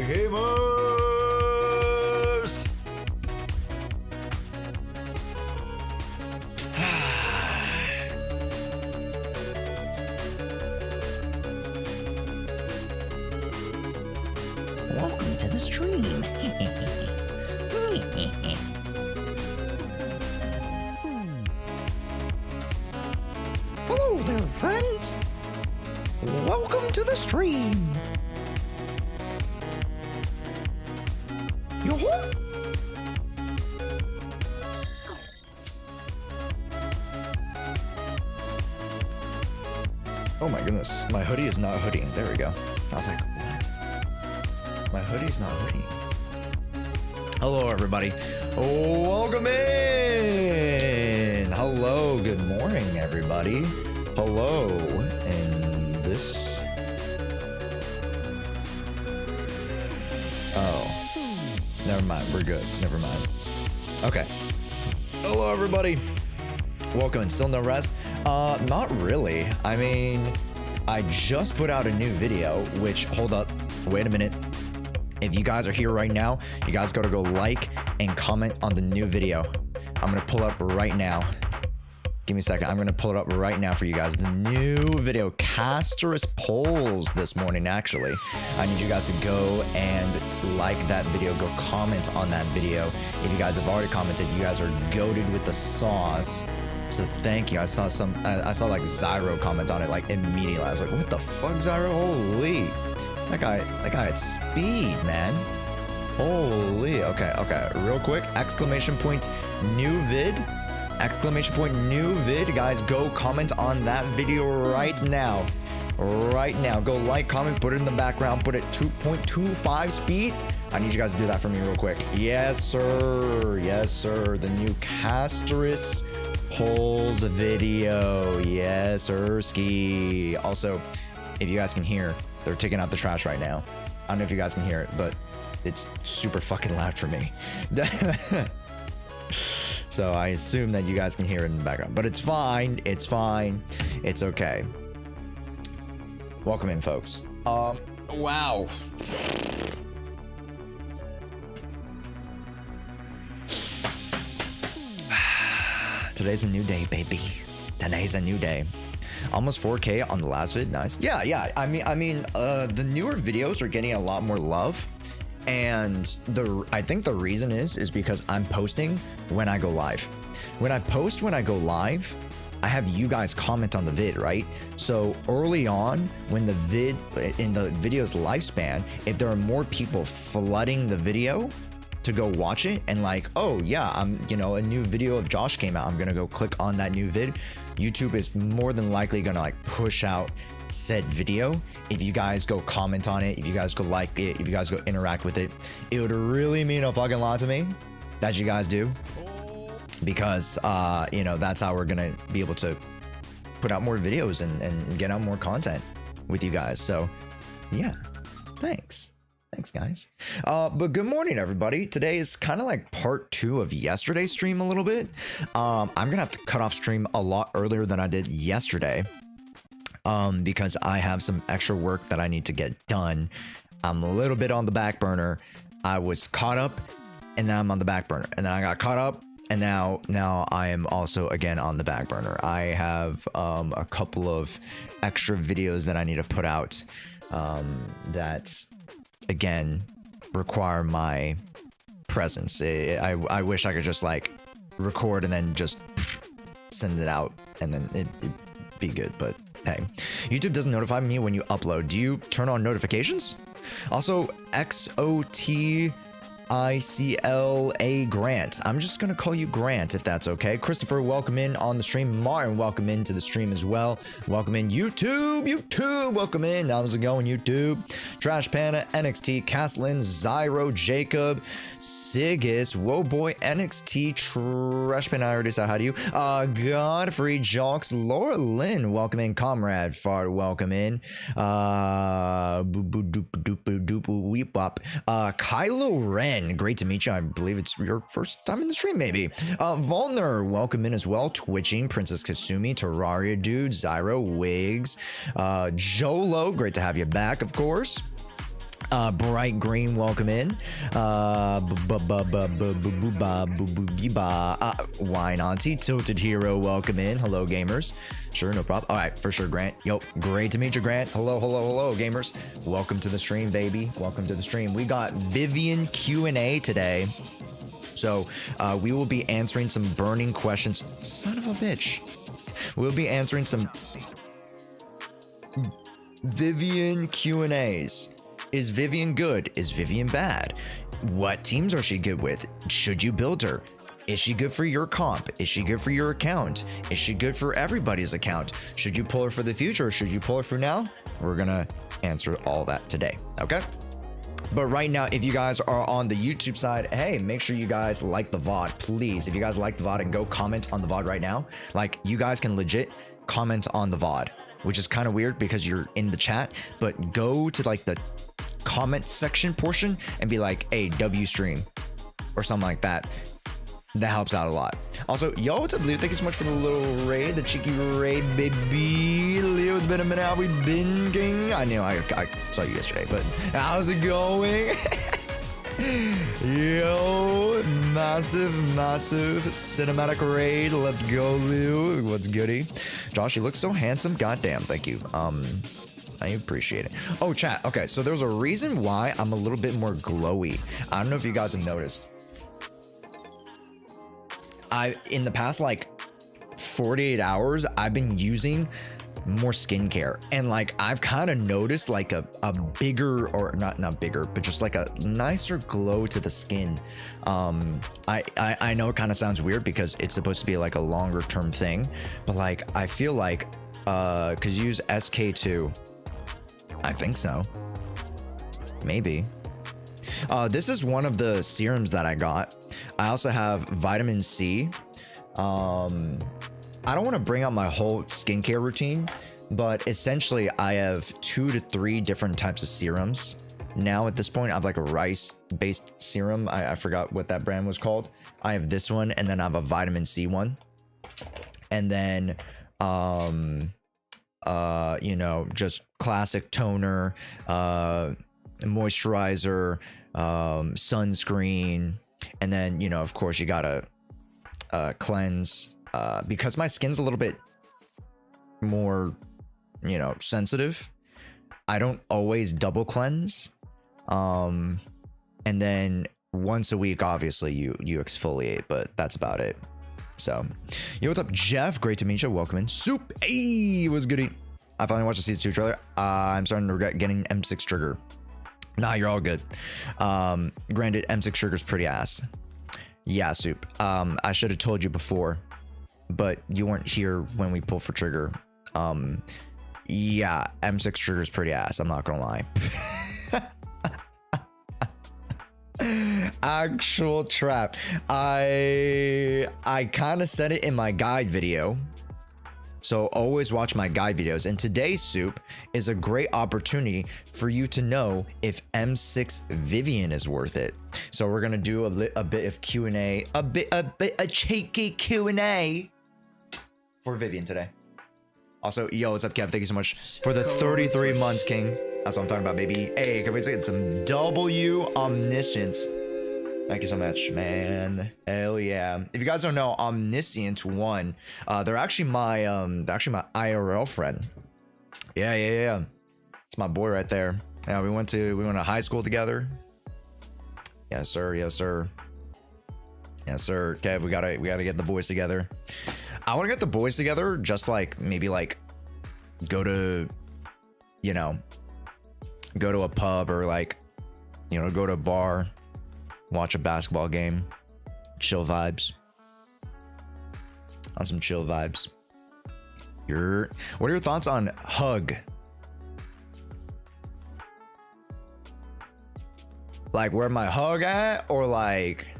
Gamers! Welcome to the stream. Hello there, friends. Welcome to the stream. Yo-ho! Oh my goodness, my hoodie is not hoodieing. There we go. I was like, what? My hoodie's not hoodieing. Hello, everybody. Welcome in. Hello, good morning, everybody. Hello, and this. Oh, never mind. We're good. Never mind. Okay. Hello, everybody. Welcome and still no rest. Not really. I mean, I just put out a new video, which, hold up, wait a minute. If you guys are here right now, you guys gotta go like and comment on the new video. I'm gonna pull up right now. Give me a second. I'm gonna pull it up right now for you guys. The new video, Caster's polls this morning, actually. I need you guys to go and like that video, go comment on that video. If you guys have already commented, you guys are goated with the sauce. So thank you. I saw like Zyro comment on it like immediately. I was like, what the fuck, Zyro? Holy. That guy had speed, man. Holy. Okay. Real quick. Exclamation point new vid. Exclamation point new vid. Guys, go comment on that video right now. Right now. Go like, comment, put it in the background, put it 2.25 speed. I need you guys to do that for me real quick. Yes, sir. Yes, sir. The new Caster's polls video. Yes, sir. Ski. Also, if you guys can hear, they're taking out the trash right now. I don't know if you guys can hear it, but it's super fucking loud for me. So I assume that you guys can hear it in the background, but it's fine. It's fine. It's okay. Welcome in, folks. Wow. Today's a new day, baby. Today's a new day. Almost 4K on the last vid. Nice. Yeah. I mean, the newer videos are getting a lot more love, and I think the reason is because I'm posting when I go live. When I post when I go live, I have you guys comment on the vid, right? So early on, when the vid in the video's lifespan, if there are more people flooding the video to go watch it and like, oh yeah, a new video of Josh came out, I'm gonna go click on that new vid. YouTube is more than likely gonna like push out said video if you guys go comment on it, if you guys go like it, if you guys go interact with it. It would really mean a fucking lot to me that you guys do, because that's how we're gonna be able to put out more videos and get out more content with you guys. So yeah, thanks guys. But good morning, everybody. Today is kind of like part 2 of yesterday's stream a little bit. I'm gonna have to cut off stream a lot earlier than I did yesterday, because I have some extra work that I need to get done. I'm a little bit on the back burner. I was caught up and now I'm on the back burner, and then I got caught up and now I am also again on the back burner. I have a couple of extra videos that I need to put out that again require my presence. I wish I could just like record and then just send it out and then it'd be good, but hey, YouTube doesn't notify me when you upload. Do you turn on notifications? Also, XOTICLA Grant. I'm just gonna call you Grant if that's okay. Christopher, welcome in on the stream. Martin, welcome into the stream as well. Welcome in YouTube, welcome in. How's it going, YouTube? Trash Panda, NXT, Caslin, Zyro, Jacob, Sigus, Whoa NXT, Trash Panda, I already said hi to you. Godfrey, Jocks, Laura Lynn, welcome in. Comrade Fart, welcome in. Kylo Ren, Vivian, great to meet you. I believe it's your first time in the stream, maybe. Volner, welcome in as well. Twitching, Princess Kasumi, Terraria Dude, Zyro, Wigs, Jolo, great to have you back, of course. Bright Green, welcome in. Wine Auntie, Tilted Hero, welcome in. Hello, gamers. Sure, no problem. All right, for sure, Grant. Yo, great to meet you, Grant. Hello, hello, hello, gamers. Welcome to the stream, baby. Welcome to the stream. We got Vivian Q&A today. So we will be answering some burning questions. Son of a bitch. We'll be answering some Vivian Q&As. Is Vivian good? Is Vivian bad? What teams are she good with? Should you build her? Is she good for your comp? Is she good for your account? Is she good for everybody's account? Should you pull her for the future? Should you pull her for now? We're gonna answer all that today, okay? But right now, if you guys are on the YouTube side, hey, make sure you guys like the VOD, please. If you guys like the VOD, and go comment on the VOD right now. Like, you guys can legit comment on the VOD, which is kind of weird because you're in the chat, but go to like the comment section portion and be like, hey, W stream or something like that. That helps out a lot. Also, yo, what's up, Leo? Thank you so much for the little raid, the cheeky raid, baby. Leo, it's been a minute. How we been, gang? I know I saw you yesterday, but how's it going? Yo, massive cinematic raid. Let's go, Leo. What's goody? Josh, you look so handsome. Goddamn, thank you. I appreciate it. Oh, chat. Okay, so there's a reason why I'm a little bit more glowy. I don't know if you guys have noticed. In the past like 48 hours, I've been using more skincare, and like I've kind of noticed like a bigger, or not bigger, but just like a nicer glow to the skin. I know it kind of sounds weird because it's supposed to be like a longer term thing, but like I feel like because you use SK2. I think so. Maybe. This is one of the serums that I got. I also have vitamin C. I don't want to bring up my whole skincare routine, but essentially I have 2 to 3 different types of serums. Now at this point, I have like a rice-based serum. I forgot what that brand was called. I have this one, and then I have a vitamin C one. And then you know, just classic toner, moisturizer, sunscreen, and then, you know, of course you gotta cleanse, because my skin's a little bit more, you know, sensitive. I don't always double cleanse, and then once a week obviously you exfoliate, but that's about it. So, yo, what's up, Jeff? Great to meet you. Welcome in. Soup. Hey, what's goody? I finally watched the season 2 trailer. I'm starting to regret getting M6 trigger. Nah, you're all good. Granted, M6 trigger's pretty ass. Yeah, Soup. I should have told you before, but you weren't here when we pulled for trigger. Yeah, M6 trigger's pretty ass. I'm not gonna lie. Actual trap. I kind of said it in my guide video, so always watch my guide videos. And today's Soup is a great opportunity for you to know if M6 Vivian is worth it. So we're gonna do a bit of Q&A, a cheeky Q&A for Vivian today. Also, yo, what's up, Kev? Thank you so much for the 33 months, King. That's what I'm talking about, baby. Hey, can we get some W omniscience? Thank you so much, man. Hell yeah. If you guys don't know, Omniscient One, they're actually my IRL friend. Yeah. It's my boy right there. Yeah, we went to high school together. Yes, sir. Yes, sir. Kev, we gotta get the boys together. I want to get the boys together, just like maybe like go to, you know, go to a pub, or like, you know, go to a bar, watch a basketball game, chill vibes. On some chill vibes. What are your thoughts on Hug? Like, where my Hug at, or like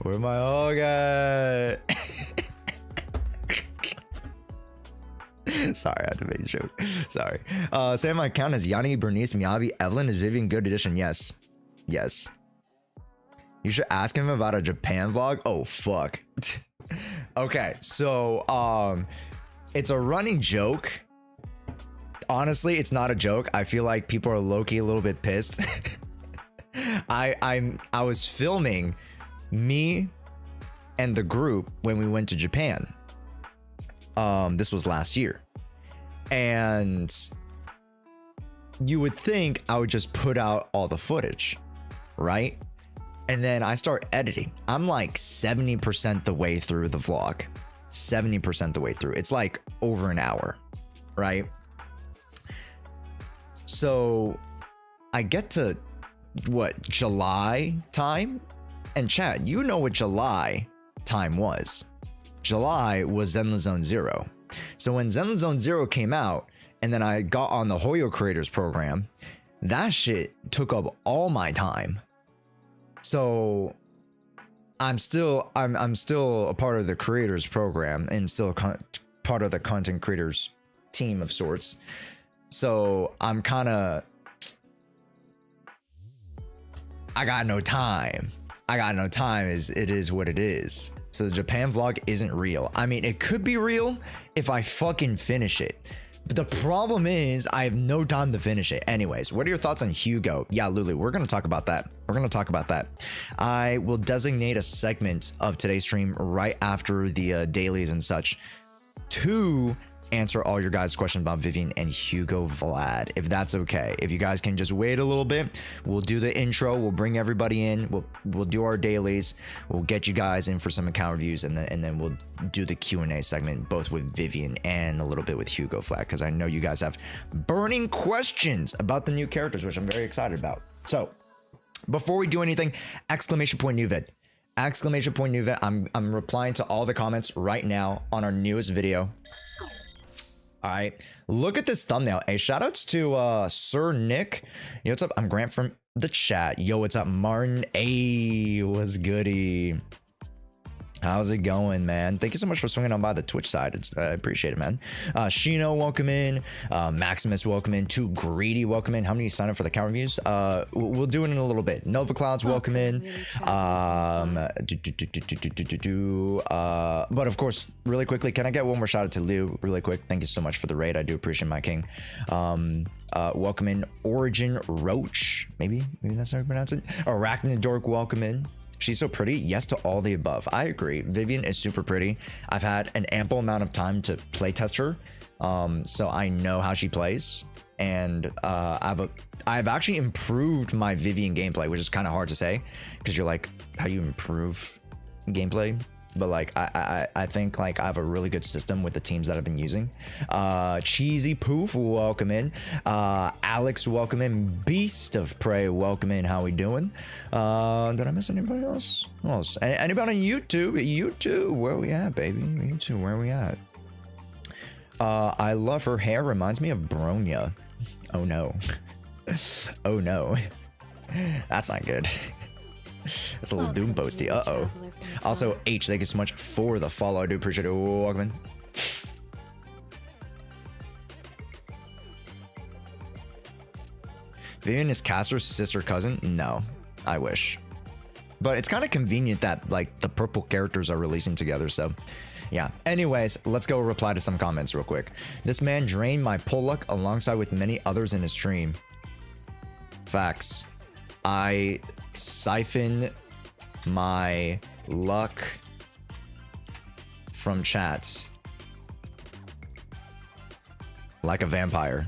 where my Hug at? Sorry, I had to make a joke. Sorry. Say my account is Yanni, Bernice, Miyavi, Evelyn. Is Vivian good addition? Yes. Yes. You should ask him about a Japan vlog. Oh, fuck. Okay, so, it's a running joke. Honestly, it's not a joke. I feel like people are low-key a little bit pissed. I was filming me and the group when we went to Japan. This was last year. And you would think I would just put out all the footage, right? And then I start editing. I'm like 70% the way through the vlog. 70% the way through. It's like over an hour, right? So I get to what, July time? And chat, you know what July time was. July was Zenless Zone 0. So when Zenless Zone 0 came out, and then I got on the Hoyo Creators program, that shit took up all my time. So I'm still a part of the creators program and still part of the content creators team of sorts. So I'm kind of, I got no time. It is what it is. So the Japan vlog isn't real. I mean, it could be real if I fucking finish it. But the problem is I have no time to finish it. Anyways, what are your thoughts on Hugo? Yeah, Lulu, we're going to talk about that. I will designate a segment of today's stream right after the dailies and such to answer all your guys' questions about Vivian and Hugo Vlad, if that's okay. If you guys can just wait a little bit, we'll do the intro, we'll bring everybody in, we'll do our dailies, we'll get you guys in for some account reviews, and then we'll do the Q&A segment, both with Vivian and a little bit with Hugo Vlad, because I know you guys have burning questions about the new characters, which I'm very excited about. So before we do anything, exclamation point new vid. Exclamation point new vid. I'm replying to all the comments right now on our newest video. All right, look at this thumbnail. Hey, shout outs to Sir Nick. Yo, what's up? I'm Grant from the chat. Yo, what's up, Martin? Hey, what's goody? How's it going, man? Thank you so much for swinging on by the Twitch side. I appreciate it, man. Shino, welcome in. Maximus, welcome in. Too Greedy, welcome in. How many sign up for the count reviews? We'll do it in a little bit. Nova Clouds, welcome in. But of course, really quickly, can I get one more shout out to Lou really quick? Thank you so much for the raid. I do appreciate my king. Welcome in. Origin Roach. Maybe that's how you pronounce it. Arachnidork, welcome in. She's so pretty. Yes to all the above. I agree. Vivian is super pretty. I've had an ample amount of time to play test her, so I know how she plays. And I've actually improved my Vivian gameplay, which is kind of hard to say because you're like, how do you improve gameplay? But like I think like I have a really good system with the teams that I've been using. Cheesy Poof, welcome in. Alex, welcome in. Beast of Prey, welcome in. How we doing? Did I miss anybody else? Anybody on YouTube? YouTube, where we at, baby? YouTube, where we at? I love her hair. Reminds me of Bronya. Oh no. Oh no. That's not good. That's a little doom posty. Uh-oh. Also, H, thank you so much for the follow. I do appreciate it. Welcome in. Vivian is Caster's sister cousin? No, I wish. But it's kind of convenient that like the purple characters are releasing together, so yeah. Anyways, let's go reply to some comments real quick. This man drained my pull luck alongside with many others in his stream. Facts. I siphon my luck from chats like a vampire.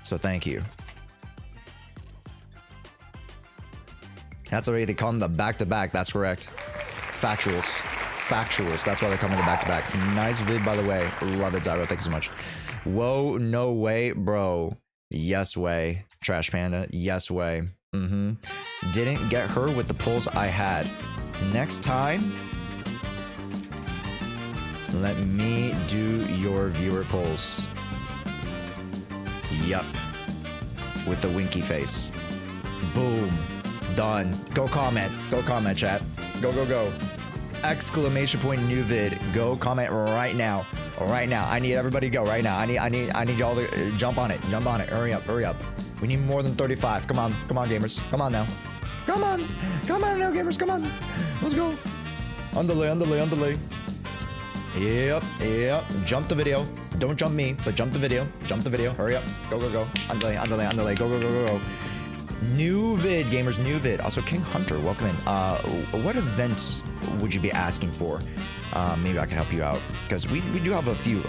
So thank you. That's already, they call them the back-to-back. That's correct. Factuals. That's why they call them the back-to-back. Nice vid, by the way. Love it, Zyro. Thank you so much. Whoa, no way, bro. Yes way. Trash Panda. Yes way. Didn't get her with the pulls I had. Next time, let me do your viewer polls. Yup. With the winky face. Boom. Done. Go comment, chat. Go. Exclamation point new vid. Go comment right now. I need everybody to go right now. I need y'all to jump on it. Hurry up. We need more than 35. Come on, gamers. Come on now. Come on now, gamers. Come on. Let's go. Underlay. Yep. Jump the video. Don't jump me, but jump the video. Hurry up. Go. Underlay. Go. New vid, gamers. New vid. Also, King Hunter, welcome in. What events would you be asking for? Maybe I can help you out because we do have a few,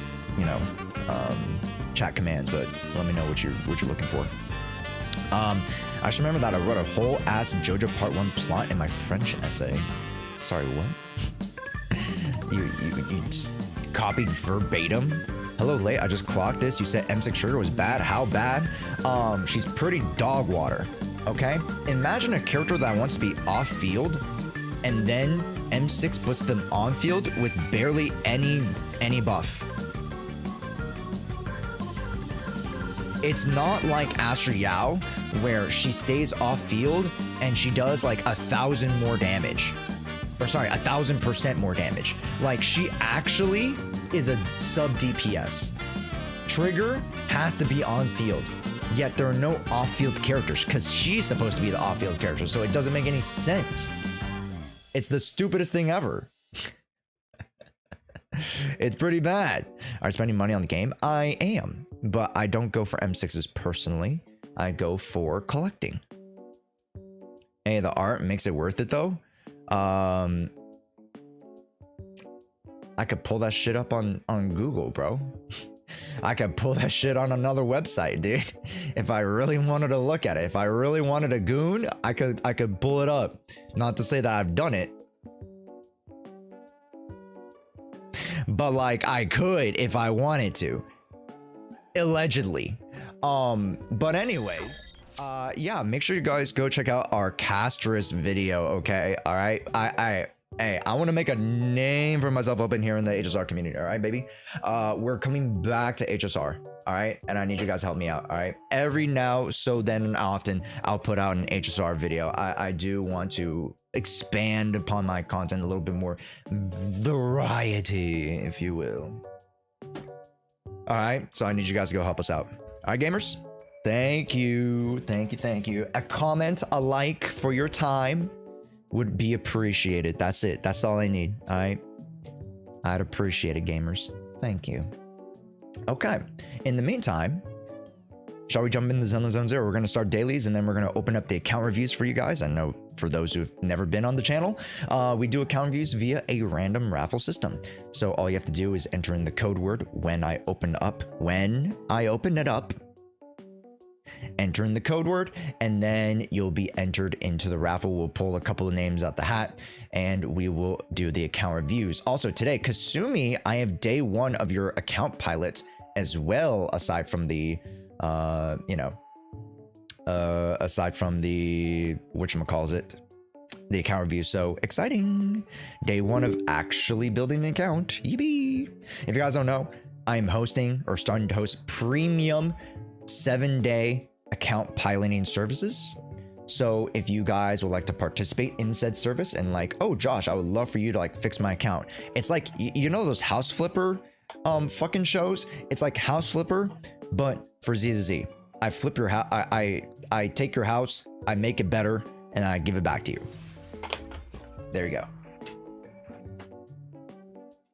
chat commands, but let me know what you're looking for. I just remember that I wrote a whole ass JoJo Part 1 plot in my French essay. Sorry, what? you just copied verbatim? Hello, late. I just clocked this. You said M6 Sugar was bad. How bad? She's pretty dog water. Okay? Imagine a character that wants to be off field, and then M6 puts them on field with barely any buff. It's not like Asher Yao, where she stays off field and she does like 1,000 more damage. Or sorry, 1,000% more damage. Like, she actually is a sub DPS. Trigger has to be on field, yet there are no off-field characters because she's supposed to be the off-field character, so it doesn't make any sense. It's the stupidest thing ever. It's pretty bad. Are you spending money on the game? I am, but I don't go for M6s personally. I go for collecting. Hey, the art makes it worth it though. I could pull that shit up on Google, bro. I could pull that shit on another website, dude. If I really wanted to look at it, if I really wanted a goon, I could pull it up. Not to say that I've done it, but like I could if I wanted to. Allegedly. But anyways, yeah, make sure you guys go check out our Castress video, okay? All right, I want to make a name for myself up in here in the HSR community, all right, baby? We're coming back to HSR, all right? And I need you guys to help me out, all right? Every now, so then and often, I'll put out an HSR video. I do want to expand upon my content a little bit more variety, if you will. All right, so I need you guys to go help us out. All right, gamers? Thank you. A comment, a like for your time would be appreciated. That's it. That's all I need. All right. I'd appreciate it, gamers. Thank you. Okay. In the meantime, shall we jump into Zenless Zone 0? We're going to start dailies, and then we're going to open up the account reviews for you guys. I know for those who've never been on the channel, we do account reviews via a random raffle system. So all you have to do is enter in the code word when I open it up, enter in the code word, and then you'll be entered into the raffle. We'll pull a couple of names out the hat, and we will do the account reviews. Also today, Kasumi, I have day 1 of your account pilot as well, aside from the whatchamacallit, the account review. So exciting. Day 1 of actually building the account. Yippee. If you guys don't know, I'm hosting or starting to host premium 7-day account piloting services. So if you guys would like to participate in said service and like, oh Josh, I would love for you to like fix my account. It's like, you know those house flipper fucking shows? It's like house flipper, but for Z. I flip your house, I take your house, I make it better, and I give it back to you. There you go.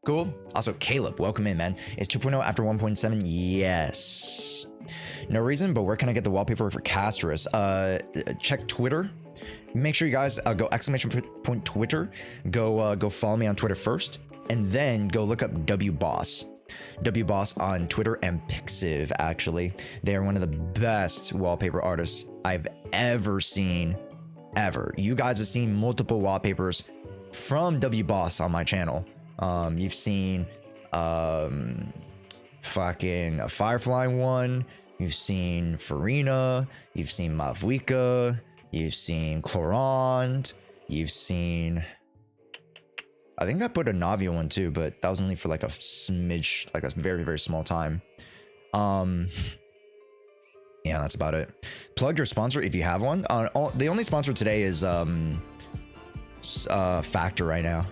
Cool. Also, Caleb, welcome in, man. Is 2.0 after 1.7? Yes. No reason, but where can I get the wallpaper for Castress? Check Twitter. Make sure you guys go ! Twitter. Go follow me on Twitter first, and then go look up WBoss. WBoss on Twitter and Pixiv, actually. They are one of the best wallpaper artists I've ever seen, ever. You guys have seen multiple wallpapers from WBoss on my channel. You've seen fucking a Firefly one, you've seen Farina, you've seen Mavwika, you've seen Clorant, you've seen, I think I put a Navia one too, but that was only for like a smidge, like a very, very small time. Yeah, that's about it. Plug your sponsor if you have one. The only sponsor today is Factor right now,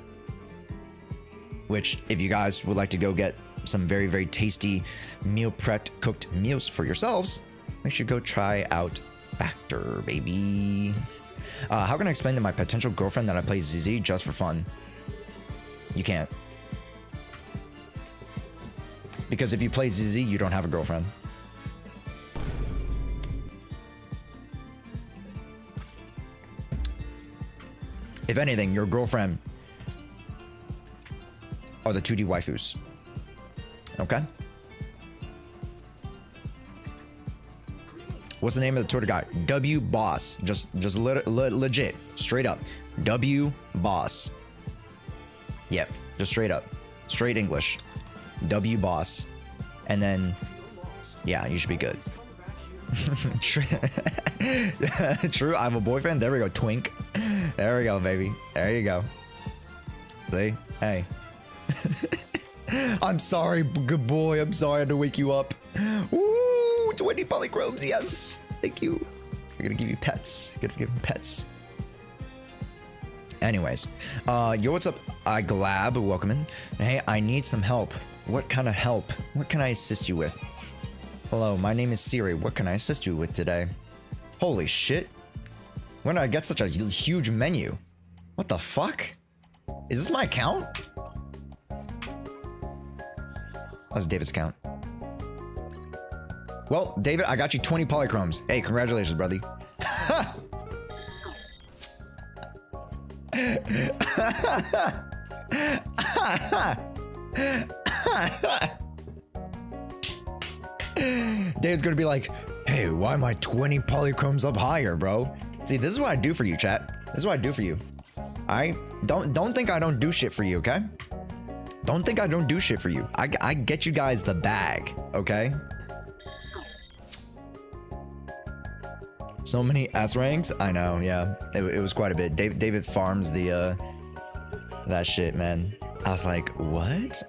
which if you guys would like to go get some very, very tasty meal prepped cooked meals for yourselves, We should go try out Factor, baby. How can I explain to my potential girlfriend that I play ZZ just for fun? You can't. Because if you play ZZ, you don't have a girlfriend. If anything, your girlfriend are the 2D waifus. Okay? What's the name of the Twitter guy? W Boss. Just legit. Straight up. W Boss. Yep. Just straight up. Straight English. W Boss. And then, yeah, you should be good. True. I have a boyfriend. There we go. Twink. There we go, baby. There you go. See? Hey. I'm sorry, good boy. I'm sorry I had to wake you up. Ooh, 20 polychromes. Yes. Thank you. I'm gonna give you pets. You're gonna give him pets. Anyways, yo, what's up? Glab, welcome in. Hey, I need some help. What kind of help? What can I assist you with? Hello, my name is Siri. What can I assist you with today? Holy shit. When did I get such a huge menu? What the fuck? Is this my account? That's David's account. Well, David, I got you 20 polychromes. Hey, congratulations, brother. Dave's gonna be like, hey, why am I 20 polychromes up higher, bro? See, this is what I do for you, chat. This is what I do for you. I don't think I don't do shit for you, okay? Don't think I don't do shit for you. I get you guys the bag, okay? So many S ranks. I know, yeah. It was quite a bit. David farms the that shit, man. I was like, what?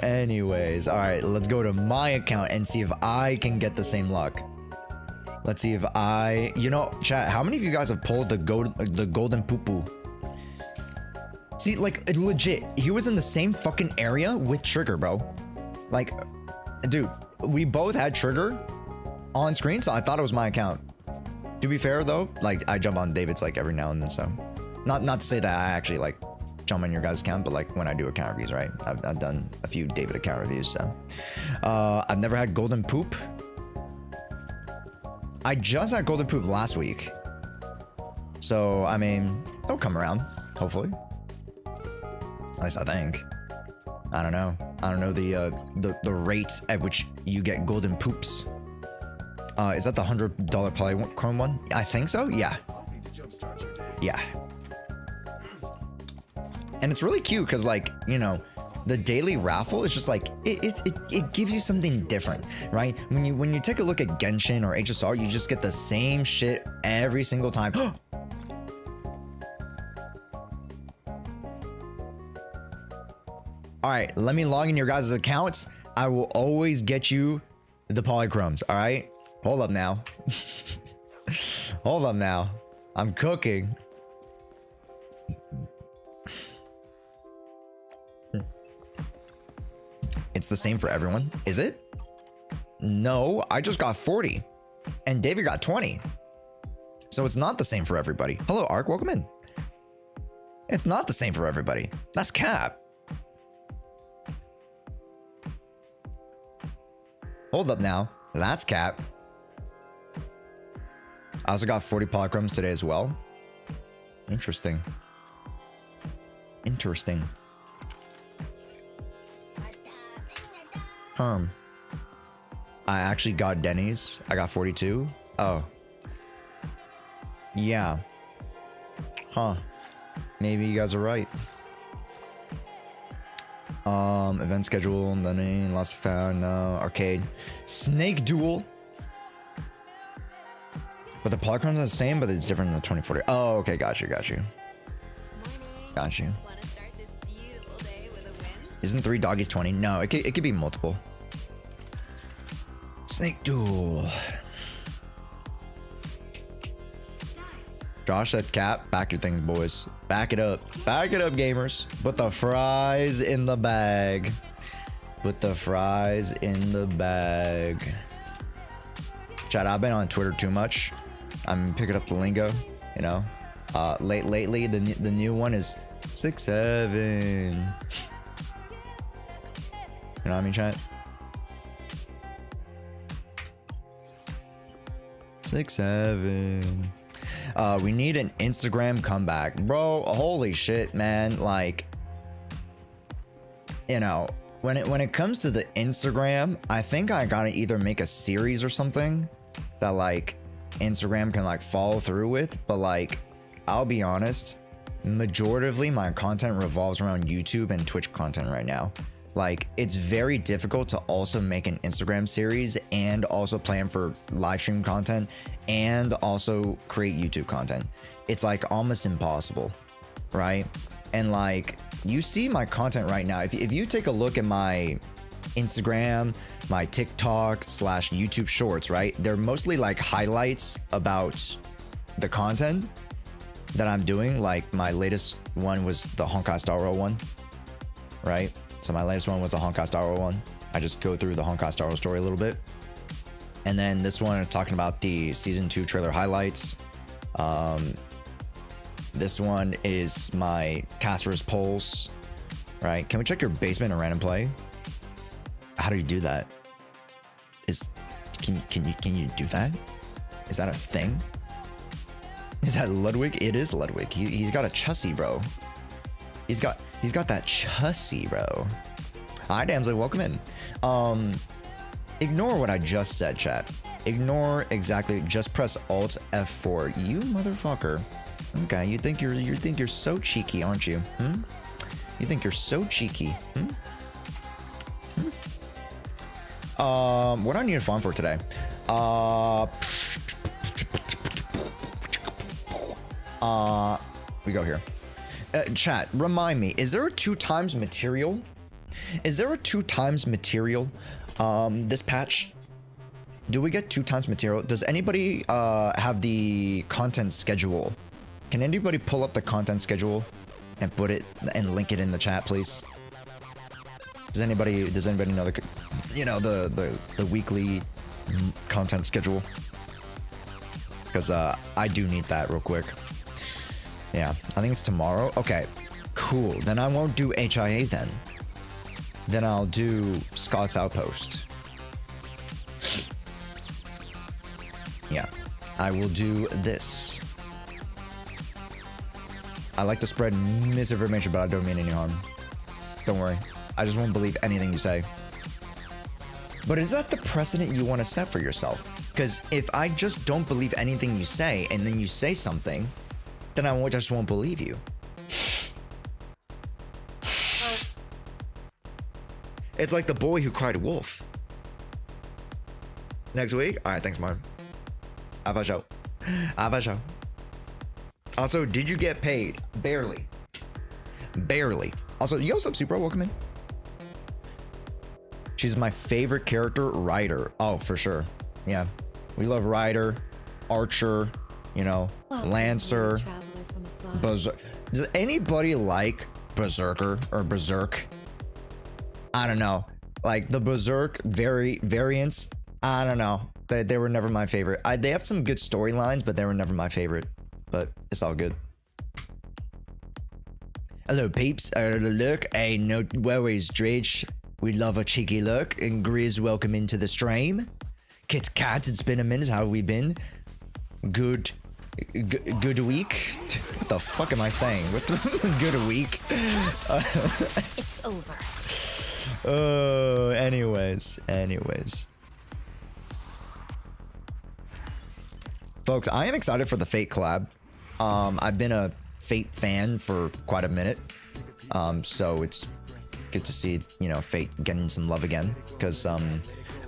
Anyways, all right, let's go to my account and see if I can get the same luck. Let's see if I, you know, chat, how many of you guys have pulled the golden poo-poo? See, like, legit, he was in the same fucking area with Trigger, bro. Like, dude, we both had Trigger on screen, so I thought it was my account. To be fair, though, like, I jump on David's, like, every now and then, so. Not to say that I actually, like, jump on your guys' account, but, like, when I do account reviews, right? I've done a few David account reviews, so. I've never had golden poop. I just had golden poop last week. So, I mean, it'll come around, hopefully. At least I think. I don't know. I don't know the rate at which you get golden poops. Is that the $100 polychrome one? I think so. Yeah. Yeah. And it's really cute because, like, you know, the daily raffle is just like it gives you something different, right? When you take a look at Genshin or HSR, you just get the same shit every single time. All right, let me log in your guys' accounts. I will always get you the polychromes. All right, hold up now. Hold up now. I'm cooking. It's the same for everyone. Is it? No, I just got 40 and David got 20. So it's not the same for everybody. Hello, Ark, welcome in. It's not the same for everybody. That's cap. Hold up now. That's cap. I also got 40 polychromes today as well. Interesting. Interesting. I actually got Denny's. I got 42. Oh. Yeah. Huh. Maybe you guys are right. Event schedule, Lenny, Lost Found, no. Arcade. Snake Duel. But the polychromes are the same, but it's different than the 2040. Oh, okay, got you. Got you. Isn't 3 doggies 20? No, it could be multiple. Snake Duel. Josh said cap. Back your things, boys. Back it up. Back it up, gamers. Put the fries in the bag. Put the fries in the bag. Chat, I've been on Twitter too much. I'm picking up the lingo, you know. Lately, the new one is 6-7. You know what I mean, chat? 6-7. We need an Instagram comeback, bro. Holy shit, man. Like, you know, when it comes to the Instagram, I think I gotta either make a series or something that like Instagram can like follow through with. But like, I'll be honest, majoritively my content revolves around YouTube and Twitch content right now. Like, it's very difficult to also make an Instagram series and also plan for live stream content and also create YouTube content. It's like almost impossible, right? And like, you see my content right now. If you take a look at my Instagram, my TikTok / YouTube shorts, right? They're mostly like highlights about the content that I'm doing. Like, my latest one was the Honkai Star Rail one, right? So my latest one was the Honkai Star Rail one. I just go through the Honkai Star Rail story a little bit. And then this one is talking about the season 2 trailer highlights. This one is my caster's polls, right? Can we check your basement and random play? How do you do that? Can you do that? Is that a thing? Is that Ludwig? It is Ludwig. He's got a chussy, bro. He's got that chussy, bro. Hi, Damsel, welcome in. Ignore what I just said, chat. Ignore exactly. Just press Alt F4. You motherfucker. Okay, you think you're so cheeky, aren't you? Hmm? You think you're so cheeky? Hmm? What do I need to farm for today? We go here. Chat, remind me, is there a 2x material? Is there a 2x material this patch? Do we get 2x material? Does anybody have the content schedule? Can anybody pull up the content schedule and put it and link it in the chat, please? Does anybody know the weekly content schedule? Because I do need that real quick. Yeah, I think it's tomorrow. Okay, cool. Then I won't do HIA then. Then I'll do Scott's Outpost. Yeah, I will do this. I like to spread misinformation, but I don't mean any harm. Don't worry. I just won't believe anything you say. But is that the precedent you want to set for yourself? Because if I just don't believe anything you say, and then you say something, then I just won't believe you. It's like the boy who cried wolf. Next week? Alright, thanks, Marv. Ava show. Ava show. Also, did you get paid? Barely. Barely. Also, yo, what's up, Super? Welcome in. She's my favorite character, Ryder. Oh, for sure. Yeah. We love Ryder, Archer, you know, Lancer, Berserk. Does anybody like Berserker or Berserk? I don't know. Like the Berserk variants, I don't know. They were never my favorite. They have some good storylines, but they were never my favorite. But it's all good. Hello, peeps. Look, hey, no worries, Dredge. We love a cheeky look. And Grizz, welcome into the stream. Kit Kat, it's been a minute. How have we been? Good week. What the fuck am I saying? What the good week? It's over. Oh, anyways. Folks, I am excited for the Fate collab. I've been a Fate fan for quite a minute. So it's good to see, you know, Fate getting some love again. Because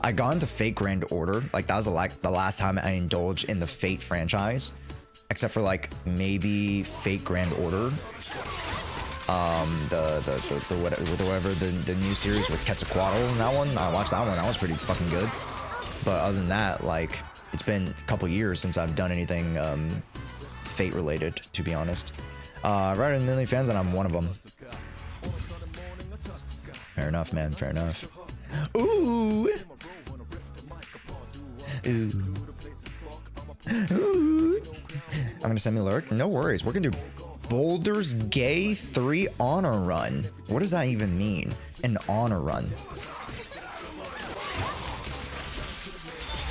I got into Fate Grand Order. Like, that was the last time I indulged in the Fate franchise. Except for, like, maybe Fate Grand Order. The new series with Quetzalcoatl and that one. I watched that one. That was pretty fucking good. But other than that, like, it's been a couple years since I've done anything Fate related, to be honest. Right in the fans, and I'm one of them. Fair enough, man. Fair enough. Ooh. Ooh. Ooh. I'm gonna send me lurk. No worries. We're gonna do Boulder's Gay 3 honor run. What does that even mean? An honor run.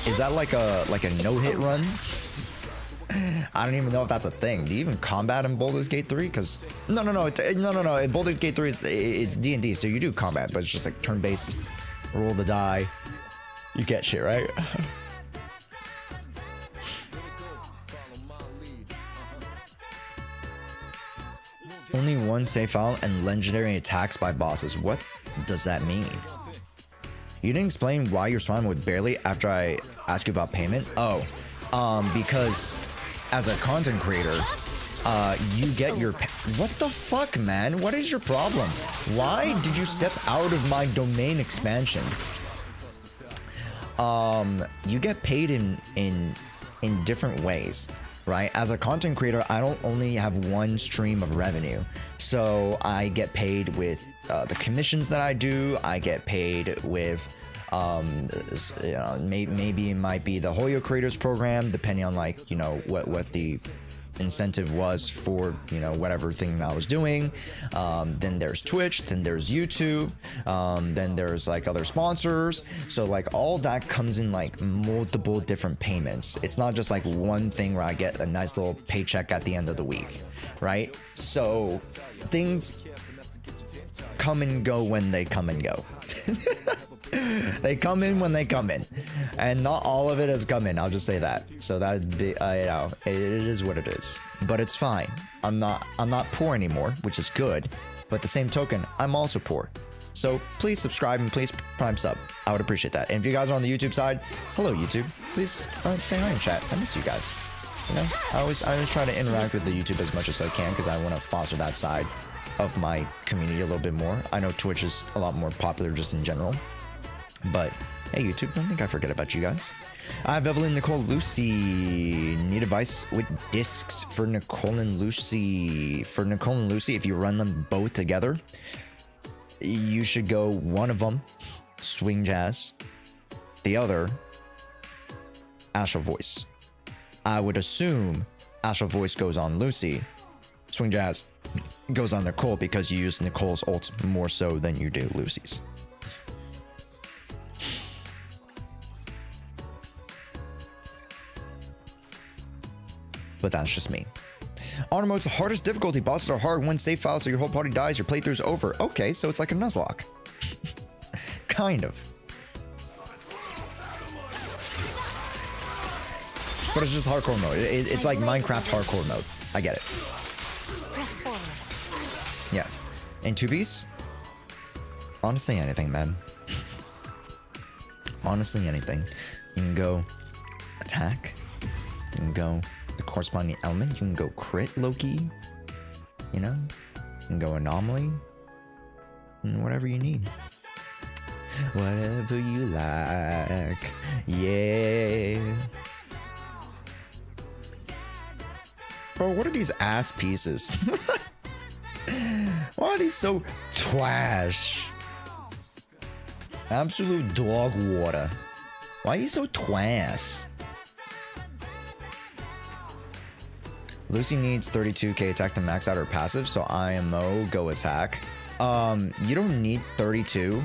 Is that like a no-hit run? I don't even know if that's a thing. Do you even combat in Baldur's Gate 3? Because no. In Baldur's Gate 3, it's D&D, so you do combat, but it's just like turn-based. Roll the die. You get shit, right? Only one save file and legendary attacks by bosses. What does that mean? You didn't explain why you're smiling with barely after I asked you about payment. Oh, because as a content creator, you get your what the fuck, man? What is your problem? Why did you step out of my domain expansion? You get paid in different ways, right? As a content creator, I don't only have one stream of revenue. So I get paid with the commissions that I do. I get paid with maybe it might be the Hoyo Creators Program, depending on like, you know, what the incentive was for, you know, whatever thing I was doing. Then there's Twitch, then there's YouTube, then there's like other sponsors. So like all that comes in like multiple different payments. It's not just like one thing where I get a nice little paycheck at the end of the week, right? So things come and go when they come and go. They come in when they come in, and not all of it has come in. I'll just say that. So that'd be, you know, it is what it is. But it's fine. I'm not poor anymore, which is good. But at the same token, I'm also poor. So please subscribe and please prime sub. I would appreciate that. And if you guys are on the YouTube side, hello YouTube. Please say hi in chat. I miss you guys. You know, I always try to interact with the YouTube as much as I can because I want to foster that side of my community a little bit more. I know Twitch is a lot more popular just in general. But hey YouTube, don't think I forget about you guys. I have Evelyn, Nicole, Lucy. Need advice with discs for Nicole and Lucy. For Nicole and Lucy, if you run them both together, you should go one of them swing jazz, the other Astral Voice. I would assume Astral Voice goes on Lucy, swing jazz goes on Nicole because you use Nicole's ult more so than you do Lucy's. But that's just me. Honor mode's the hardest difficulty. Bosses are hard. One save file, so your whole party dies. Your playthrough's over. Okay, so it's like a Nuzlocke. Kind of. But it's just hardcore mode. It's like Minecraft hardcore mode. I get it. Press forward. Yeah. And 2Bs? Honestly, anything, man. Honestly, anything. You can go attack. You can go the corresponding element. You can go crit Loki. You know? You can go anomaly. And whatever you need. Whatever you like. Yeah. Bro, what are these ass pieces? Why are these so trash? Absolute dog water. Why are you so trash? Lucy needs 32k attack to max out her passive, so IMO go attack. You don't need 32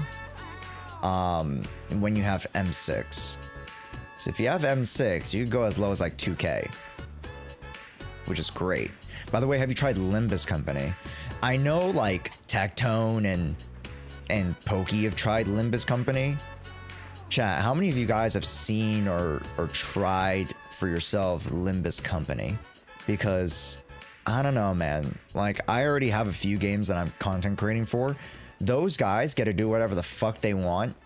when you have M6. So if you have M6, you can go as low as like 2k, which is great. By the way, have you tried Limbus Company? I know like Tactone and Pokey have tried Limbus Company. Chat, how many of you guys have seen or tried for yourself Limbus Company? Because I don't know, man. Like, I already have a few games that I'm content creating for. Those guys get to do whatever the fuck they want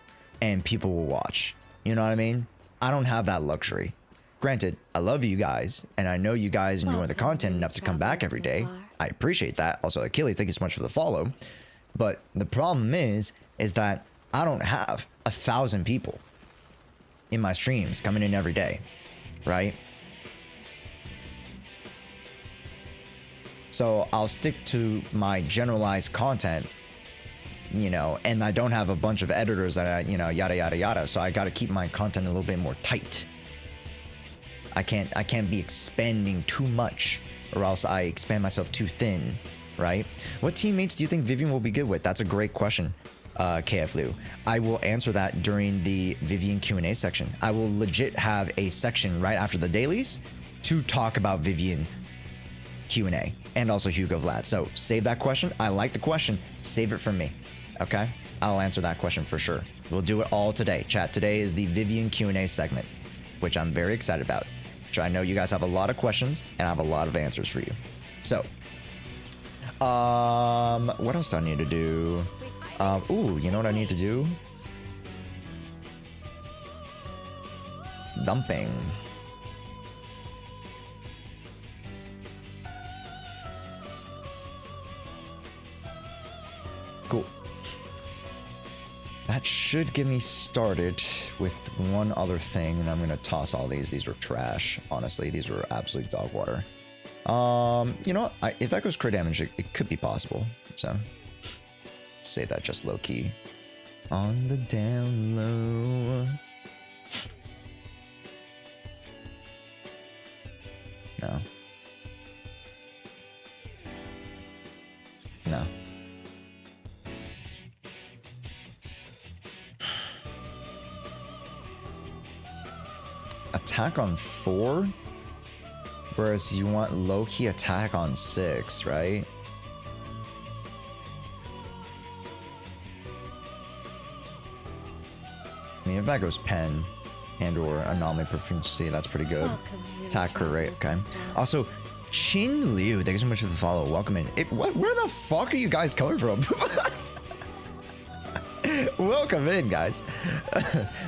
and people will watch. You know what I mean? I don't have that luxury. Granted, I love you guys and I know you guys enjoy the content enough to come back every day. I appreciate that. Also, Achilles, thank you so much for the follow. But the problem is that I don't have 1,000 people in my streams coming in every day, right? So I'll stick to my generalized content you know, and I don't have a bunch of editors that I, you know, yada yada yada. So I got to keep my content a little bit more tight. I can't be expanding too much, or else I expand myself too thin, right? What teammates do you think Vivian will be good with? That's a great question, KF Lu. I will answer that during the Vivian Q&A section. I will legit have a section right after the dailies to talk about Vivian Q&A and also Hugo Vlad. So save that question. I like the question. Save it for me. Okay? I'll answer that question for sure. We'll do it all today. Chat, today is the Vivian Q&A segment, which I'm very excited about. I know you guys have a lot of questions and I have a lot of answers for you. So, what else do I need to do? Ooh, you know what I need to do? Dumping. Cool. That should get me started with one other thing, and I'm gonna toss all these. These were trash. Honestly, these were absolute dog water. You know what? If that goes crit damage, it could be possible. So, say that just low key. On the down low. No. No. Attack on 4, whereas you want low-key attack on 6, right? I mean, if that goes pen and or anomaly proficiency, that's pretty good. Attack crit rate, okay. Also, Chin Liu, thank you so much for the follow. Welcome in. Where the fuck are you guys coming from? Welcome in, guys.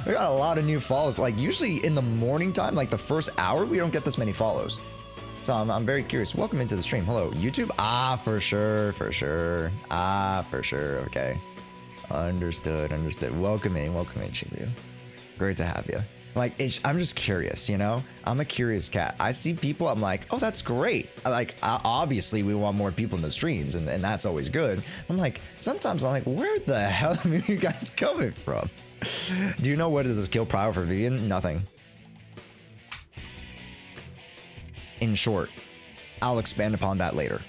We got a lot of new follows. Like, usually in the morning time, like the first hour, we don't get this many follows. So I'm very curious. Welcome into the stream. Hello, YouTube. Ah, for sure, for sure. Ah, for sure. Okay. Understood. Welcome in, Chingliu. Great to have you. Like, I'm just curious, you know? I'm a curious cat. I see people, I'm like, oh, that's great. Like, obviously, we want more people in the streams, and that's always good. I'm like, sometimes I'm like, where the hell are you guys coming from? Do you know what is the skill prior for Vivian? Nothing. In short, I'll expand upon that later.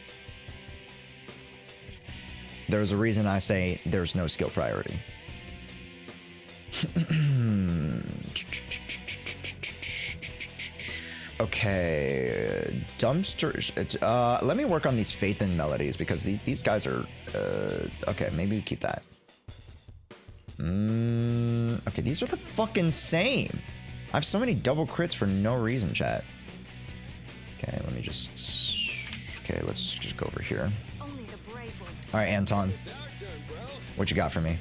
There's a reason I say there's no skill priority. Okay, dumpsters. Let me work on these faith and melodies because these guys are okay. Maybe we keep that. Okay, these are the fucking same. I have so many double crits for no reason, chat. Okay, let me just. Okay, let's just go over here. All right, Anton, what you got for me?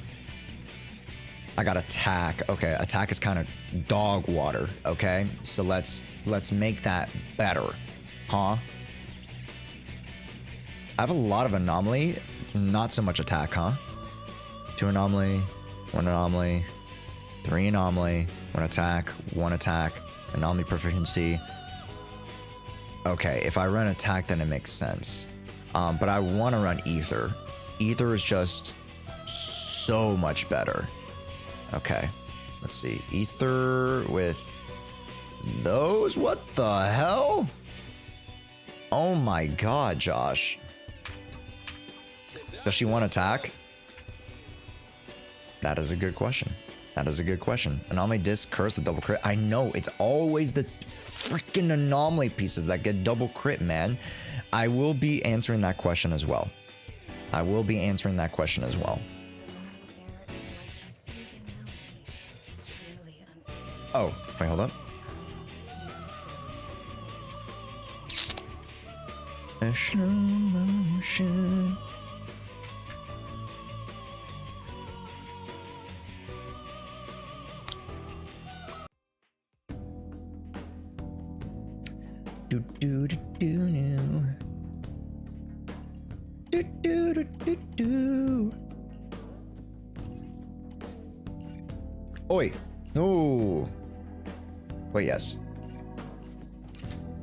I got attack. Okay, attack is kind of dog water. Okay, so let's make that better, huh? I have a lot of anomaly, not so much attack, huh? 2 anomaly, 1 anomaly, 3 anomaly, 1 attack, anomaly proficiency. Okay, if I run attack, then it makes sense. But I want to run ether. Ether is just so much better. Okay, let's see. Ether with those? What the hell? Oh my god, Josh. Does she want attack? That is a good question. That is a good question. Anomaly disc, curse, the double crit. I know, it's always the freaking anomaly pieces that get double crit, man. I will be answering that question as well. I will be answering that question as well. Oh, wait, hold up. A slow motion. Do do do do no. Do do do do do. Oi, no. Wait, yes.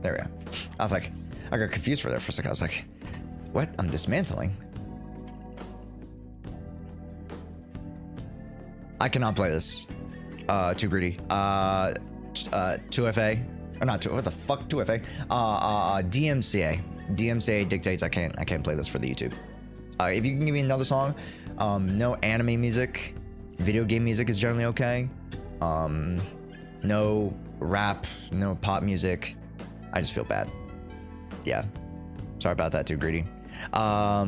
There we go. I was like, I got confused for there for a second. I was like, what? I'm dismantling. I cannot play this. Too greedy. 2FA. Or not 2, what the fuck? 2FA. DMCA. DMCA dictates I can't play this for the YouTube. If you can give me another song, no anime music, video game music is generally okay. No rap, no pop music. I just feel bad. Yeah. Sorry about that, too greedy. I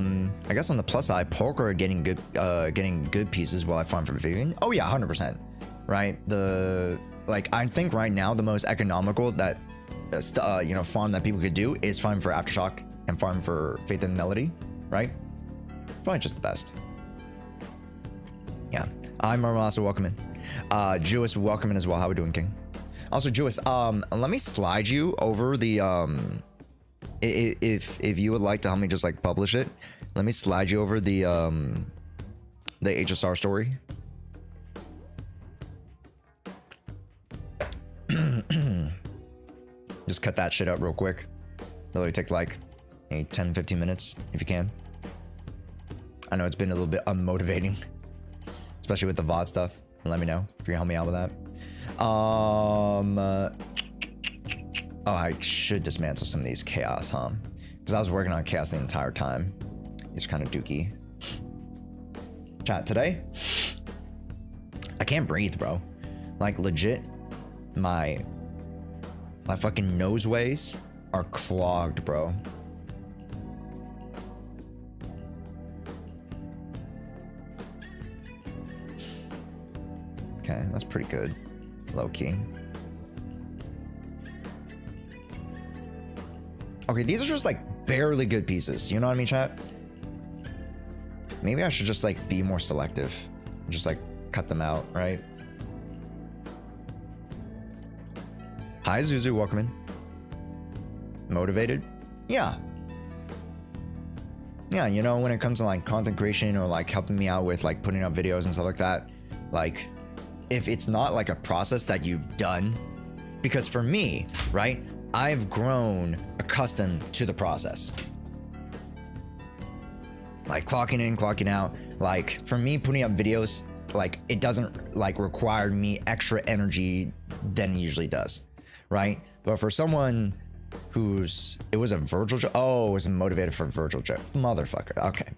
guess on the plus side, poker are getting good pieces while I farm for VIVIAN. Oh yeah, 100%. Right? I think right now the most economical that farm that people could do is farm for Aftershock and farm for Faith and Melody, right? Probably just the best. Yeah. I'm Marmasa, welcome in. Jewis, welcome in as well. How we doing, King? Also, Jewis, let me slide you over the if you would like to help me just like publish it, let me slide you over the HSR story. Just cut that shit up real quick. Literally take like 10-15 minutes if you can. I know it's been a little bit unmotivating, especially with the VOD stuff. Let me know if you can help me out with that. Oh, I should dismantle some of these chaos, huh? Because I was working on chaos the entire time. It's kind of dookie. Chat, today I can't breathe, bro. Like legit, my fucking noseways are clogged, bro. Okay, that's pretty good. Low key. Okay, these are just like barely good pieces. You know what I mean, chat? Maybe I should just like be more selective. Just like cut them out, right? Hi, Zuzu, welcome in. Motivated? Yeah. Yeah, you know, when it comes to like content creation or like helping me out with like putting up videos and stuff like that, like if it's not like a process that you've done, because for me, right, I've grown accustomed to the process. Like clocking in, clocking out. Like for me, putting up videos, like it doesn't like require me extra energy than it usually does, right? But for someone who's, it was a Virgil joke. Oh, it was motivated for Virgil joke. Motherfucker. Okay.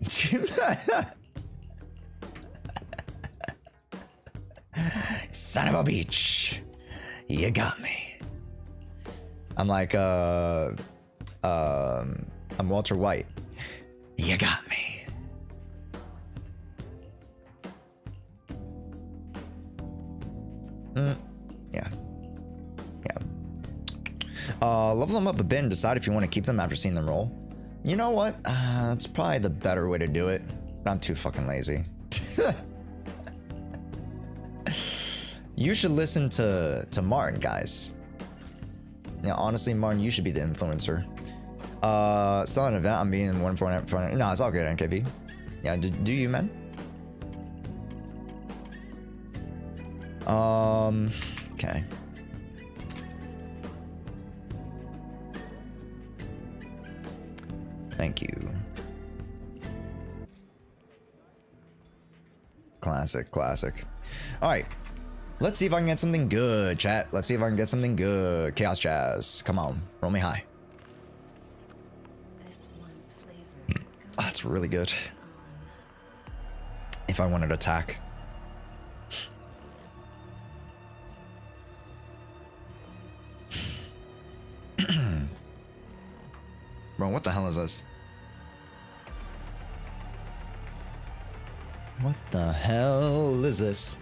Son of a bitch. You got me. I'm like, I'm Walter White. You got me. Yeah. Yeah. Level them up a bit and decide if you want to keep them after seeing them roll. You know what? That's probably the better way to do it. But I'm too fucking lazy. You should listen to Martin, guys. Yeah, honestly, Martin, you should be the influencer. Still an event. I'm being 149. No, it's all good, NKV. Yeah, do you, man? Okay. Thank you. Classic, classic. All right. Let's see if I can get something good, chat. Let's see if I can get something good. Chaos Jazz. Come on. Roll me high. Oh, that's really good. If I wanted to attack. Bro, what the hell is this? What the hell is this?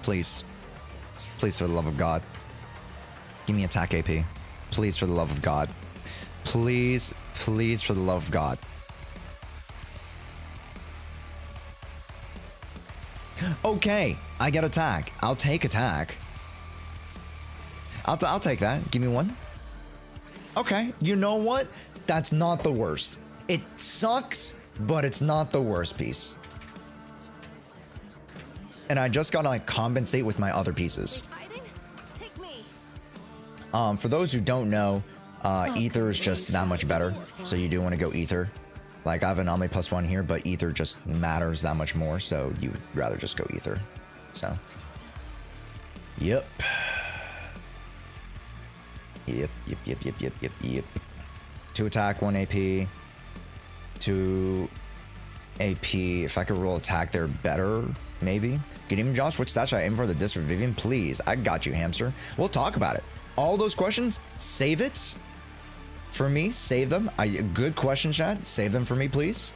Please. Please, for the love of God. Give me attack AP. Please, for the love of God. Please, please, for the love of God. Okay, I get attack. I'll take attack. I'll take that. Give me one. Okay, you know what? That's not the worst. It sucks, but it's not the worst piece. And I just gotta like compensate with my other pieces. For those who don't know, Ether is just that much better. So you do want to go Ether. Like, I have an Omni +1 here, but Ether just matters that much more, so you would rather just go Ether. So, yep. Yep. 2 attack, 1 AP. 2 AP. If I could roll attack, they're better, maybe. Good evening, Josh. Which stat should I aim for the disc for Vivian? Please. I got you, hamster. We'll talk about it. All those questions, save it. For me, save them. Good question, chat. Save them for me, please.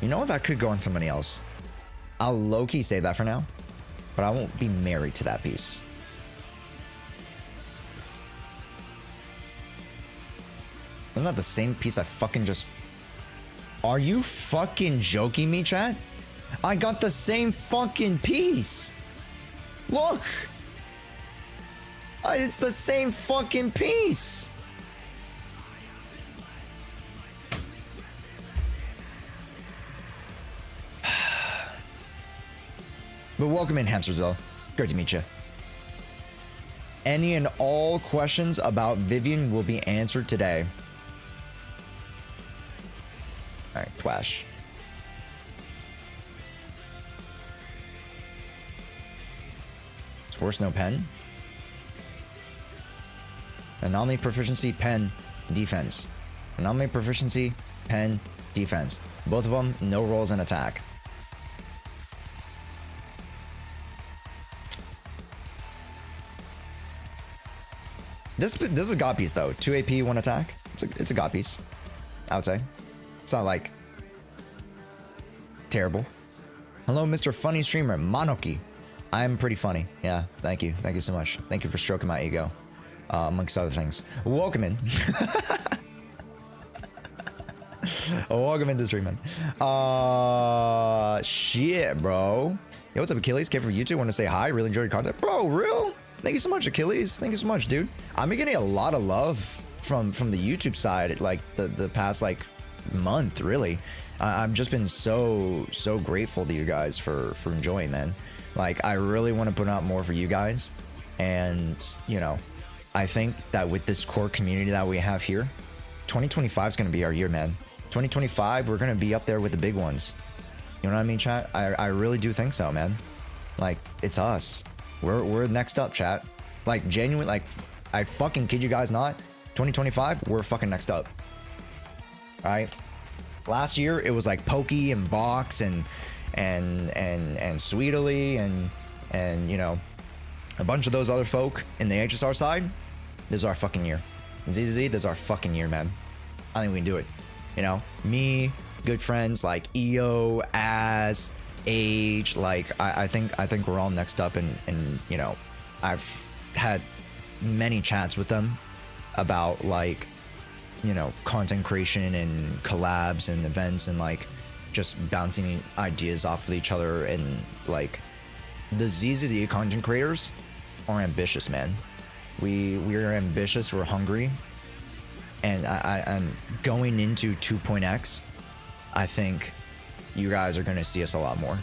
You know what? That could go on somebody else. I'll low-key save that for now, but I won't be married to that piece. Isn't that the same piece I fucking just... Are you fucking joking me, chat? I got the same fucking piece. Look. It's the same fucking piece. But welcome in, Hamsterzilla. Great to meet you. Any and all questions about Vivian will be answered today. Alright, Twash. It's worse, no pen. Anomaly proficiency, pen, defense. Anomaly proficiency, pen, defense. Both of them, no rolls in attack. This is a god piece though. 2 AP, 1 attack. It's a god piece, I would say. It's not like terrible. Hello, Mr. Funny Streamer, Monoki. I'm pretty funny. Yeah, thank you. Thank you so much. Thank you for stroking my ego, amongst other things. Welcome in. Welcome into streaming. Shit, bro. Yo, what's up, Achilles? Came from YouTube. Want to say hi. Really enjoyed your content, bro. Real. Thank you so much, Achilles. Thank you so much, dude. I've been getting a lot of love from the YouTube side, like the past like month, really. I've just been so grateful to you guys for enjoying, man. Like, I really want to put out more for you guys, and you know, I think that with this core community that we have here, 2025 is going to be our year, man. 2025, we're going to be up there with the big ones. You know what I mean, chat? I really do think so, man. Like, it's us. We're next up, chat. Like, genuine, like, I fucking kid you guys not. 2025, we're fucking next up. All right. Last year, it was like Pokey and Box and Sweetly and you know, a bunch of those other folk in the HSR side. This is our fucking year. ZZZ, this is our fucking year, man. I think we can do it. You know, me, good friends like EO, Az, Age, like I think we're all next up, and you know, I've had many chats with them about, like, you know, content creation and collabs and events and like just bouncing ideas off of each other. And like, the ZZZ content creators are ambitious, man. We're ambitious, we're hungry, and I'm going into 2.x. I think you guys are going to see us a lot more,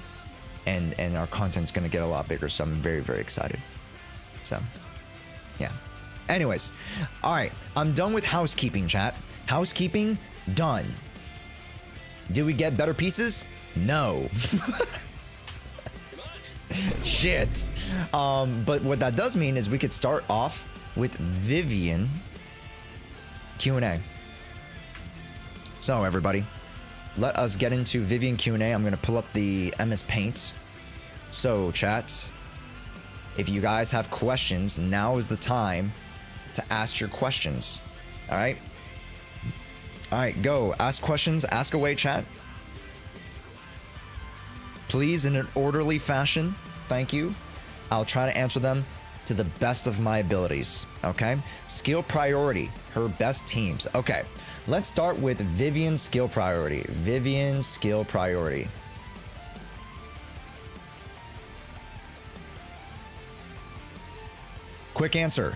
and our content's going to get a lot bigger, so I'm very, very excited. So yeah, anyways, all right, I'm done with housekeeping, chat. Housekeeping done. Did we get better pieces? No. Shit. But what that does mean is we could start off with Vivian Q&A. So everybody, let us get into Vivian Q&A. I'm gonna pull up the MS Paint. So chat, if you guys have questions, now is the time to ask your questions. All right, go ask questions. Ask away, chat. Please, in an orderly fashion. Thank you. I'll try to answer them to the best of my abilities. Okay. Skill priority. Her best teams. Okay. Let's start with Vivian's skill priority. Vivian's skill priority. Quick answer.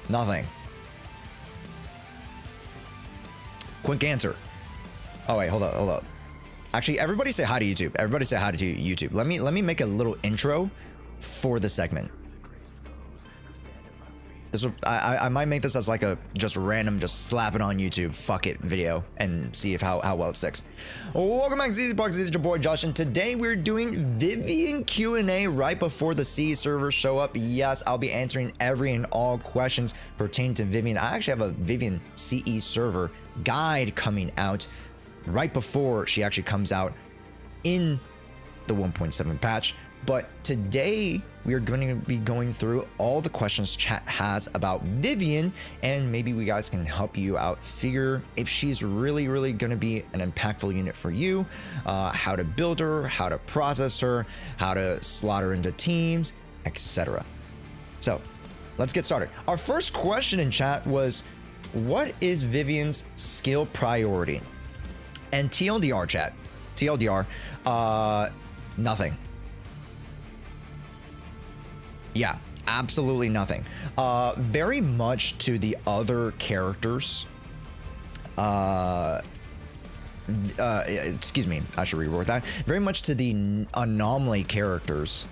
Nothing. Quick answer. Oh wait, hold up. Actually, everybody say hi to YouTube. Everybody say hi to YouTube. Let me make a little intro for the segment. This I might make this as like a just random, just slap it on YouTube, fuck it video, and see if how well it sticks. Welcome back to ZZ Parks. This is your boy Josh, and today we're doing Vivian Q&A right before the CE servers show up. Yes, I'll be answering every and all questions pertaining to Vivian. I actually have a Vivian CE server guide coming out right before she actually comes out in the 1.7 patch. But today we are going to be going through all the questions chat has about Vivian, and maybe we guys can help you out figure if she's really going to be an impactful unit for you, how to build her, how to process her, how to slot her into teams, etc. So let's get started. Our first question in chat was, what is Vivian's skill priority? And TLDR chat, TLDR, nothing. Yeah, absolutely nothing. Very much to the other characters. Excuse me, I should reword that. Very much to the anomaly characters.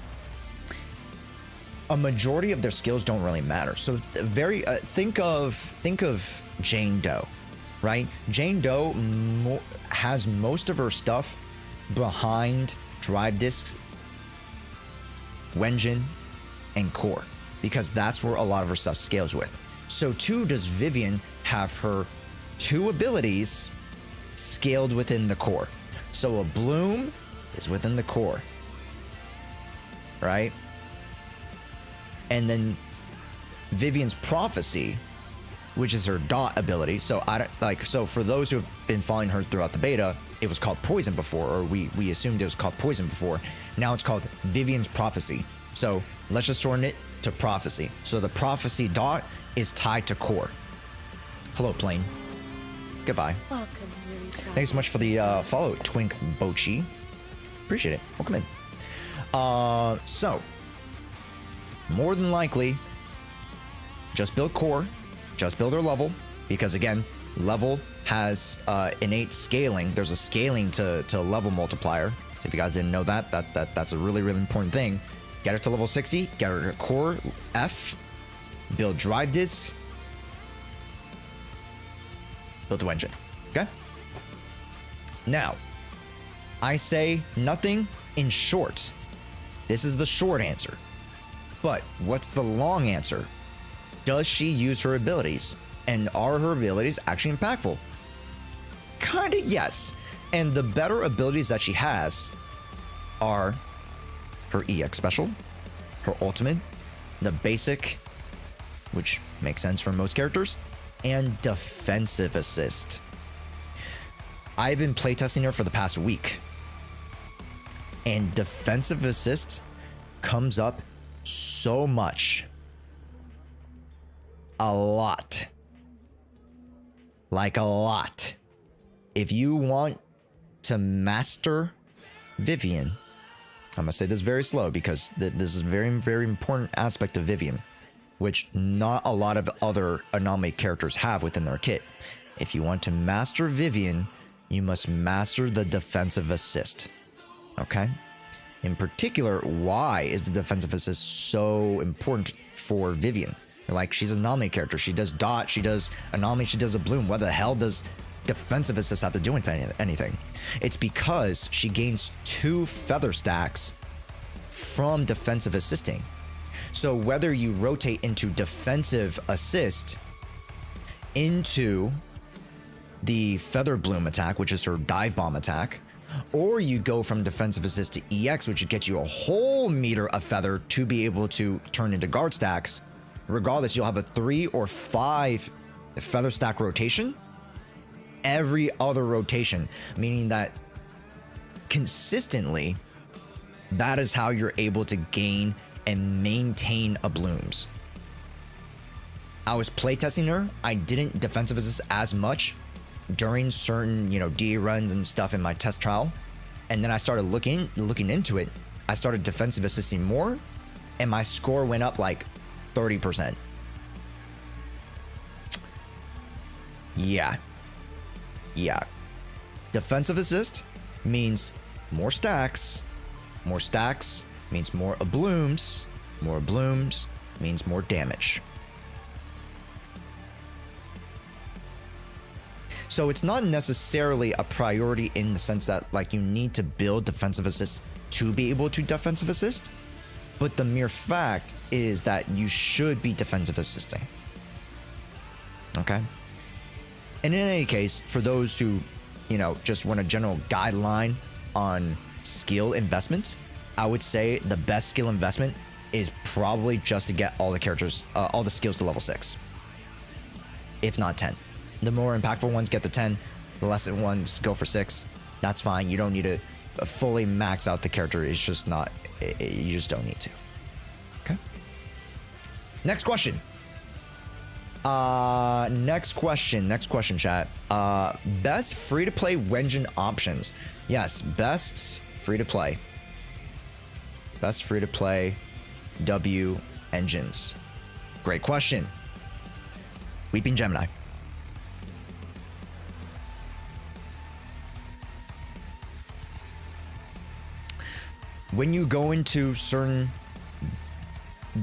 A majority of their skills don't really matter. So very think of Jane Doe, right? Jane Doe has most of her stuff behind drive discs, Wenjin, and core, because that's where a lot of her stuff scales with. So too does Vivian have her two abilities scaled within the core. So a bloom is within the core, right? And then Vivian's prophecy, which is her dot ability. So so for those who have been following her throughout the beta, it was called poison before, or we assumed it was called poison before. Now it's called Vivian's prophecy. So let's just shorten it to prophecy. So the prophecy dot is tied to core. Hello, plane. Goodbye. Welcome, Thanks so much for the follow, Twink Bochi. Appreciate it. Welcome in. So more than likely, just build core, just build her level, because again, level has innate scaling. There's a scaling to level multiplier. So if you guys didn't know that's a really important thing. Get her to level 60, get her to core F, build drive discs, build the engine. Okay? Now, I say nothing in short. This is the short answer. But what's the long answer? Does she use her abilities? And are her abilities actually impactful? Kinda yes. And the better abilities that she has are her EX special, her ultimate, the basic, which makes sense for most characters, and defensive assist. I've been playtesting her for the past week, and defensive assist comes up so much. A lot. Like a lot. If you want to master Vivian, I'm gonna say this very slow because this is a very important aspect of Vivian, which not a lot of other anomaly characters have within their kit. If you want to master Vivian, you must master the defensive assist. Okay? In particular, why is the defensive assist so important for Vivian? Like, she's an anomaly character. She does dot, she does anomaly, she does a bloom. What the hell does defensive assist have to do with anything? It's because she gains 2 feather stacks from defensive assisting. So whether you rotate into defensive assist into the feather bloom attack, which is her dive bomb attack, or you go from defensive assist to EX, which gets you a whole meter of feather to be able to turn into guard stacks, regardless, you'll have a 3 or 5 feather stack rotation every other rotation, meaning that consistently, that is how you're able to gain and maintain a blooms. I was playtesting her. I didn't defensive assist as much during certain, DA runs and stuff in my test trial. And then I started looking into it. I started defensive assisting more, and my score went up like 30%. Yeah. Defensive assist means more stacks. More stacks means more blooms. More blooms means more damage. So it's not necessarily a priority in the sense that like you need to build defensive assist to be able to defensive assist, but the mere fact is that you should be defensive assisting. Okay? And in any case, for those who, you know, just want a general guideline on skill investment, I would say the best skill investment is probably just to get all the characters, all the skills to level 6, if not 10. The more impactful ones get to 10, the less ones go for 6. That's fine. You don't need to fully max out the character. It's just not, you just don't need to. Okay. Next question. Next question, chat. Best free-to-play Genshin options. Yes, best free-to-play. Best free-to-play W engines. Great question. Weeping Gemini. When you go into certain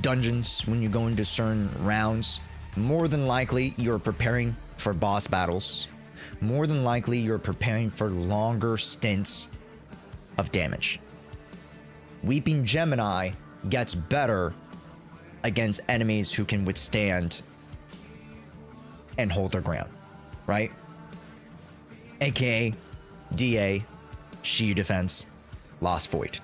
dungeons, when you go into certain rounds, more than likely you're preparing for boss battles. More than likely you're preparing for longer stints of damage. Weeping Gemini gets better against enemies who can withstand and hold their ground, right? AKA DA, Shiyu Defense, Lost Void.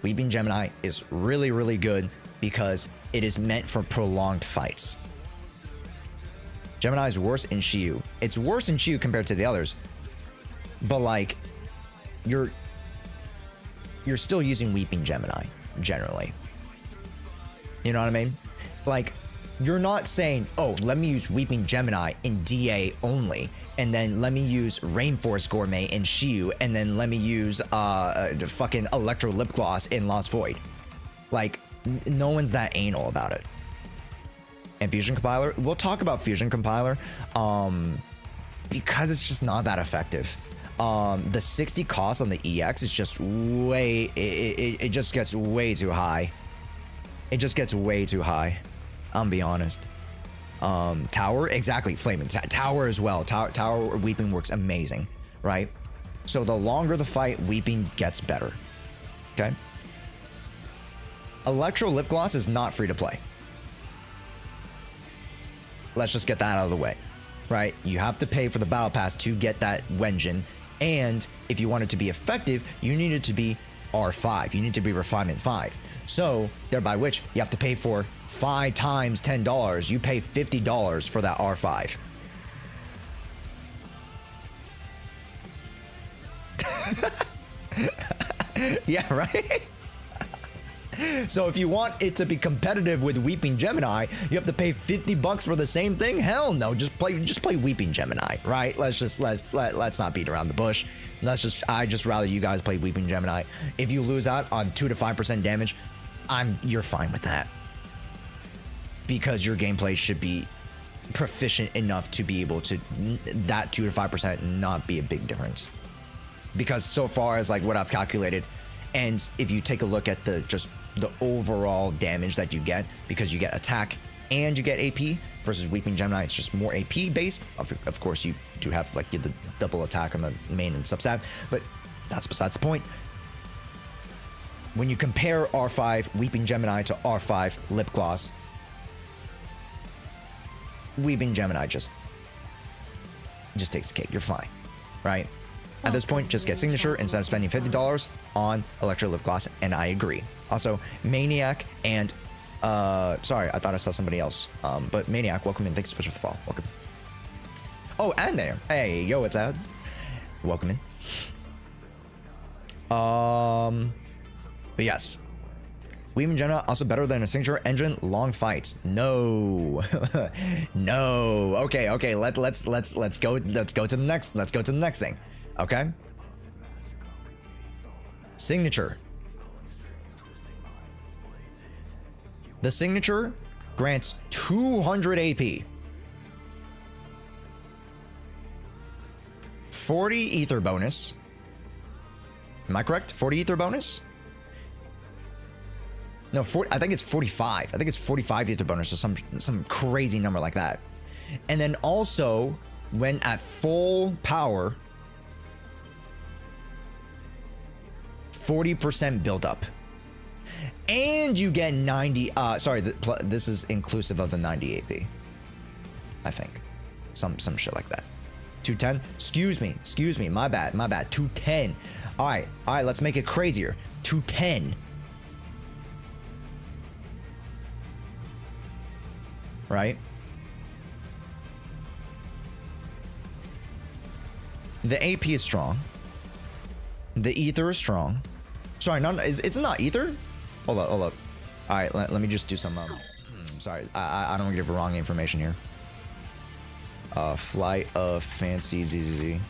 Weeping Gemini is really, really good because it is meant for prolonged fights. Gemini is worse in Shiyu. It's worse in Shiyu compared to the others, but like you're still using Weeping Gemini generally. You know what I mean? Like you're not saying, oh, let me use Weeping Gemini in DA only, and then let me use Rainforest Gourmet in Shiyu, and then let me use fucking Electro Lip Gloss in Lost Void. Like, no one's that anal about it. And Fusion Compiler, we'll talk about Fusion Compiler because it's just not that effective. The 60 cost on the EX is just way, it just gets way too high. It just gets way too high. I'm gonna be honest. Tower, exactly, Flaming Tower as well. Tower Weeping works amazing, right? So the longer the fight, Weeping gets better. Okay. Electro Lip Gloss is not free to play. Let's just get that out of the way, right? You have to pay for the battle pass to get that Genshin, and if you want it to be effective, you need it to be R5. You need to be Refinement 5. So, thereby which you have to pay for 5 times $10. You pay $50 for that R5. Yeah, right? So if you want it to be competitive with Weeping Gemini, you have to pay $50 for the same thing? Hell no, just play Weeping Gemini, right? Let's not beat around the bush. I just rather you guys play Weeping Gemini. If you lose out on 2 to 5% damage, you're fine with that. Because your gameplay should be proficient enough to be able to, that 2 to 5% not be a big difference. Because so far as like what I've calculated, and if you take a look at the overall damage that you get, because you get attack and you get AP versus Weeping Gemini, it's just more AP based. Of course, you do have like the double attack on the main and substat, but that's besides the point. When you compare R5 Weeping Gemini to R5 Lip Gloss, Weeping Gemini just takes the cake. You're fine, right? At this point, just get Signature instead of spending $50 on Electro Lip Gloss, and I agree. Also, Maniac and, sorry, I thought I saw somebody else. But Maniac, welcome in. Thanks so much for the follow. Welcome. Oh, and there. Hey, yo, it's Ad. Welcome in. But yes. Weeping Gemini also better than a Signature engine. Long fights. No. No. Okay. Let's go to the next thing. Okay. Signature. The Signature grants 200 AP, 40 ether bonus, Am I correct? 40 ether bonus? No, 40, I think it's 45. I think it's 45 ether bonus or some crazy number like that. And then also, when at full power, 40% build up. And you get 90, sorry, this is inclusive of the 90 AP. I think. Some shit like that. 210? Excuse me, my bad. 210. Alright, let's make it crazier. 210. Right? The AP is strong. The ether is strong. Sorry, it's not ether? Hold up. All right, let me just do some. Sorry, I don't want to give wrong information here. Flight of Fancy ZZZ.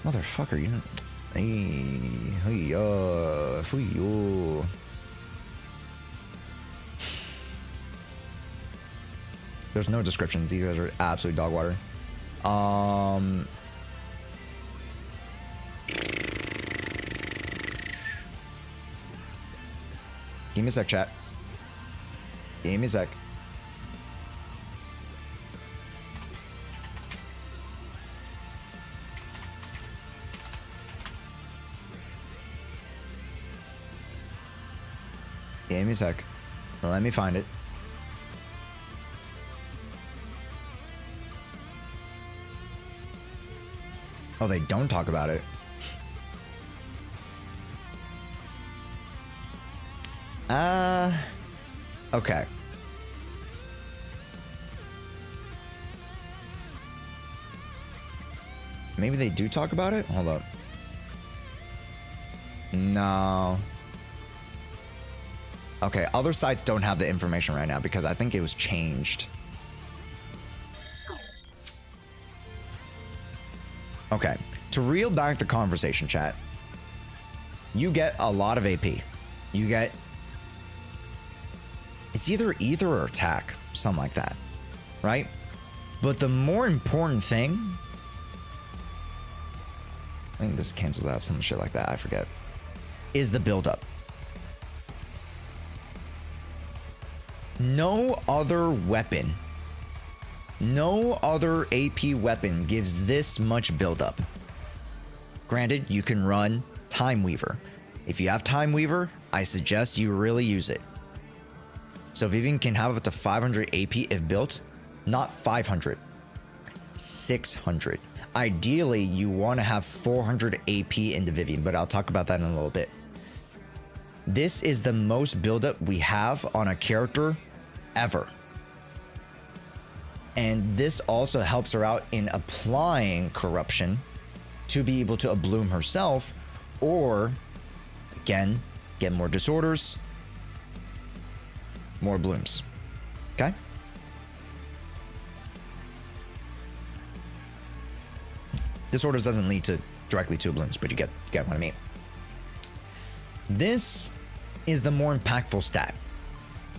Motherfucker, you know. Hey, there's no descriptions. These guys are absolute dog water. Give me a sec, chat. Give me a sec. Give me a sec. Let me find it. Oh, they don't talk about it. Okay. Maybe they do talk about it? Hold up. No. Okay, other sites don't have the information right now because I think it was changed. Okay, to reel back the conversation, chat, you get a lot of AP. You get... It's either ether or attack, something like that, right? But the more important thing... I think this cancels out some shit like that, I forget. Is the build-up. No other weapon... No other AP weapon gives this much buildup. Granted, you can run Time Weaver. If you have Time Weaver, I suggest you really use it. So Vivian can have up to 500 AP if built. Not 500. 600. Ideally, you want to have 400 AP in the Vivian, but I'll talk about that in a little bit. This is the most buildup we have on a character ever. And this also helps her out in applying corruption to be able to bloom herself, or again, get more disorders, more blooms. Okay? Disorders doesn't lead to directly to blooms, but you get what I mean. This is the more impactful stat.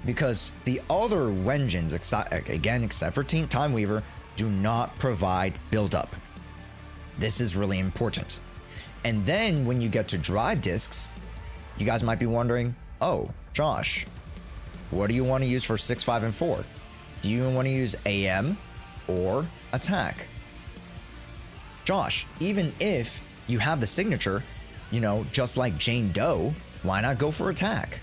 Because the other Wenjins, again, except for Time Weaver, do not provide build-up. This is really important. And then when you get to drive discs, you guys might be wondering, oh, Josh, what do you want to use for 6, 5, and 4? Do you want to use AM or attack? Josh, even if you have the signature, you know, just like Jane Doe, why not go for attack?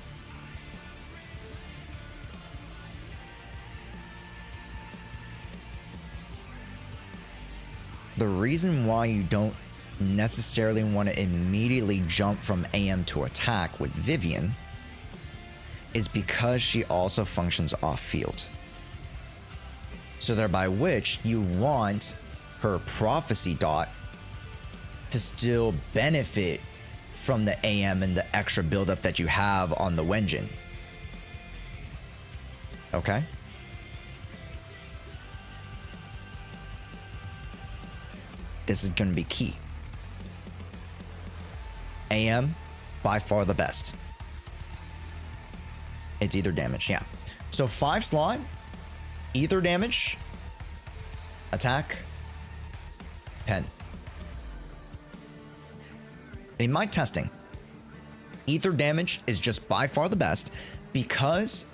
The reason why you don't necessarily want to immediately jump from AM to attack with Vivian is because she also functions off field. So thereby which you want her prophecy dot to still benefit from the AM and the extra buildup that you have on the Wenjin. Okay? This is going to be key. AM, by far the best. It's ether damage, yeah. So 5 slot, ether damage, attack, pen. in my testing, ether damage is just by far the best because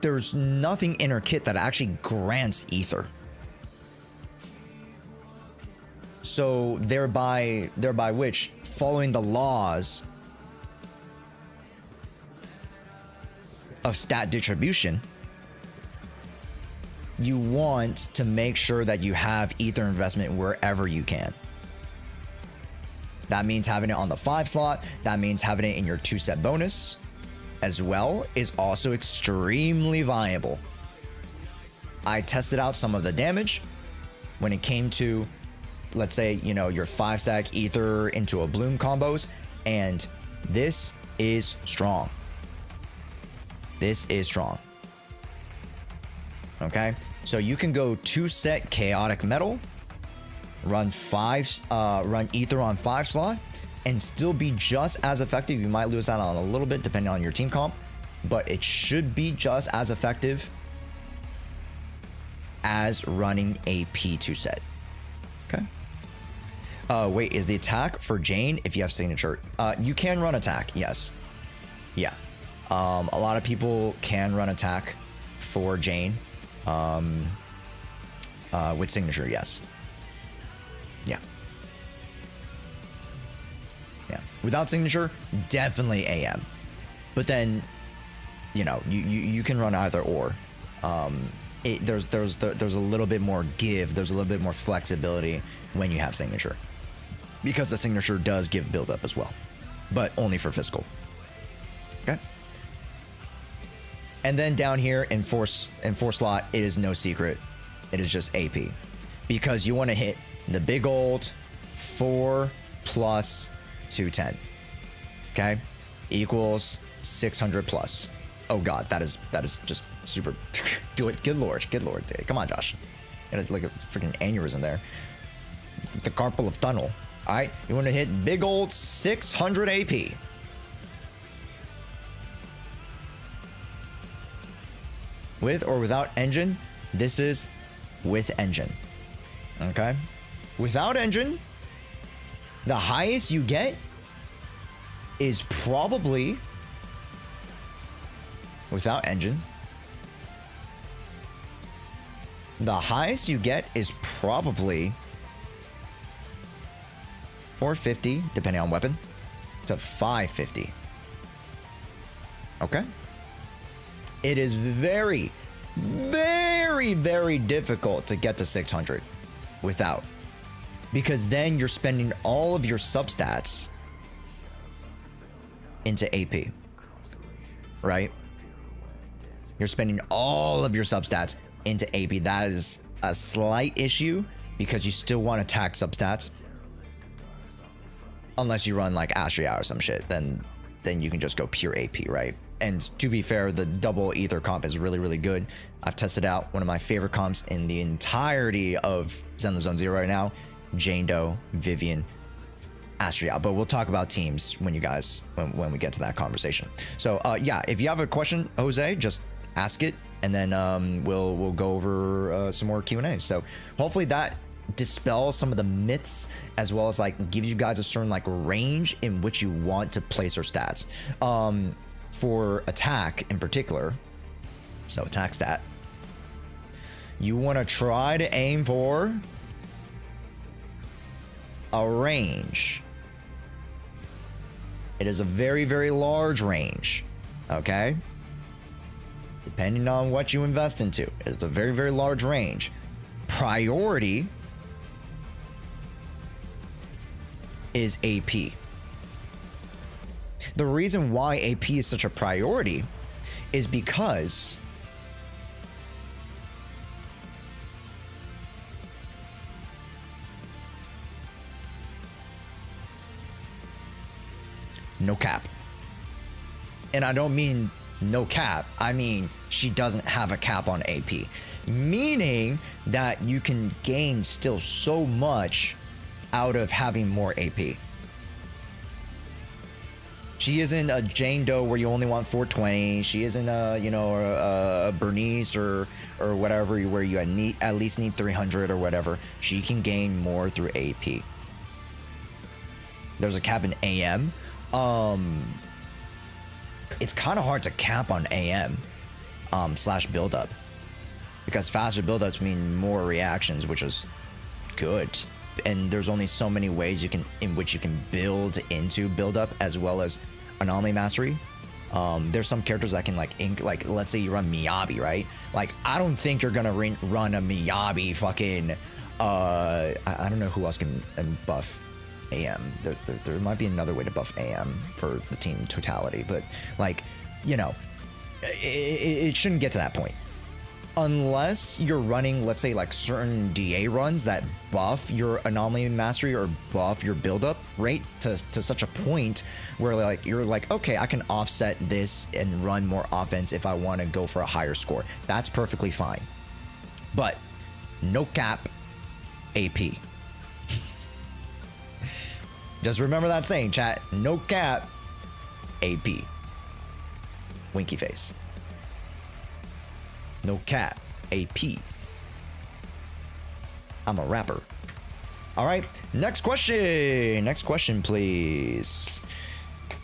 there's nothing in her kit that actually grants ether. So thereby which, following the laws of stat distribution, you want to make sure that you have ether investment wherever you can. That means having it on the 5 slot. That means having it in your 2-set bonus as well is also extremely viable. I tested out some of the damage when it came to, let's say, you know, your 5-stack ether into a bloom combos, and this is strong. This is strong. Okay, so you can go 2-set chaotic metal, run ether on 5 slot, and still be just as effective. You might lose out on a little bit depending on your team comp, but it should be just as effective as running a P2 set. Okay. Wait, is the attack for Jane if you have signature? You can run attack, yes. Yeah. A lot of people can run attack for Jane. With signature, yes. Yeah. Yeah. Without signature, definitely AM. But then, you know, you can run either or. There's a little bit more give. There's a little bit more flexibility when you have signature, because the signature does give build up as well, but only for physical. Okay. And then down here in 4 slot, it is no secret. It is just AP, because you want to hit the big old 4 plus 210. Okay, equals 600 plus. Oh god, that is just super. Good lord, come on, Josh. Got like a freaking aneurysm there. The carpal of tunnel. All right, you want to hit big old 600 AP. With or without engine, this is with engine. Okay, without engine, the highest you get is probably, without engine, the highest you get is probably 450, depending on weapon, to 550. Okay. It is very, very, very difficult to get to 600 without, because then you're spending all of your substats into AP, right? You're spending all of your substats into AP. That is a slight issue, because you still want attack substats, unless you run like Jshoea or some shit. Then you can just go pure AP, right? And to be fair, the double ether comp is really, really good. I've tested out one of my favorite comps in the entirety of Zenless Zone Zero right now: Jane Doe, Vivian, Jshoea. But we'll talk about teams when we get to that conversation. So yeah, if you have a question, Jose, just ask it, and then we'll go over some more Q&A. So hopefully that dispels some of the myths, as well as like gives you guys a certain like range in which you want to place your stats. For attack in particular, so attack stat, you want to try to aim for a range. It is a very, very large range, okay? Depending on what you invest into, it's a very, very large range. Priority is AP. The reason why AP is such a priority is because no cap. And I don't mean no cap, I mean she doesn't have a cap on AP, meaning that you can gain still so much out of having more AP. She isn't a Jane Doe where you only want 420. She isn't a, you know, a Bernice or whatever, where you at least need 300 or whatever. She can gain more through AP. There's a cap in AM. It's kind of hard to cap on AM slash build-up, because faster build-ups mean more reactions, which is good. And there's only so many ways in which you can build into build-up, as well as anomaly mastery. There's some characters that can like let's say you run Miyabi, right? Like, I don't think you're gonna run a Miyabi fucking I don't know who else can buff AM. There might be another way to buff AM for the team totality, but like, you know, it shouldn't get to that point unless you're running, let's say, like certain DA runs that buff your anomaly mastery or buff your buildup rate to such a point where like you're like, okay, I can offset this and run more offense if I want to go for a higher score. That's perfectly fine. But no cap AP. Just remember that saying, chat. No cap AP. Winky face. No cap AP. I'm a rapper. All right, next question. Next question, please.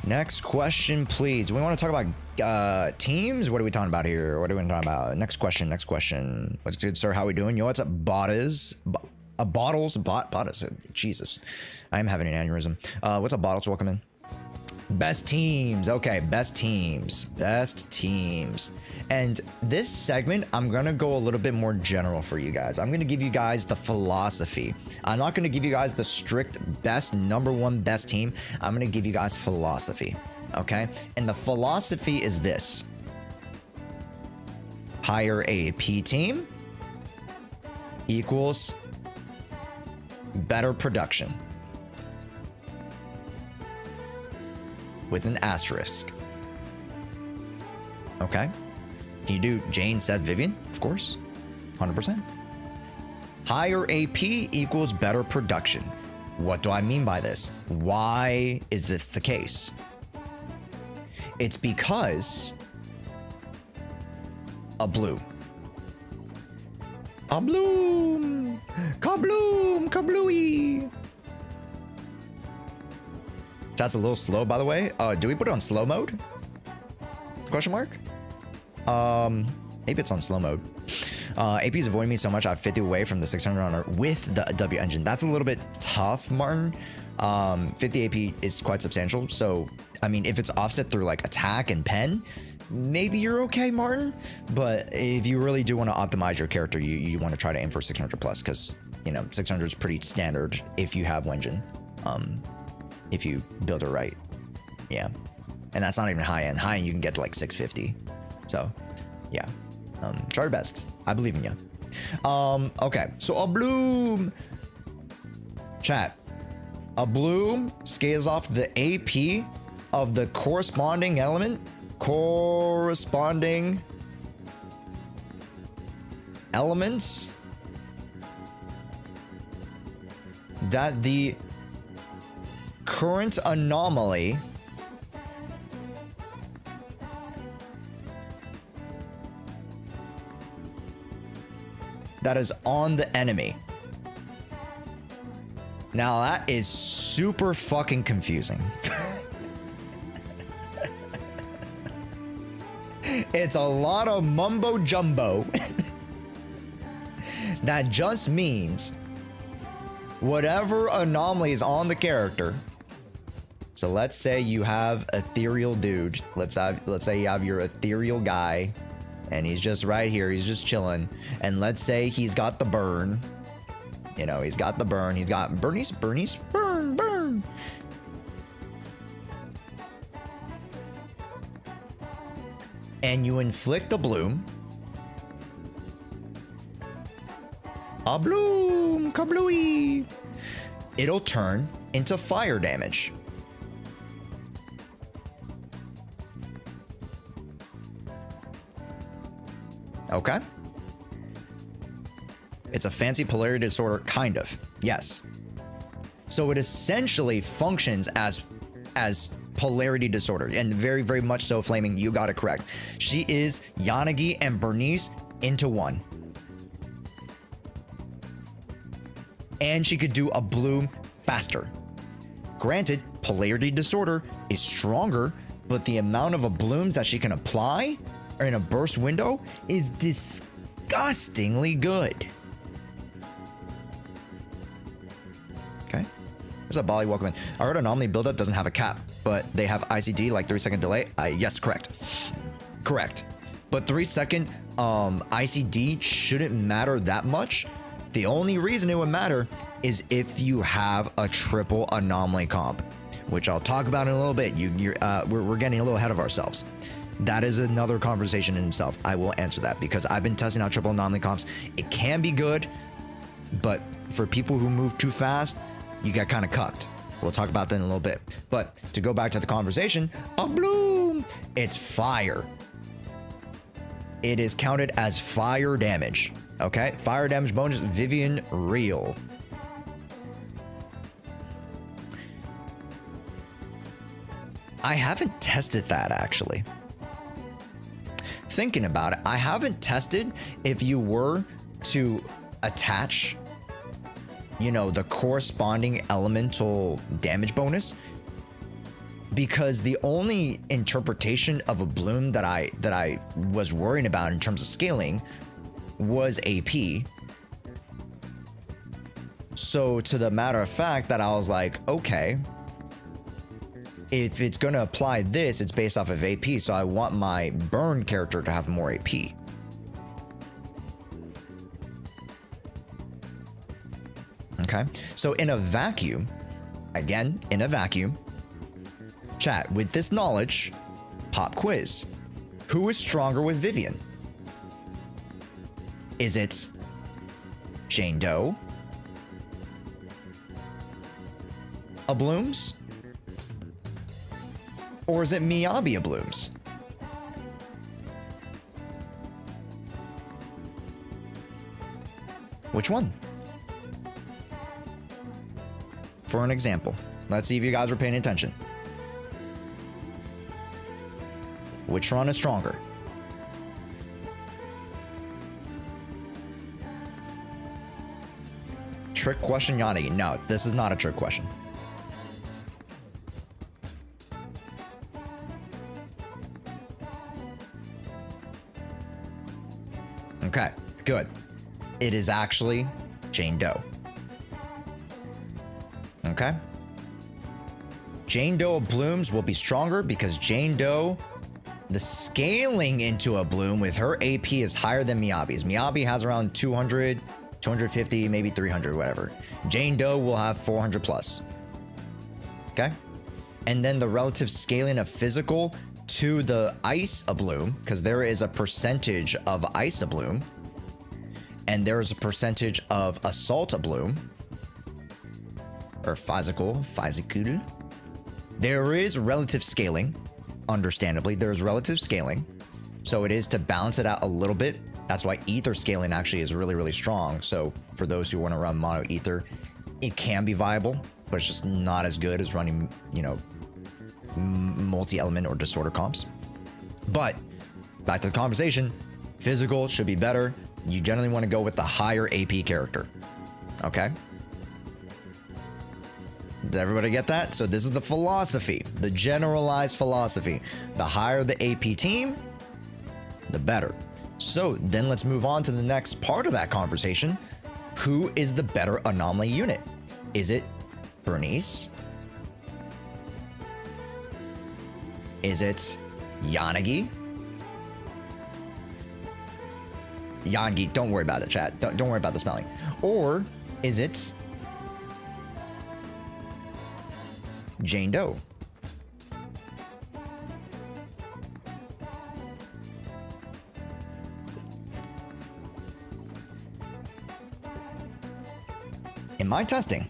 Next question, please. Do we want to talk about teams? What are we talking about here? What are we talking about? Next question. Next question. What's good, sir? How we doing? Yo, what's up, Bottles? Bottles. Jesus, I'm having an aneurysm. What's up, Bottles? Welcome in. Best teams. Okay, best teams. Best teams. And this segment, I'm going to go a little bit more general for you guys. I'm going to give you guys the philosophy. I'm not going to give you guys the strict best, number one best team. I'm going to give you guys philosophy. Okay? And the philosophy is this. Higher AP team equals better production. With an asterisk. Okay? Can you do Jane, Seth, Vivian? Of course. 100%. Higher AP equals better production. What do I mean by this? Why is this the case? It's because a bloom. A bloom! Kabloom! Kablooey! That's a little slow, by the way. Do we put it on slow mode? Question mark? Maybe it's on slow mode. AP's avoiding me so much, I've 50 away from the 600 on her with the W engine. That's a little bit tough, Martin. 50 AP is quite substantial. So, I mean, if it's offset through like attack and pen, maybe you're okay, Martin. But if you really do want to optimize your character, you want to try to aim for 600 plus, because, you know, 600 is pretty standard if you have Wenjin. If you build it right. Yeah. And that's not even high end. High end, you can get to like 650. So, yeah. Try your best. I believe in you. Okay. So a bloom. Chat. A bloom scales off the AP of the corresponding element. Corresponding elements that the current anomaly that is on the enemy. Now that is super fucking confusing. It's a lot of mumbo jumbo. That just means whatever anomaly is on the character. So let's say you have ethereal dude. Let's say you have your ethereal guy, and he's just right here. He's just chilling. And let's say he's got the burn. You know, he's got the burn. He's got Bernice, burn. And you inflict a bloom. A bloom, kablooey. It'll turn into fire damage. Okay. It's a fancy polarity disorder, kind of. Yes. So it essentially functions as polarity disorder, and very, very much so. Flaming, you got it correct. She is Yanagi and Bernice into one. And she could do a bloom faster. granted, polarity disorder is stronger, but the amount of blooms that she can apply in a burst window is disgustingly good. Okay. What's up, Bali? Welcome in. I heard anomaly buildup doesn't have a cap, but they have ICD, like 3-second delay. Yes, correct. Correct. But 3-second ICD shouldn't matter that much. The only reason it would matter is if you have a triple anomaly comp, which I'll talk about in a little bit. We're getting a little ahead of ourselves. That is another conversation in itself. I will answer that because I've been testing out triple anomaly comps. It can be good, but for people who move too fast, you get kind of cucked. We'll talk about that in a little bit. But to go back to the conversation, a bloom, it's fire. It is counted as fire damage. Okay, fire damage bonus, Vivian real. I haven't tested that actually. Thinking about it, I haven't tested if you were to attach, you know, the corresponding elemental damage bonus, because the only interpretation of a bloom that I was worrying about in terms of scaling was AP. So to the matter of fact that I was like, okay, if it's going to apply this, it's based off of AP, so I want my burn character to have more AP. Okay, so in a vacuum, again, in a vacuum, chat, with this knowledge, pop quiz. Who is stronger with Vivian? Is it Jane Doe? A blooms? Or is it Miyabi a blooms? Which one? For an example, let's see if you guys are paying attention. Which one is stronger? Trick question, Yanni. No, this is not a trick question. Okay, good. It is actually Jane Doe. Okay. Jane Doe blooms will be stronger because Jane Doe, the scaling into a bloom with her AP is higher than Miyabi's. Miyabi has around 200, 250, maybe 300, whatever. Jane Doe will have 400 plus. Okay. And then the relative scaling of physical to the ice a bloom, because there is a percentage of ice a bloom, and there is a percentage of assault a bloom, or physical. There is relative scaling. Understandably, there is relative scaling, so it is to balance it out a little bit. That's why ether scaling actually is really, really strong. So for those who want to run mono ether, it can be viable, but it's just not as good as running, you know, multi-element or disorder comps. But back to the conversation, physical should be better. You generally want to go with the higher AP character. Okay. Did everybody get that? So this is the philosophy, the generalized philosophy. The higher the AP team, the better. So then let's move on to the next part of that conversation. Who is the better anomaly unit? Is it Bernice? Is it Yanagi? Yanagi, don't worry about it, chat. Don't worry about the spelling. Or is it Jane Doe? In my testing,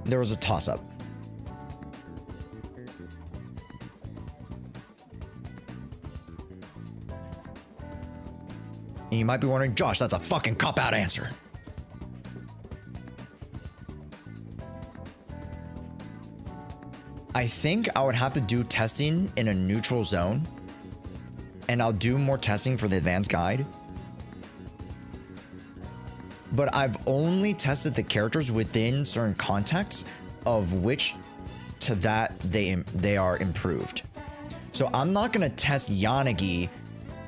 there was a toss-up. And you might be wondering, Josh, that's a fucking cop-out answer. I think I would have to do testing in a neutral zone, and I'll do more testing for the advanced guide. But I've only tested the characters within certain contexts of which to that they are improved. So I'm not gonna test Yanagi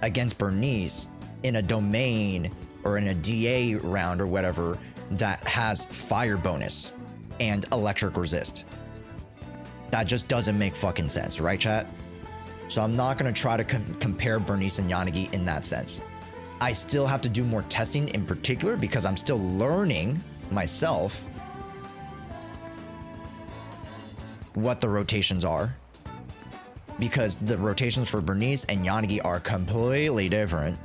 against Bernice in a domain or in a DA round or whatever that has fire bonus and electric resist. That just doesn't make fucking sense, right, chat? So I'm not gonna try to compare Bernice and Yanagi in that sense. I still have to do more testing in particular because I'm still learning myself what the rotations are. Because the rotations for Bernice and Yanagi are completely different,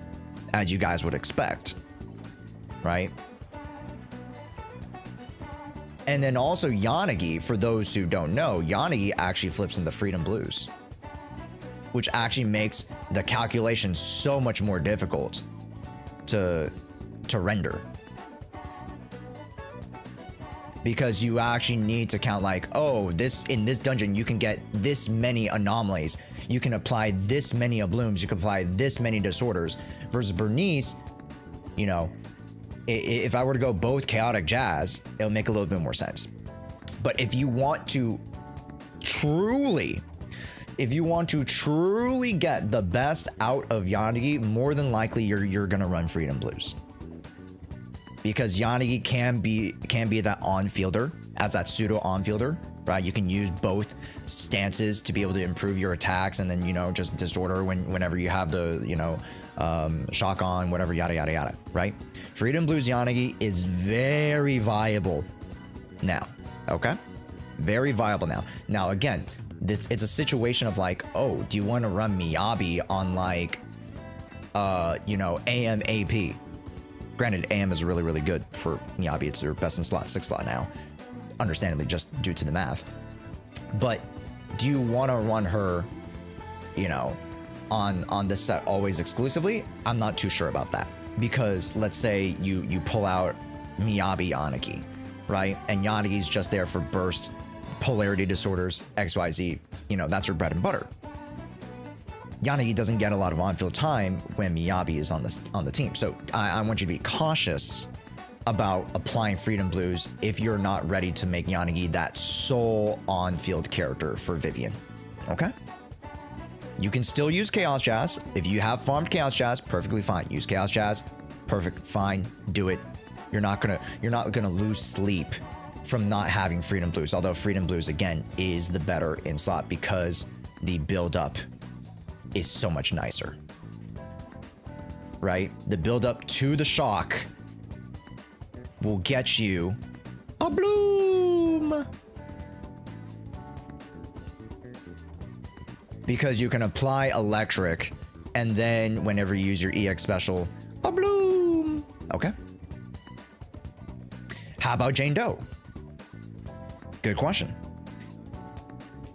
as you guys would expect, right? And then also Yanagi, for those who don't know, Yanagi actually flips into Freedom Blues, which actually makes the calculation so much more difficult to render. Because you actually need to count like, oh, in this dungeon you can get this many anomalies, you can apply this many blooms, you can apply this many disorders. Versus Bernice, you know, if I were to go both chaotic jazz, it'll make a little bit more sense. But if you want to truly get the best out of Yanagi, more than likely you're gonna run Freedom Blues. Because Yanagi can be that on-fielder, as that pseudo on-fielder, right? You can use both stances to be able to improve your attacks, and then, you know, just disorder whenever you have the, you know, shock on, whatever, yada yada yada, right? Freedom Blues Yanagi is very viable now, okay? Very viable now. Now again, it's a situation of like, oh, do you want to run Miyabi on like, you know, AM AP? Granted, AM is really, really good for Miyabi. It's their best in slot, 6 slot now, understandably, just due to the math. But do you want to run her, you know, on this set always exclusively? I'm not too sure about that, because let's say you pull out Miyabi Yanagi, right? And Yanagi's just there for burst, polarity disorders, XYZ. You know, that's her bread and butter. Yanagi doesn't get a lot of on-field time when Miyabi is on the team. So I want you to be cautious about applying Freedom Blues if you're not ready to make Yanagi that sole on-field character for Vivian. Okay? You can still use Chaos Jazz. If you have farmed Chaos Jazz, perfectly fine. Use Chaos Jazz. Perfect, fine, do it. You're not gonna lose sleep from not having Freedom Blues. Although Freedom Blues again is the better in slot because the build up is so much nicer, right? The build up to the shock will get you a bloom, because you can apply electric and then whenever you use your EX special, a bloom. Okay. How about Jane Doe? Good question.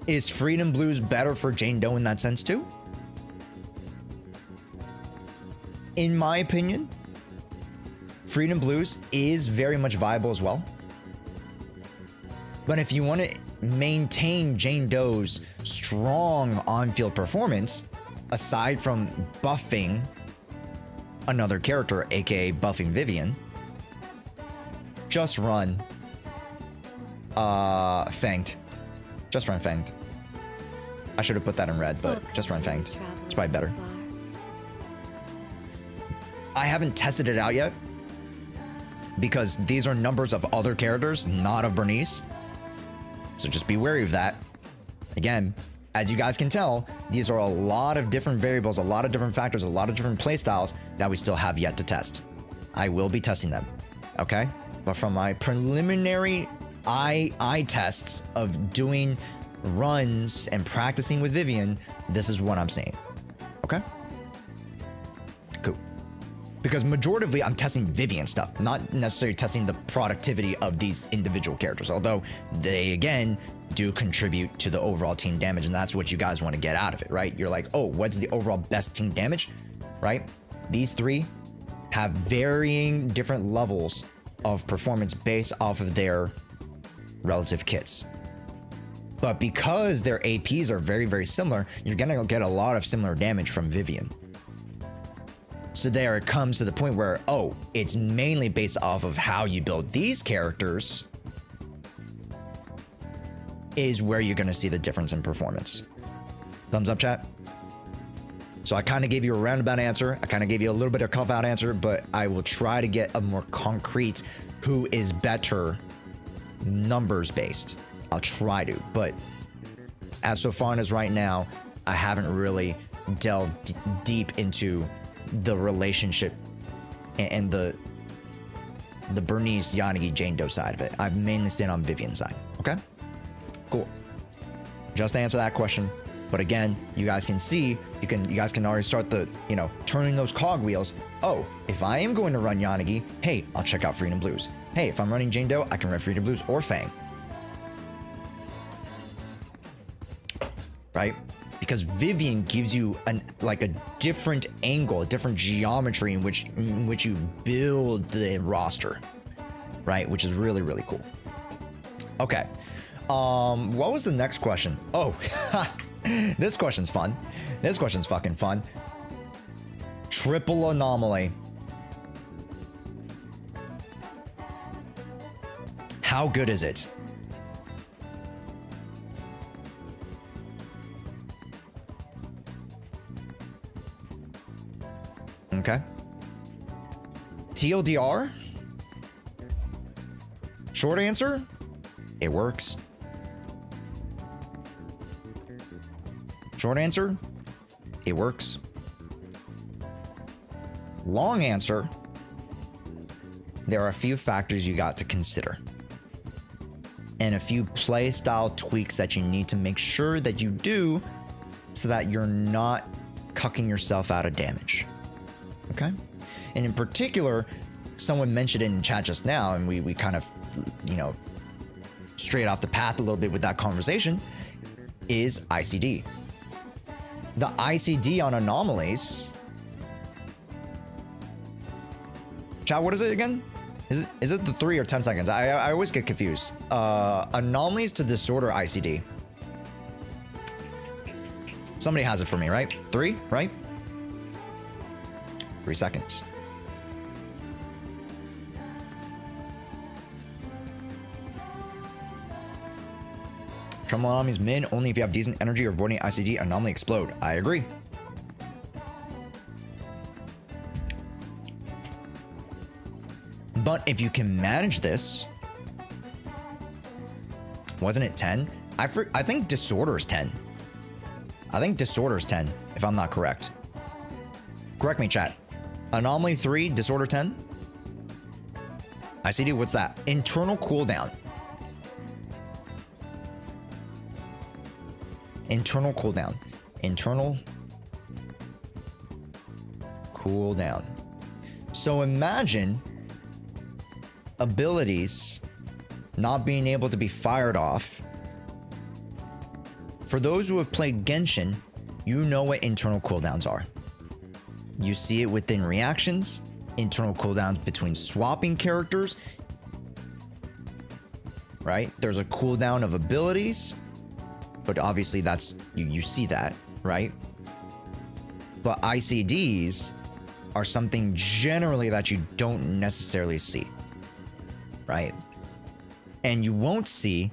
Is Freedom Blues better for Jane Doe in that sense too? In my opinion, Freedom Blues is very much viable as well. But if you want to maintain Jane Doe's strong on-field performance, aside from buffing another character, aka buffing Vivian, just run Fanged. Just run Fanged. I should have put that in red, but just run Fanged. It's probably better. I haven't tested it out yet because these are numbers of other characters, not of Bernice. So just be wary of that. Again, as you guys can tell, these are a lot of different variables, a lot of different factors, a lot of different playstyles that we still have yet to test. I will be testing them, okay? But from my preliminary eye tests of doing runs and practicing with Vivian, this is what I'm seeing, okay? Cool. Because majoritively, I'm testing Vivian stuff, not necessarily testing the productivity of these individual characters, although they, again, do contribute to the overall team damage, and that's what you guys want to get out of it, right? You're like, oh, what's the overall best team damage, right? These three have varying different levels of performance based off of their relative kits. But because their APs are very, very similar, you're gonna get a lot of similar damage from Vivian. So there it comes to the point where, oh, it's mainly based off of how you build these characters is where you're gonna see the difference in performance. Thumbs up, chat. So I kind of gave you a roundabout answer. I kind of gave you a little bit of cop-out answer, but I will try to get a more concrete who is better numbers based. I'll try to, but as so far as right now, I haven't really delved deep into the relationship and the Bernice, Yanagi, Jane Doe side of it. I've mainly stayed on Vivian's side. Okay, cool. Just to answer that question. But again, you guys can see, you guys can already start the, turning those cogwheels. Oh, if I am going to run Yanagi, hey, I'll check out Freedom Blues. Hey, if I'm running Jane Doe, I can run Freedom Blues or Fang. Right? Because Vivian gives you a different angle, a different geometry in which you build the roster. Right? Which is really, really cool. Okay. What was the next question? Oh, this question's fun. This question's fucking fun. Triple anomaly. How good is it? Okay. TLDR? Short answer? It works. Short answer, it works. Long answer, there are a few factors you got to consider. And a few play style tweaks that you need to make sure that you do so that you're not cucking yourself out of damage. Okay? And in particular, someone mentioned it in chat just now, and we kind of, strayed off the path a little bit with that conversation, is ICD. The ICD on anomalies. Chat, what is it again? Is it the 3 or 10 seconds? I always get confused. Anomalies to disorder ICD. Somebody has it for me, right? 3, right? 3 seconds. Tremble anomalies min only if you have decent energy or avoiding ICD anomaly explode. I agree. But if you can manage this, wasn't it 10? I think disorder is 10. I think disorder is 10, if I'm not correct. Correct me, chat. Anomaly 3, disorder 10. ICD, what's that? Internal cooldown. Internal cooldown. Internal cooldown. So imagine abilities not being able to be fired off. For those who have played Genshin, you know what internal cooldowns are. You see it within reactions, internal cooldowns between swapping characters, right? There's a cooldown of abilities, but obviously that's, you see that, right? But ICDs are something generally that you don't necessarily see, right? And you won't see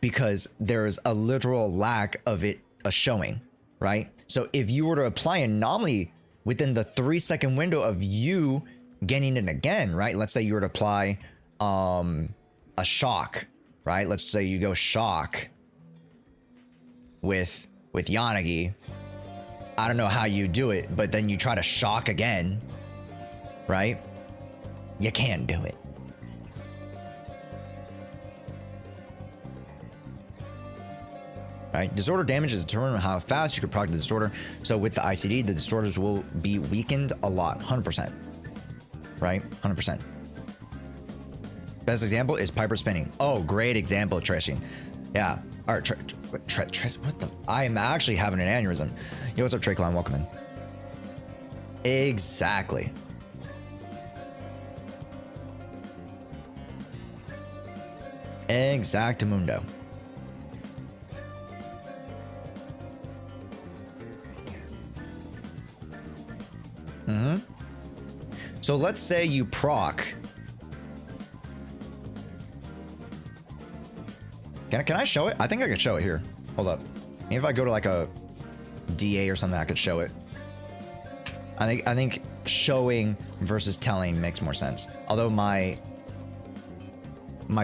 because there's a literal lack of it showing, right? So if you were to apply an anomaly within the 3-second window of you getting it again, right? Let's say you were to apply a shock, right? Let's say you go shock with Yanagi. I don't know how you do it, but then you try to shock again, right? You can't do it. Right? Disorder damage is determined on how fast you can proc the disorder. So with the ICD, the disorders will be weakened a lot, 100%. Right? 100%. Best example is Piper spinning. Oh, great example, tracing. Yeah. All right, what the? I am actually having an aneurysm. Yo, what's up, Traycline? Welcome in. Exactly. Exactamundo. So let's say you proc. Can I show it? I think I could show it here. Hold up. Maybe if I go to like a DA or something, I could show it. I think showing versus telling makes more sense. Although my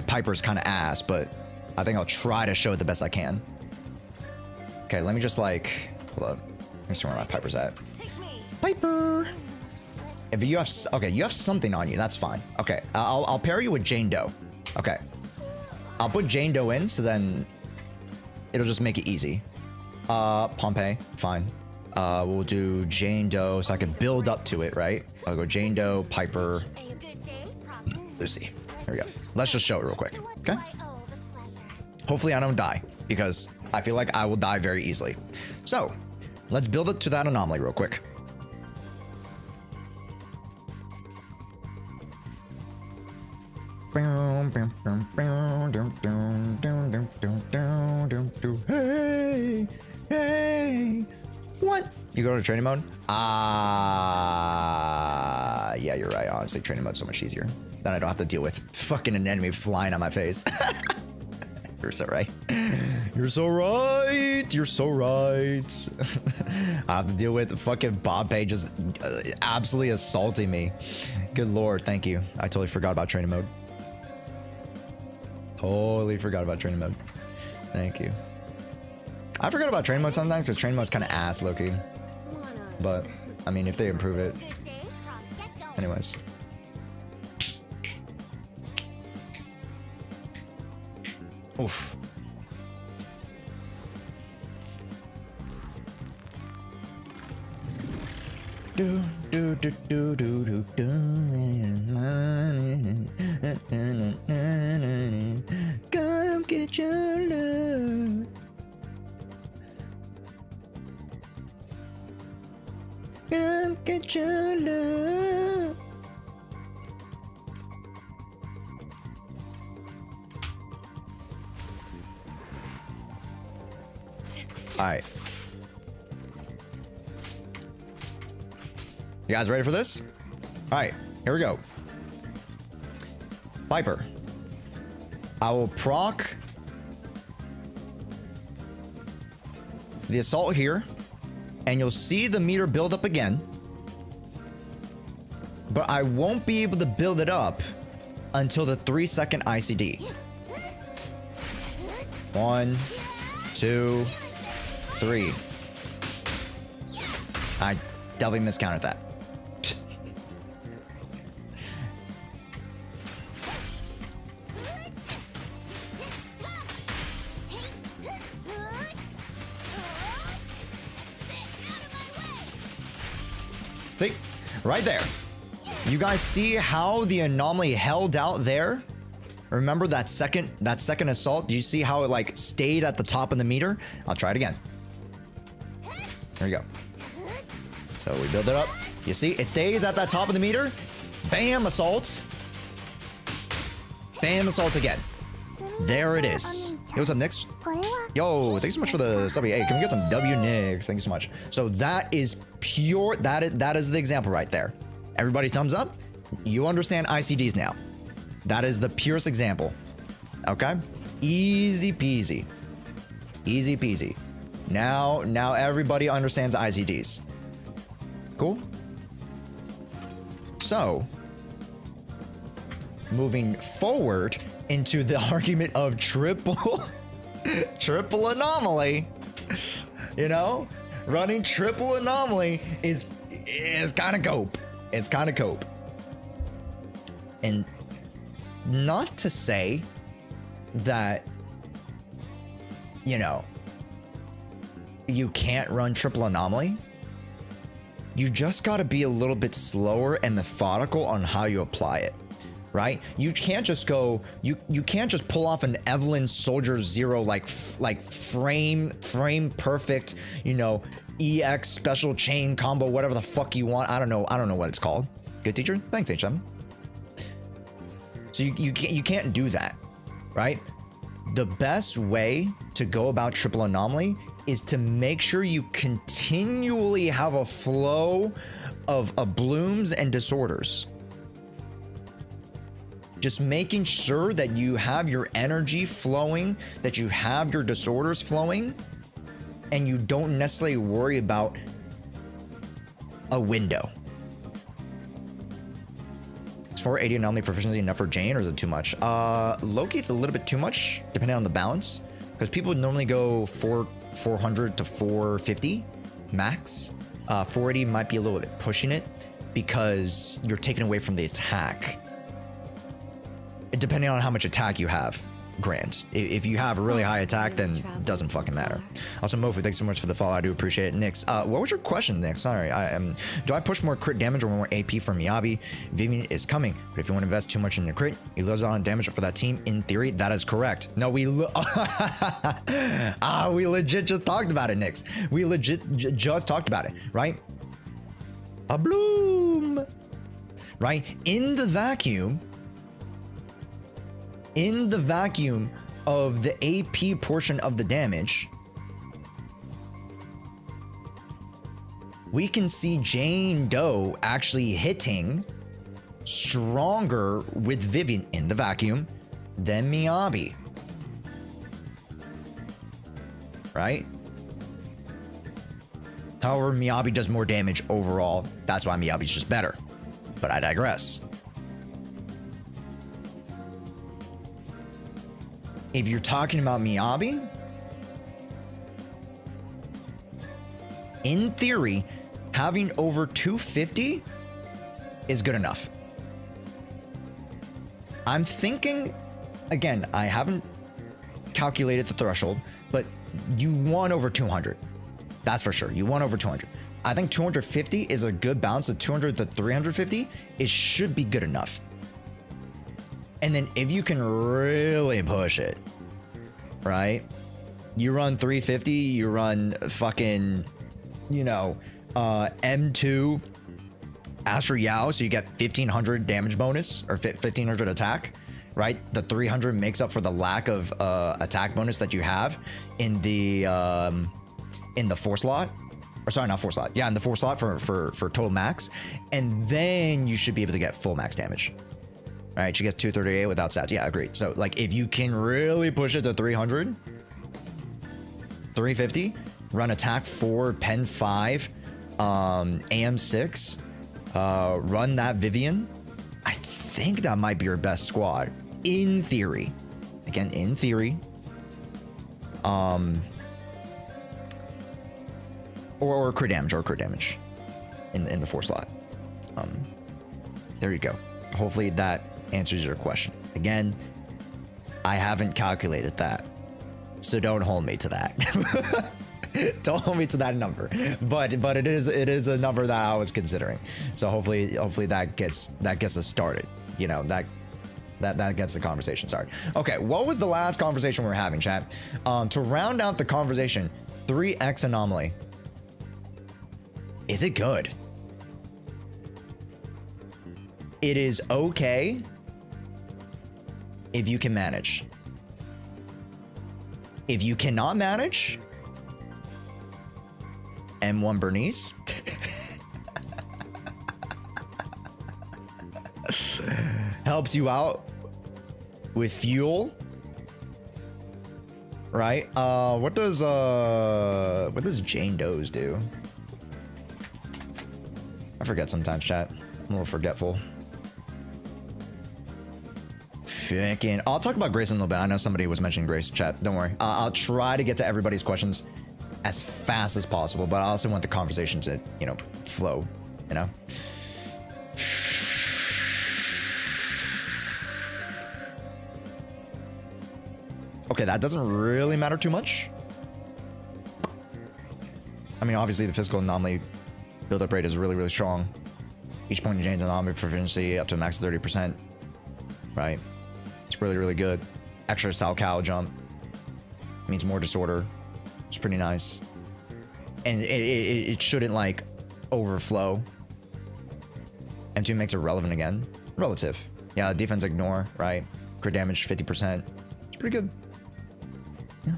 Piper's kind of ass, but I think I'll try to show it the best I can. Okay, let me just like hold up. Let me see where my Piper's at. Piper. If you have okay, you have something on you. That's fine. Okay, I'll pair you with Jane Doe. Okay, I'll put Jane Doe in, so then it'll just make it easy. Pompeii, fine. We'll do Jane Doe, so I can build up to it, right? I'll go Jane Doe, Piper, Lucy. There we go. Let's just show it real quick. Okay. Hopefully I don't die, because I feel like I will die very easily. So let's build it to that anomaly real quick. Hey, hey, what? You go to training mode? Yeah, you're right. Honestly, training mode's so much easier. Then I don't have to deal with fucking an enemy flying on my face. You're so right. You're so right. You're so right. I have to deal with fucking Bob Page just absolutely assaulting me. Good lord, thank you. I totally forgot about training mode. Totally forgot about training mode. Thank you. I forgot about training mode sometimes because training mode's kind of ass, low-key. But, I mean, if they improve it. Anyways. Oof. Do do do do do do do. Come get your love. Come get your love. All right. You guys ready for this? All right, here we go. Piper. I will proc the assault here, and you'll see the meter build up again. But I won't be able to build it up until the 3-second ICD. 1, 2, 3. I definitely miscounted that. See? Right there. You guys see how the anomaly held out there? Remember that second assault? Do you see how it like stayed at the top of the meter? I'll try it again. There you go. So we build it up. You see, it stays at that top of the meter. Bam, assault. Bam, assault again. There it is. Hey, what's up, Nix? Yo, thanks so much for the sub. Hey, can we get some W, Nick? Thank you so much. So that is pure. That is the example right there. Everybody thumbs up. You understand ICDs now. That is the purest example. Okay? Easy peasy. Easy peasy. Now everybody understands ICDs. Cool? So, moving forward into the argument of triple anomaly, you know, running triple anomaly is kind of cope. It's kind of cope. And not to say that, you know, you can't run triple anomaly. You just got to be a little bit slower and methodical on how you apply it, right? You can't just go, you can't just pull off an Evelyn Soldier Zero like frame perfect, you know, EX special chain combo, whatever the fuck you want. I don't know what it's called. Good teacher. Thanks, HM. So you can't do that. right? The best way to go about triple anomaly is to make sure you continually have a flow of blooms and disorders. Just making sure that you have your energy flowing, that you have your disorders flowing, and you don't necessarily worry about a window. Is 480 anomaly proficiency enough for Jane, or is it too much? Loki, it's a little bit too much, depending on the balance, because people normally go 400 to 450 max. 480 might be a little bit pushing it because you're taking away from the attack. Depending on how much attack you have, grant. If you have a really high attack, then it doesn't fucking matter. Also, Mofu, thanks so much for the follow. I do appreciate it. Nix, what was your question, Nix? Sorry, do I push more crit damage or more AP from Miyabi? Vivian is coming, but if you want to invest too much in your crit, he lives on damage for that team. In theory, that is correct. No, we legit just talked about it, Nix. We legit just talked about it, right? A bloom, right? In the vacuum of the AP portion of the damage, we can see Jane Doe actually hitting stronger with Vivian in the vacuum than Miyabi. Right? However, Miyabi does more damage overall. That's why Miyabi's just better. But I digress. If you're talking about Miyabi, in theory, having over 250 is good enough. I'm thinking, again, I haven't calculated the threshold, but you want over 200. That's for sure. You want over 200. I think 250 is a good balance of 200 to 350. It should be good enough. And then if you can really push it, right? You run 350, you run fucking, you know, M2 Astro Yao, so you get 1500 damage bonus or 1500 attack, right? The 300 makes up for the lack of attack bonus that you have in the 4 slot. Or sorry, not 4 slot. Yeah, in the 4 slot for total max. And then you should be able to get full max damage. All right, she gets 238 without stats. Yeah, agreed. So, like, if you can really push it to 300, 350, run attack 4, pen 5, AM 6, run that Vivian, I think that might be your best squad. In theory. Again, in theory. Or crit damage in the 4 slot. There you go. Hopefully that answers your question. Again, I haven't calculated that, so don't hold me to that. Don't hold me to that number, but it is a number that I was considering. So hopefully that gets us started. You know, that gets the conversation started. Okay, what was the last conversation we were having, chat? To round out the conversation, 3x anomaly. Is it good? It is okay if you can manage. If you cannot manage, M1 Bernice helps you out with fuel, right? What does Jane Doe's do? I forget sometimes, chat. I'm a little forgetful. Freaking, I'll talk about Grace in a little bit. I know somebody was mentioning Grace, chat. Don't worry. I'll try to get to everybody's questions as fast as possible, but I also want the conversation to, you know, flow, you know? Okay, that doesn't really matter too much. I mean, obviously the physical anomaly build-up rate is really, really strong. Each point in Jane's anomaly proficiency up to a max of 30%, right? It's really, really good. Extra Sal Cal jump means more disorder. It's pretty nice. And it shouldn't, like, overflow. M2 makes it relevant again. Relative. Yeah, defense ignore, right? Crit damage 50%. pretty good. Yeah.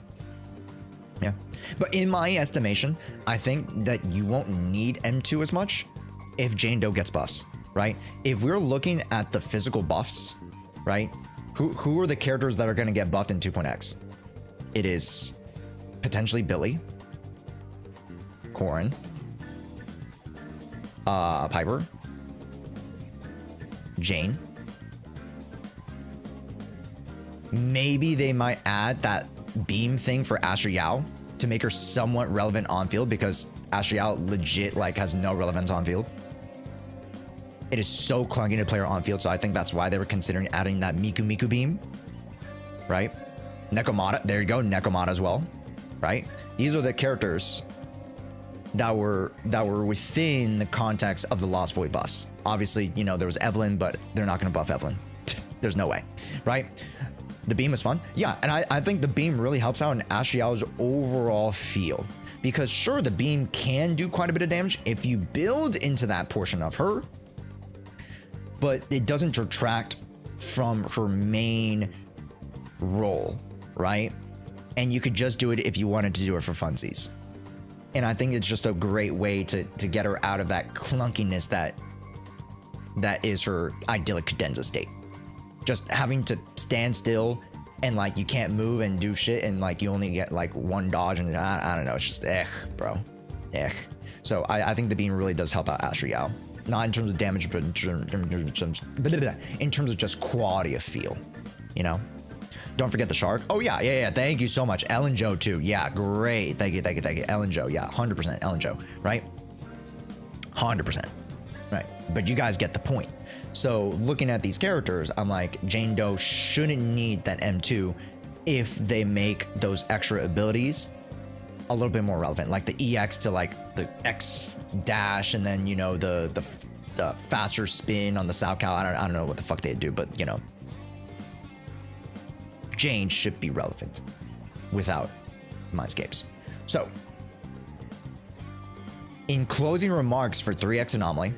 Yeah. But in my estimation, I think that you won't need M2 as much if Jane Doe gets buffs, right? If we're looking at the physical buffs, right? Who are the characters that are going to get buffed in 2.x? It is potentially Billy, Corrin, Piper, Jane. Maybe they might add that beam thing for Jshoea to make her somewhat relevant on field, because Jshoea legit like has no relevance on field. It is so clunky to play her on field, so I think that's why they were considering adding that Miku beam, right? Nekomata, there you go, Nekomata as well, right? These are the characters that were within the context of the Lost Void buffs. Obviously, you know, there was Evelyn, but they're not going to buff Evelyn. There's no way, right? The beam is fun. Yeah, and I think the beam really helps out in Jshoea's overall feel, because sure, the beam can do quite a bit of damage if you build into that portion of her, but it doesn't detract from her main role, right? And you could just do it if you wanted to do it for funsies. And I think it's just a great way to get her out of that clunkiness that is her idyllic cadenza state. Just having to stand still and like you can't move and do shit, and like you only get like one dodge, and I don't know, it's just bro. So I think the beam really does help out Jshoea. Not in terms of damage, but in terms of just quality of feel, you know? Don't forget the shark. Oh, yeah. Thank you so much. Ellen Joe, too. Yeah, great. Thank you. Ellen Joe. Yeah, 100% Ellen Joe, right? 100%. Right. But you guys get the point. So looking at these characters, I'm like, Jane Doe shouldn't need that M2 if they make those extra abilities a little bit more relevant, like the EX to like the X dash, and then, you know, the faster spin on the Sao Cal. I don't know what the fuck they do, but you know, Jane should be relevant without Mindscapes. So in closing remarks for 3X Anomaly,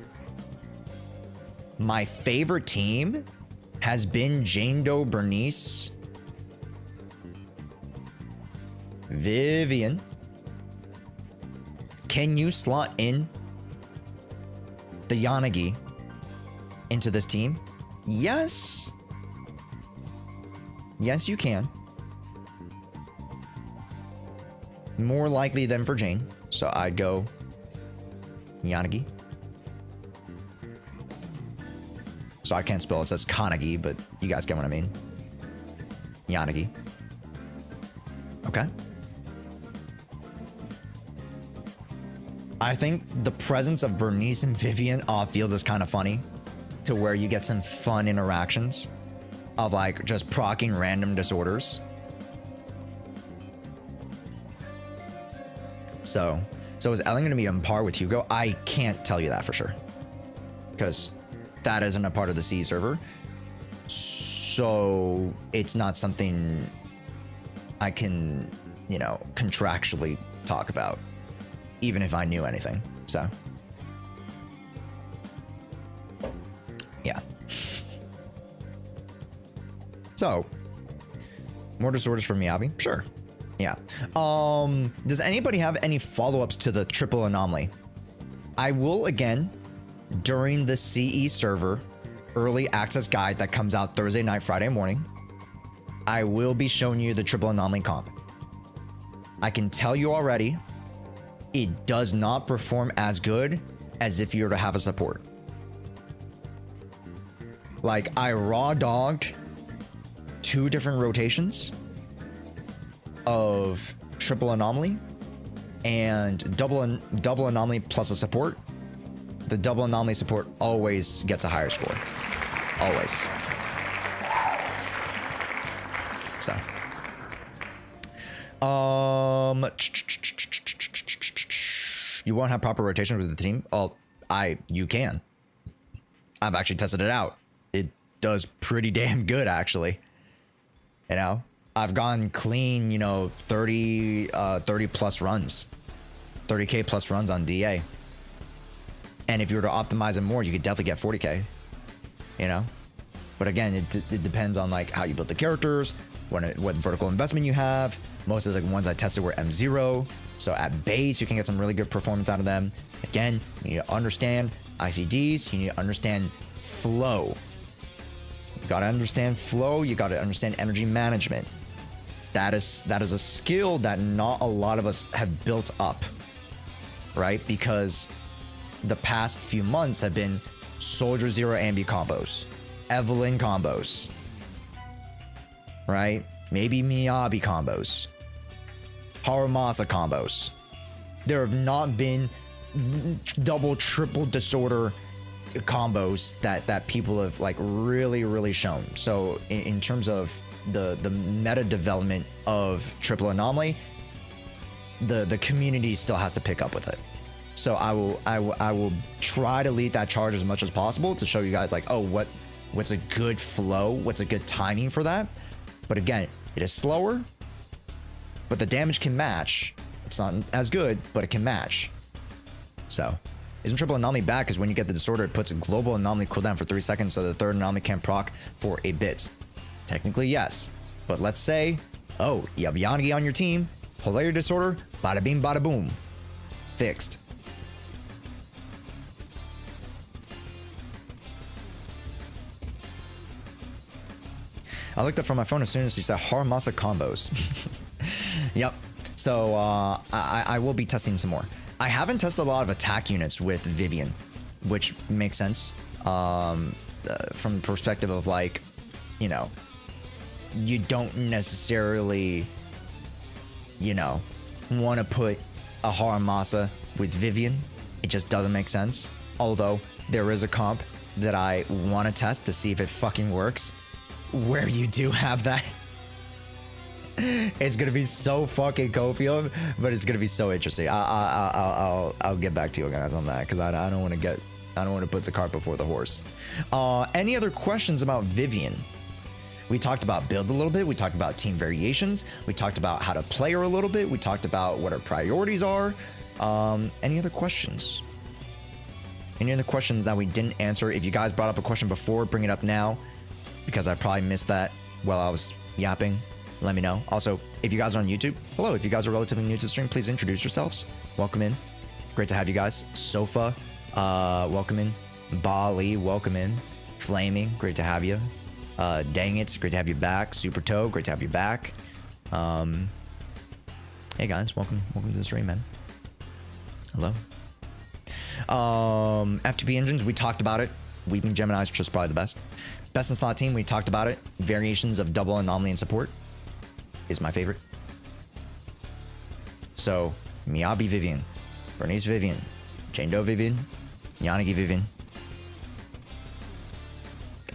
my favorite team has been Jane Doe, Bernice, Vivian. Can you slot in the Yanagi into this team? Yes. Yes, you can. More likely than for Jane. So I'd go Yanagi. So I can't spell it. It says Kanagi, but you guys get what I mean. Yanagi. Okay. I think the presence of Bernice and Vivian off field is kind of funny, to where you get some fun interactions of like just proccing random disorders. So is Ellen going to be on par with Hugo? I can't tell you that for sure, because that isn't a part of the C server. So it's not something I can, you know, contractually talk about, even if I knew anything. So yeah. So more disorders from Miyabi? Sure. Yeah. Does anybody have any follow-ups to the triple anomaly? I will, again, during the CE server early access guide that comes out Thursday night, Friday morning, I will be showing you the triple anomaly comp. I can tell you already, it does not perform as good as if you were to have a support. Like, I raw dogged 2 different rotations of triple anomaly and double anomaly plus a support. The double anomaly support always gets a higher score. Always. So. You won't have proper rotation with the team? Oh, you can. I've actually tested it out. It does pretty damn good, actually. You know, I've gone clean, you know, 30 plus runs, 30K plus runs on DA. And if you were to optimize it more, you could definitely get 40K, you know? But again, it depends on like how you build the characters, what vertical investment you have. Most of the ones I tested were M0. So at base, you can get some really good performance out of them. Again, you need to understand ICDs. You need to understand flow. You got to understand flow. You got to understand energy management. That is a skill that not a lot of us have built up, right? Because the past few months have been Soldier Zero Ambi combos, Evelyn combos, right? Maybe Miyabi combos, Harumasa combos. There have not been double, triple disorder combos that people have like really shown. So in terms of the meta development of triple anomaly, the community still has to pick up with it. So I will try to lead that charge as much as possible to show you guys like, oh, what's a good flow, what's a good timing for that. But again, it is slower, but the damage can match. It's not as good, but it can match. So isn't triple anomaly bad? Because when you get the disorder, it puts a global anomaly cooldown for 3 seconds, so the third anomaly can proc for a bit. Technically, yes. But let's say, oh, you have Yanagi on your team, polarity disorder, bada bing, bada boom. Fixed. I looked up from my phone as soon as you said Harumasa combos. Yep. So I will be testing some more. I haven't tested a lot of attack units with Vivian, which makes sense from the perspective of like, you know, you don't necessarily, you know, want to put a Harumasa with Vivian. It just doesn't make sense. Although there is a comp that I want to test to see if it fucking works, where you do have that. It's gonna be so fucking copium, but it's gonna be so interesting. I'll get back to you guys on that because I don't want to put the cart before the horse. Any other questions about Vivian? We talked about build a little bit. We talked about team variations. We talked about how to play her a little bit. We talked about what her priorities are. Any other questions? Any other questions that we didn't answer? If you guys brought up a question before, bring it up now, because I probably missed that while I was yapping. Let me know. Also, if you guys are on YouTube, hello. If you guys are relatively new to the stream, please introduce yourselves. Welcome in. Great to have you guys. Sofa, welcome in. Bali, welcome in. Flaming, great to have you. Dang it, great to have you back. Super Toe, great to have you back. Hey guys, welcome to the stream, man. Hello. F2P engines, we talked about it. Weeping Gemini is just probably the best. Best in slot team, we talked about it. Variations of double anomaly and support is my favorite. So Miyabi Vivian, Bernice Vivian, Jane Doe Vivian, Yanagi Vivian.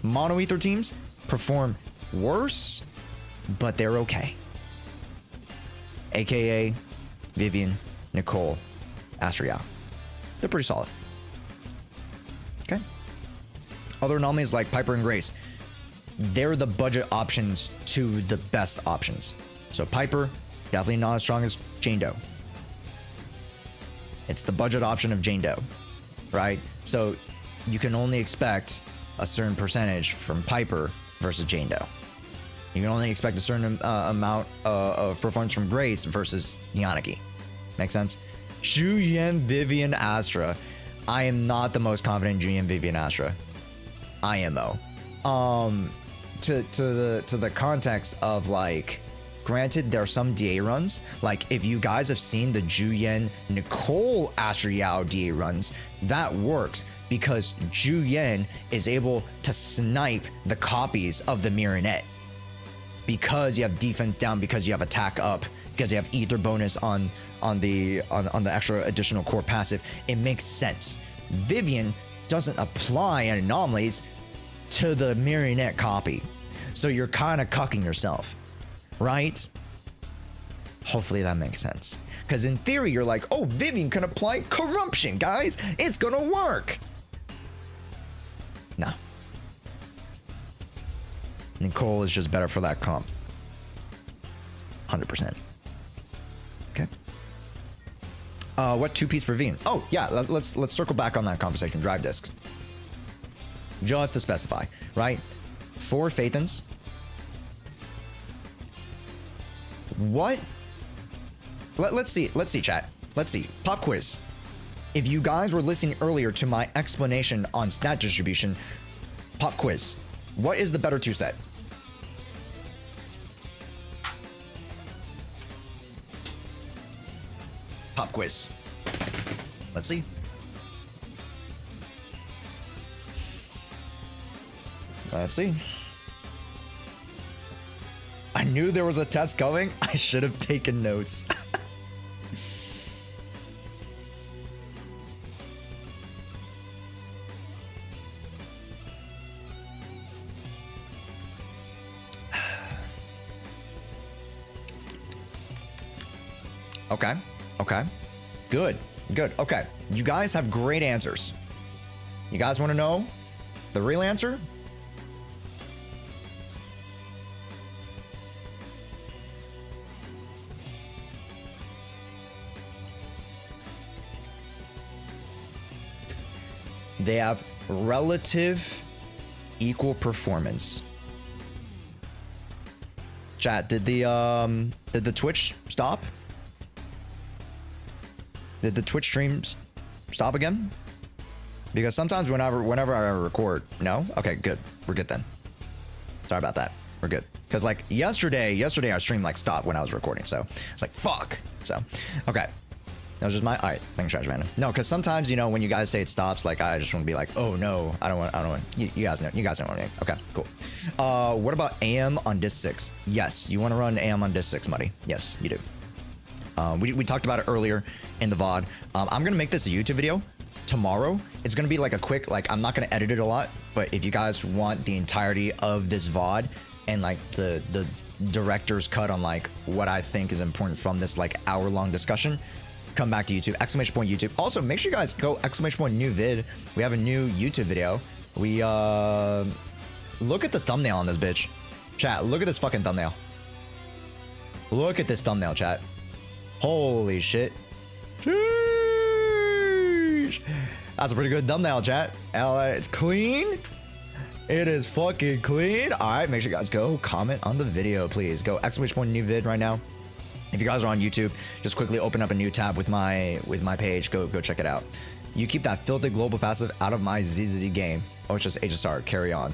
Mono ether teams perform worse, but they're okay. AKA Vivian, Nicole, Astria. They're pretty solid. Okay. Other anomalies like Piper and Grace, they're the budget options to the best options. So Piper, definitely not as strong as Jane Doe. It's the budget option of Jane Doe, right? So you can only expect a certain percentage from Piper versus Jane Doe. You can only expect a certain amount of performance from Grace versus Yanagi. Make sense? Juyen, Vivian, Astra. I am not the most confident in Juyen, Vivian, Astra. IMO. To the context of like, granted, there are some DA runs. Like if you guys have seen the Juyen Nicole Astra Yao DA runs, that works because Juyen is able to snipe the copies of the Marionette because you have defense down, because you have attack up, because you have ether bonus on the extra additional core passive. It makes sense. Vivian doesn't apply anomalies to the Marionette copy, so you're kind of cucking yourself, right? Hopefully that makes sense, because in theory you're like, oh, Vivian can apply corruption, guys, it's gonna work. No. Nicole is just better for that comp. 100%. Okay. What 2-piece for Vivian? Oh yeah, let's circle back on that conversation. Drive discs. Just to specify, right? 4 Phaethons, What? Let's see, chat. Let's see. Pop quiz. If you guys were listening earlier to my explanation on stat distribution, pop quiz. What is the better two set? Pop quiz. Let's see. Let's see. I knew there was a test coming. I should have taken notes. Okay. Okay. Good. Good. Okay. You guys have great answers. You guys want to know the real answer? They have relative equal performance. Chat, did the Twitch stop? Did the Twitch streams stop again? Because sometimes whenever I record, no? Okay, good. We're good then. Sorry about that. We're good. Because like yesterday our stream like stopped when I was recording, so it's like fuck. So okay. That was just my alright, thanks, Trash Man. No, because sometimes, you know, when you guys say it stops, like I just want to be like, oh no, I don't want you guys know what I mean. Okay, cool. What about AM on disc 6? Yes, you want to run AM on disc 6, Muddy. Yes, you do. We talked about it earlier in the VOD. I'm gonna make this a YouTube video tomorrow. It's gonna be like a quick, like I'm not gonna edit it a lot, but if you guys want the entirety of this VOD and like the director's cut on like what I think is important from this like hour-long discussion, come back to YouTube, !YouTube. Also, make sure you guys go !new vid. We have a new YouTube video. We look at the thumbnail on this bitch. Chat, look at this fucking thumbnail. Look at this thumbnail, chat. Holy shit. Sheesh. That's a pretty good thumbnail, chat. It's clean. It is fucking clean. All right, make sure you guys go comment on the video, please. Go !new vid right now. If you guys are on YouTube, just quickly open up a new tab with my page. Go check it out. You keep that filthy global passive out of my ZZZ game. Oh, it's just HSR. Carry on.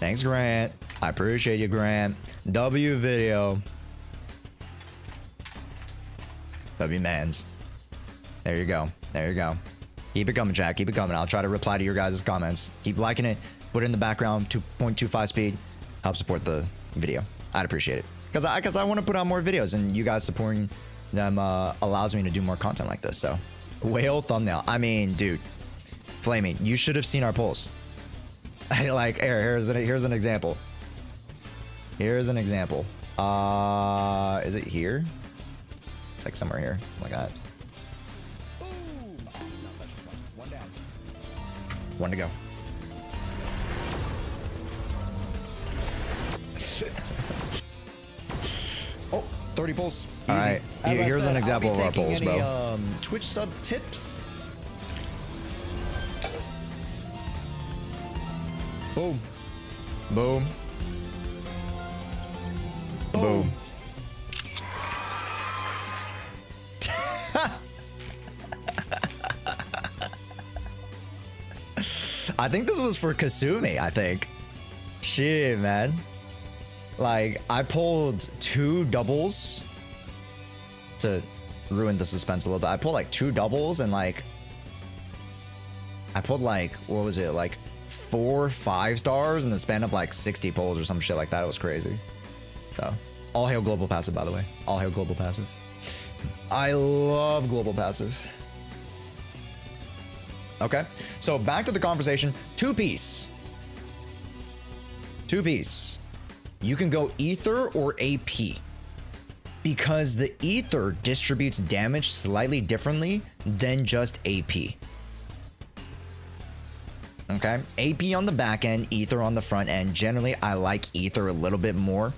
Thanks, Grant. I appreciate you, Grant. W video. W mans. There you go. There you go. Keep it coming, chat. Keep it coming. I'll try to reply to your guys' comments. Keep liking it. Put it in the background. 2.25 speed. Help support the video. I'd appreciate it. Because I want to put out more videos, and you guys supporting them allows me to do more content like this. So, whale thumbnail. I mean, dude. Flaming. You should have seen our polls. Like, here's an example. Here's an example. Is it here? It's like somewhere here. Something like that. Boom! Oh, no, that's just one down. One to go. Oh, 30 pulls. All right. Here's an example of our pulls, bro. Twitch sub tips. Boom. Boom. Boom. I think this was for Kasumi, I think. Shit, man. Like, I pulled 2 doubles to ruin the suspense a little bit. I pulled like 2 doubles and like I pulled like, what was it? Like 4 5-stars in the span of like 60 pulls or some shit like that. It was crazy. So, all hail Global Passive, by the way. All hail Global Passive. I love Global Passive. Okay, so back to the conversation. 2-piece. 2-piece. You can go Ether or AP. Because the Ether distributes damage slightly differently than just AP. Okay, AP on the back end, Ether on the front end. Generally, I like Ether a little bit more.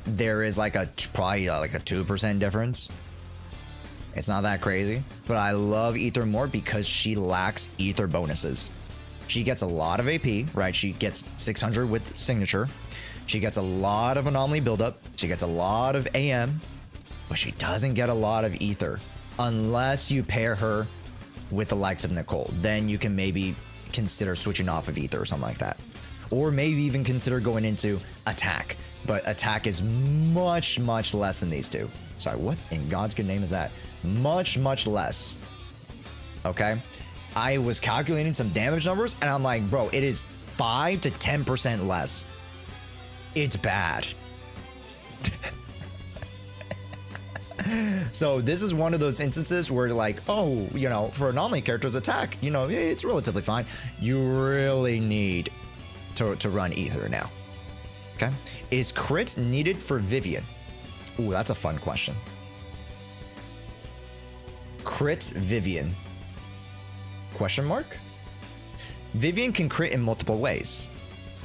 there is like probably like a 2% difference. It's not that crazy, but I love Ether more because she lacks Ether bonuses. She gets a lot of AP, right? She gets 600 with signature. She gets a lot of anomaly buildup. She gets a lot of AM, but she doesn't get a lot of Ether unless you pair her with the likes of Nicole. Then you can maybe consider switching off of Ether or something like that. Or maybe even consider going into attack, but attack is much, much less than these two. Sorry, what in God's good name is that? Much, much less. Okay. I was calculating some damage numbers and I'm like, bro, it is 5 to 10% less. It's bad. So this is one of those instances where like, oh, you know, for anomaly characters attack, you know, it's relatively fine. You really need to run Ether now. Okay. Is crit needed for Vivian? Ooh, that's a fun question. Crit Vivian? Question mark? Vivian can crit in multiple ways.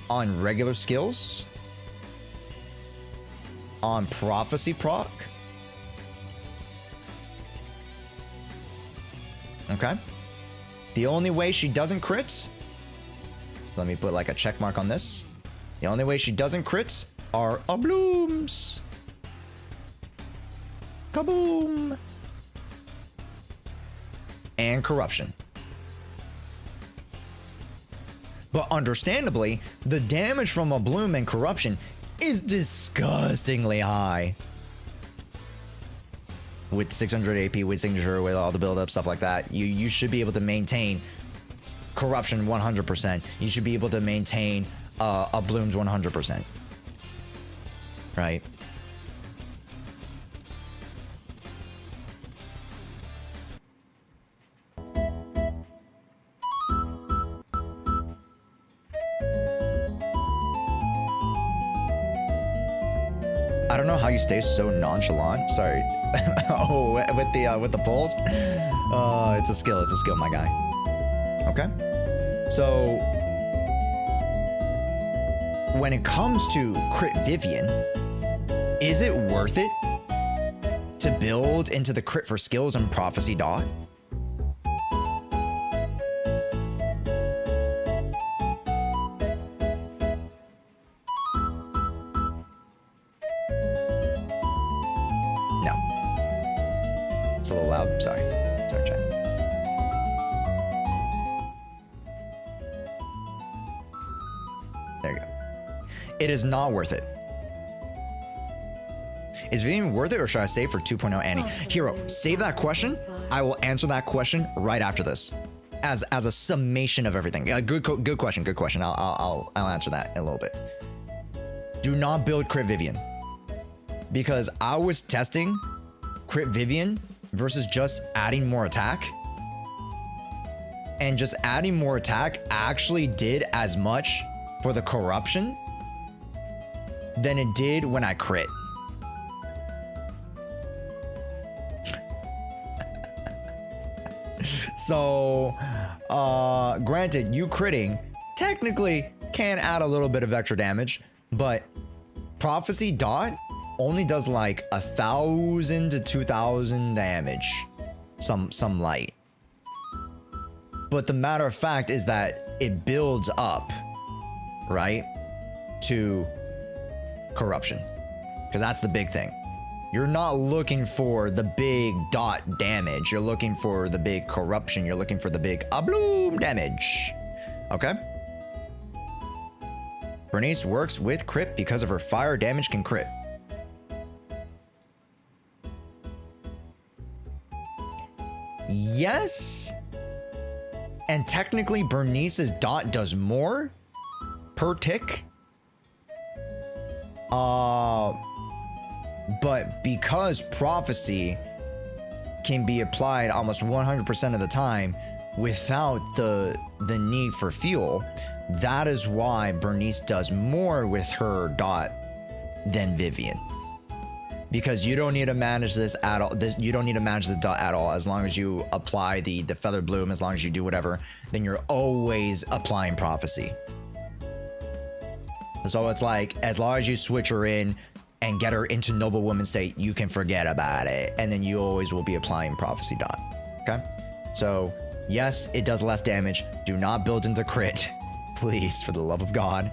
On regular skills. On prophecy proc. Okay. The only way she doesn't crit. So let me put like a check mark on this. The only way she doesn't crit are blooms. Kaboom. And corruption. But understandably, the damage from a bloom and corruption is disgustingly high. With 600 AP, with signature, with all the build-up, stuff like that, you should be able to maintain corruption 100%. You should be able to maintain a blooms 100%. Right? I don't know how you stay so nonchalant. Sorry. Oh, with the pulls. It's a skill. It's a skill, my guy. Okay. So when it comes to crit Vivian, is it worth it to build into the crit for skills and prophecy dot? A little loud. Sorry, chat. There you go. It is not worth it. Is Vivian worth it, or should I save for 2.0 Annie? Hero, save that question. I will answer that question right after this, as a summation of everything. Good question. Good question. I'll answer that in a little bit. Do not build crit Vivian, because I was testing crit Vivian versus just adding more attack. And just adding more attack actually did as much for the corruption than it did when I crit. So, granted, you critting technically can add a little bit of extra damage, but prophecy dot only does like 1,000 to 2,000 damage, some light. But the matter of fact is that it builds up, right, to corruption, because that's the big thing. You're not looking for the big dot damage. You're looking for the big corruption. You're looking for the big bloom damage. Okay. Bernice works with crit because of her fire damage can crit. Yes. And technically Bernice's dot does more per tick. But because prophecy can be applied almost 100% of the time without the need for fuel, that is why Bernice does more with her dot than Vivian. Because you don't need to manage this at all. You don't need to manage this dot at all. As long as you apply the feather bloom, as long as you do whatever, then you're always applying prophecy. So it's like, as long as you switch her in and get her into noble woman state, you can forget about it. And then you always will be applying prophecy dot. Okay? So, yes, it does less damage. Do not build into crit. Please, for the love of God.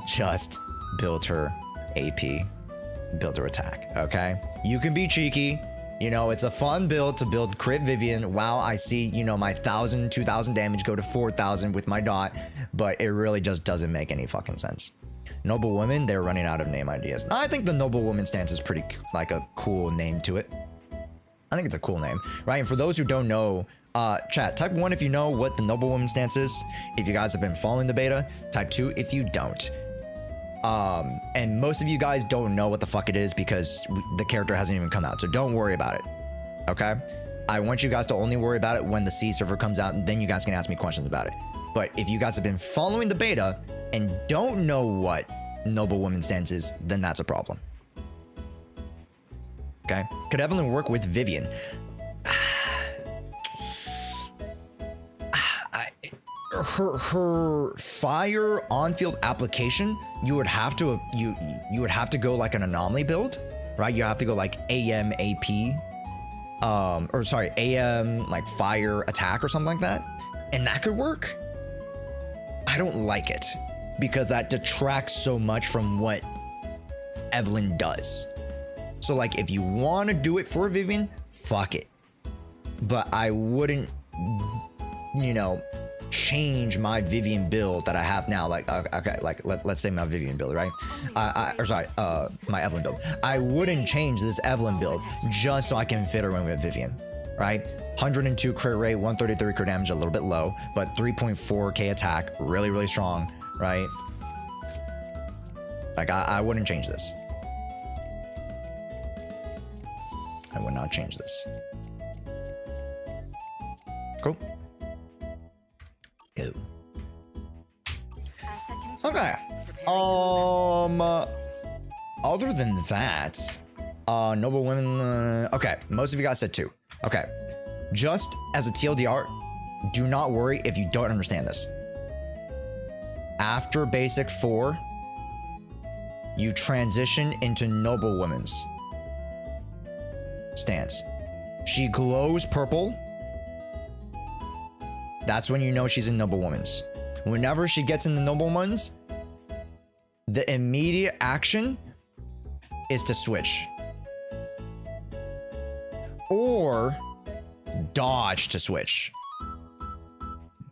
Just build her AP. Build her attack. Okay? You can be cheeky. You know, it's a fun build to build crit Vivian. Wow, I see, you know, my 1,000, 2,000 damage go to 4,000 with my dot. But it really just doesn't make any fucking sense. Noble woman, they're running out of name ideas. I think the noble woman stance is pretty, like, a cool name to it. I think it's a cool name, right? And for those who don't know, chat, type 1 if you know what the noble woman stance is. If you guys have been following the beta, type 2 if you don't. And most of you guys don't know what the fuck it is because the character hasn't even come out, so don't worry about it. Okay? I want you guys to only worry about it when the C server comes out, and then you guys can ask me questions about it. But if you guys have been following the beta and don't know what noble woman stance is, then that's a problem. Okay? Could Evelyn work with Vivian? Her fire on-field application, you would have to you would have to go like an anomaly build, right? You have to go like AM AP, or sorry, AM like fire attack or something like that, and that could work. I don't like it because that detracts so much from what Evelyn does. So like, if you want to do it for Vivian, fuck it. But I wouldn't, you know, change my Vivian build that I have now. Like, okay, like let's say my Vivian build, right? My Evelyn build. I wouldn't change this Evelyn build just so I can fit her in with Vivian, right? 102 crit rate, 133 crit damage, a little bit low, but 3.4k attack, really, really strong, right? Like, I wouldn't change this. I would not change this. Cool. Go. Okay. Other than that, noble women. Okay, most of you guys said 2. Okay, just as a TLDR, do not worry if you don't understand this. After basic 4, you transition into noble women's stance. She glows purple. That's when you know she's in noble woman's. Whenever she gets in the noble ones, the immediate action is to switch. Or dodge to switch.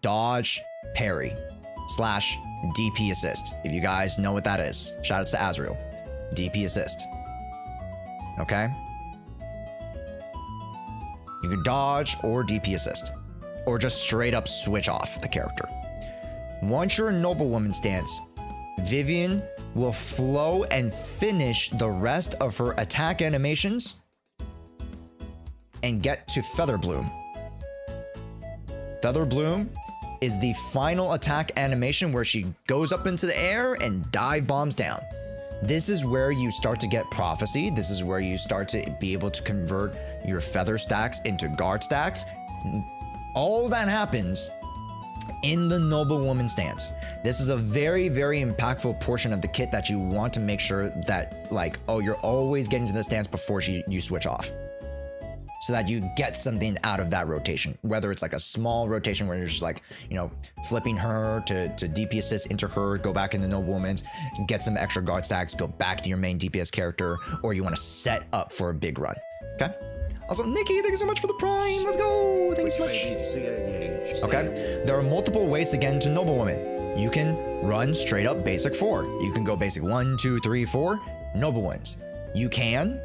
Dodge, parry, / DP assist. If you guys know what that is, shout outs to Azrael. DP assist. Okay? You can dodge or DP assist. Or just straight up switch off the character. Once you're in noble woman stance, Vivian will flow and finish the rest of her attack animations and get to Feather Bloom. Feather Bloom is the final attack animation where she goes up into the air and dive bombs down. This is where you start to get prophecy. This is where you start to be able to convert your feather stacks into guard stacks. All that happens in the noble woman stance. This is a very, very impactful portion of the kit that you want to make sure that, like, oh, you're always getting to the stance before you switch off, so that you get something out of that rotation. Whether it's like a small rotation where you're just like, you know, flipping her to DP assist into her, go back into noble woman's, get some extra guard stacks, go back to your main DPS character, or you want to set up for a big run. Okay. Also, Nikki, thank you so much for the prime. Let's go. Thank you so much. Okay. There are multiple ways to get into noble woman. You can run straight up basic 4. You can go basic 1, 2, 3, 4. Noble ones. You can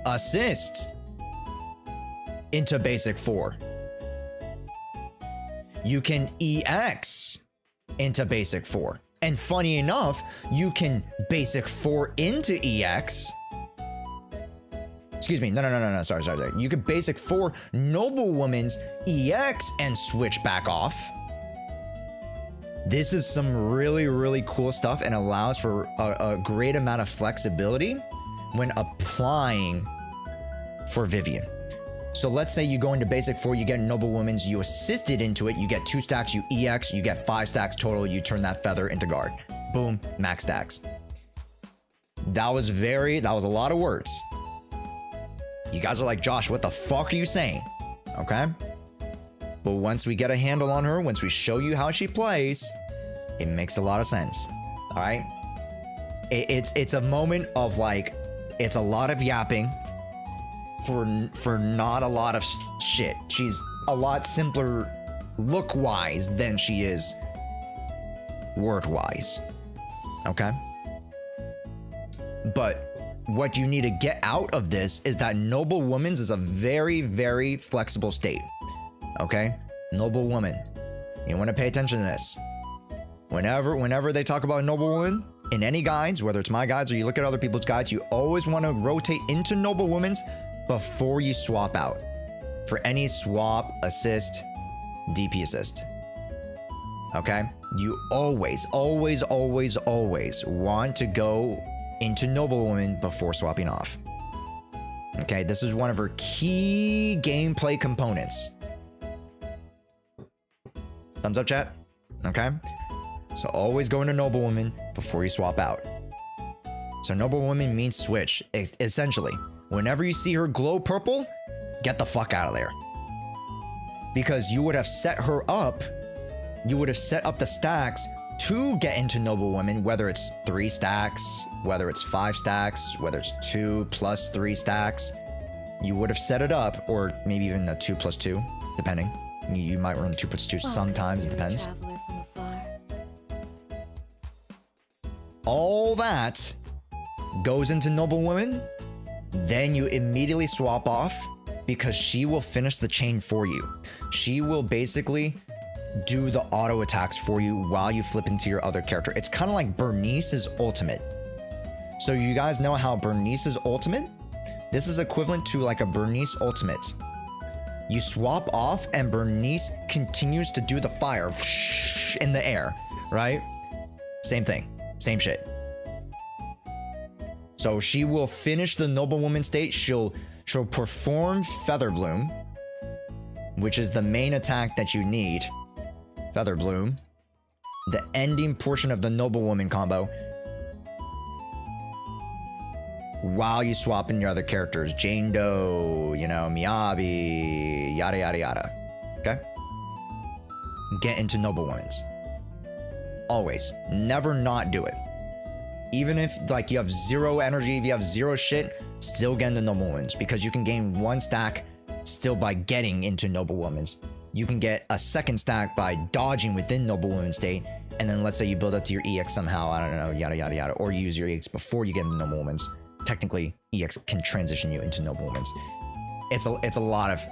assist into basic 4. You can EX into basic 4. And funny enough, you can basic 4 into EX. Excuse me, no, sorry. You could basic 4 noble woman's EX and switch back off. This is some really, really cool stuff and allows for a great amount of flexibility when applying for Vivian. So let's say you go into basic 4, you get noble woman's, you assisted into it, you get 2 stacks, you EX, you get 5 stacks total, you turn that feather into guard. Boom, max stacks. That was a lot of words. You guys are like, Josh, what the fuck are you saying? Okay? But once we get a handle on her, once we show you how she plays, it makes a lot of sense. All right? It's a moment of like, it's a lot of yapping for not a lot of shit. She's a lot simpler look-wise than she is word-wise. Okay? But what you need to get out of this is that Noble Woman's is a very, very flexible state. Okay? Noble Woman. You want to pay attention to this. Whenever they talk about Noble Woman, in any guides, whether it's my guides or you look at other people's guides, you always want to rotate into Noble Woman's before you swap out. For any swap, assist, DP assist. Okay? You always want to go into Noble Woman before swapping off. Okay, this is one of her key gameplay components. Thumbs up, chat. Okay, so always go into Noble Woman before you swap out. So Noble Woman means switch. Essentially, whenever you see her glow purple, get the fuck out of there. Because you would have set her up, you would have set up the stacks to get into Noble Woman, whether it's 3 stacks, whether it's 5 stacks, whether it's 2 plus 3 stacks. You would have set it up, or maybe even a 2 plus 2, depending. You might run 2 plus 2 sometimes, it depends. All that goes into Noble Woman, then you immediately swap off because she will finish the chain for you. She will basically do the auto attacks for you while you flip into your other character. It's kind of like Bernice's ultimate. So you guys know how Bernice's ultimate? This is equivalent to like a Bernice ultimate. You swap off and Bernice continues to do the fire in the air, right? Same thing, same shit. So she will finish the Noble Woman state. She'll perform Feather Bloom, which is the main attack that you need. Feather Bloom, the ending portion of the Noble Woman combo, while you swap in your other characters, Jane Doe, you know, Miyabi, yada yada yada. Okay? Get into Noble Woman's. Always. Never not do it. Even if like you have 0 energy, if you have 0 shit, still get into Noble Woman's, because you can gain 1 stack still by getting into Noble Woman's. You can get a 2nd stack by dodging within Noble Woman's state, and then let's say you build up to your EX somehow, I don't know, yada yada yada, or you use your EX before you get into Noble Woman's. Technically, EX can transition you into Noble Woman's. It's a lot of,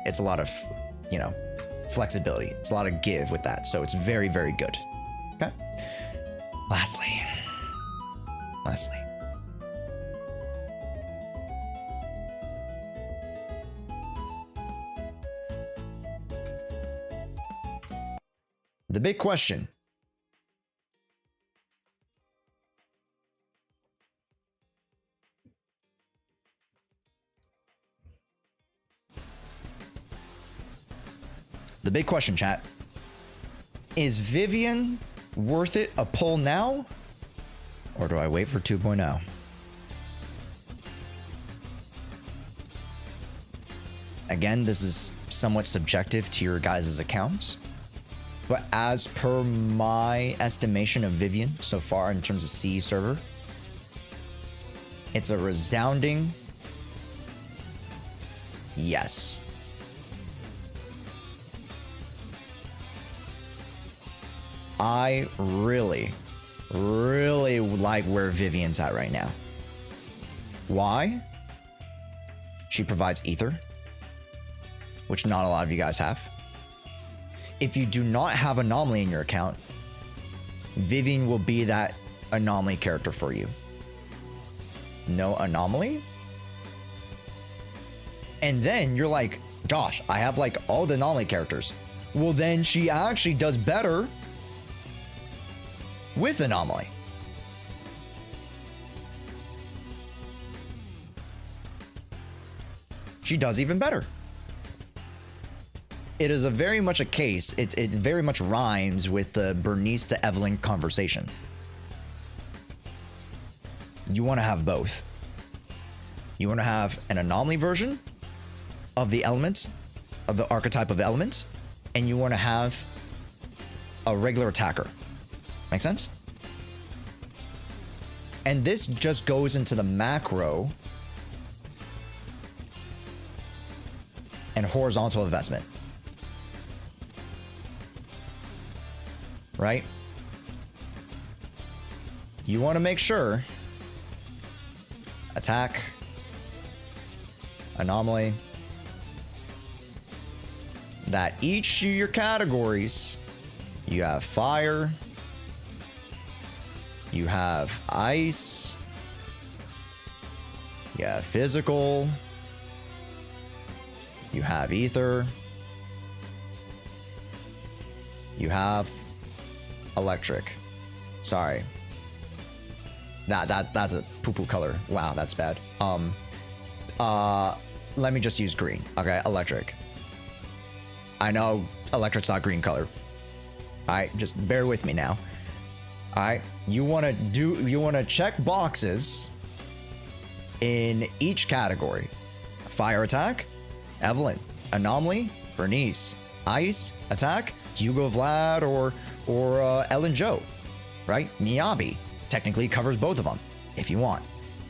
you know, flexibility. It's a lot of give with that, so it's very, very good. Okay. Lastly. The big question. The big question, chat. Is Vivian worth it a pull now? Or do I wait for 2.0? Again, this is somewhat subjective to your guys' accounts. But as per my estimation of Vivian so far in terms of CE server, it's a resounding yes. I really like where Vivian's at right now. Why? She provides ether, which not a lot of you guys have. If you do not have Anomaly in your account, Vivian will be that Anomaly character for you. No Anomaly? And then you're like, Josh, I have like all the Anomaly characters. Well, then she actually does better with Anomaly. She does even better. It is a very much a case. It very much rhymes with the Bernice to Evelyn conversation. you want to have both. You want to have an anomaly version of the elements, of the archetype of elements, and you want to have a regular attacker. Make sense? And this just goes into the macro and horizontal investment. Right? You want to make sure attack, anomaly, that each of your categories, you have fire, you have ice, you have physical, you have ether, you have electric. Sorry. That's a poo-poo color. Wow, that's bad. Let me just use green. Okay, electric. I know electric's not green color. Alright, just bear with me now. Alright, you wanna check boxes in each category. Fire attack, Evelyn. Anomaly, Bernice. Ice attack, Hugo Vlad or Ellen Joe. Right? Miyabi technically covers both of them if you want.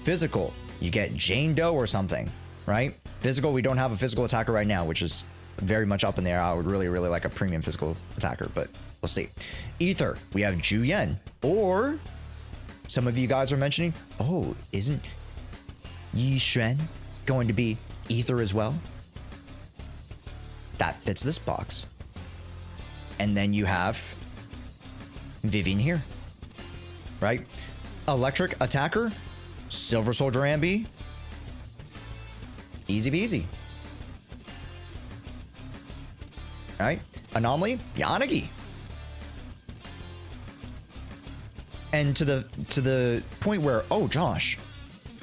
Physical, you get Jane Doe or something, right? Physical, we don't have a physical attacker right now, which is very much up in the air. I would really like a premium physical attacker, but we'll see. Ether, we have Ju Yen, or some of you guys are mentioning, oh, isn't Yishuan going to be Ether as well? That fits this box. And then you have Vivian here, right? Electric attacker, Silver Soldier Anby, easy peasy. All right, anomaly, Yanagi. And to the point where, oh, Josh,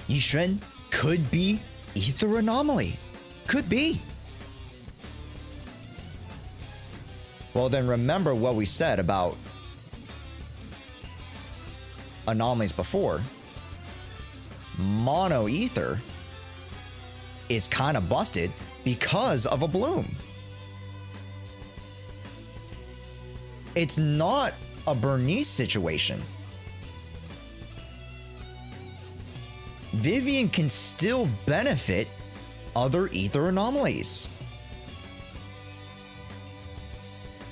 Yishuan could be Ether Anomaly. Could be. Well, then remember what we said about anomalies before. Mono Ether is kind of busted because of a bloom. It's not a Bernice situation. Vivian can still benefit other Ether anomalies.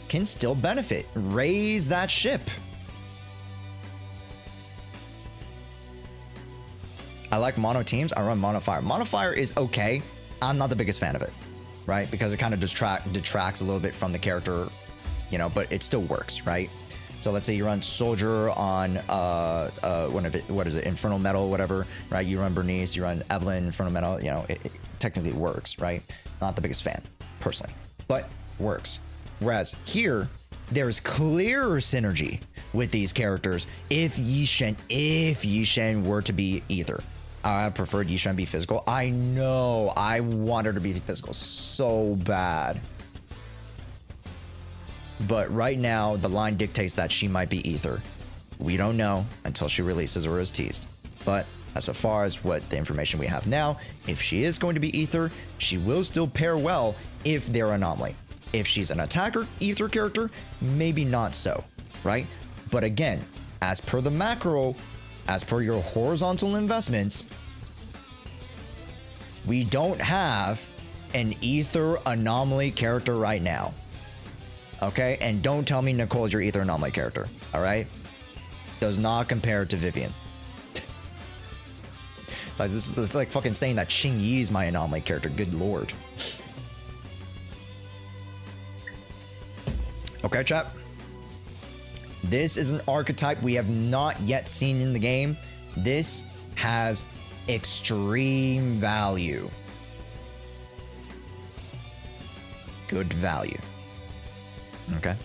Can still benefit. Raise that ship. I like mono teams. I run mono fire. Mono fire is okay. I'm not the biggest fan of it, right? Because it kind of detracts a little bit from the character, you know, but it still works, right? So let's say you run soldier on what is it, infernal metal, whatever, right? You run Bernice, you run Evelyn, infernal metal, you know, it technically works, right? Not the biggest fan, personally, but works. Whereas here, there's clear synergy with these characters if Yishuan were to be Ether. I preferred Yishuan be physical. I know, I want her to be physical so bad. But right now, the line dictates that she might be Ether. We don't know until she releases or is teased. But as far as what the information we have now, if she is going to be Ether, she will still pair well if they're Anomaly. If she's an attacker, Ether character, maybe not so, right? But again, as per the macro, as per your horizontal investments, we don't have an Ether Anomaly character right now. Okay? And don't tell me Nicole's your Ether Anomaly character, all right? Does not compare to Vivian. It's like fucking saying that Xing Yi's my Anomaly character. Good lord. Okay, chat. This is an archetype we have not yet seen in the game. This has extreme value. Good value. Okay.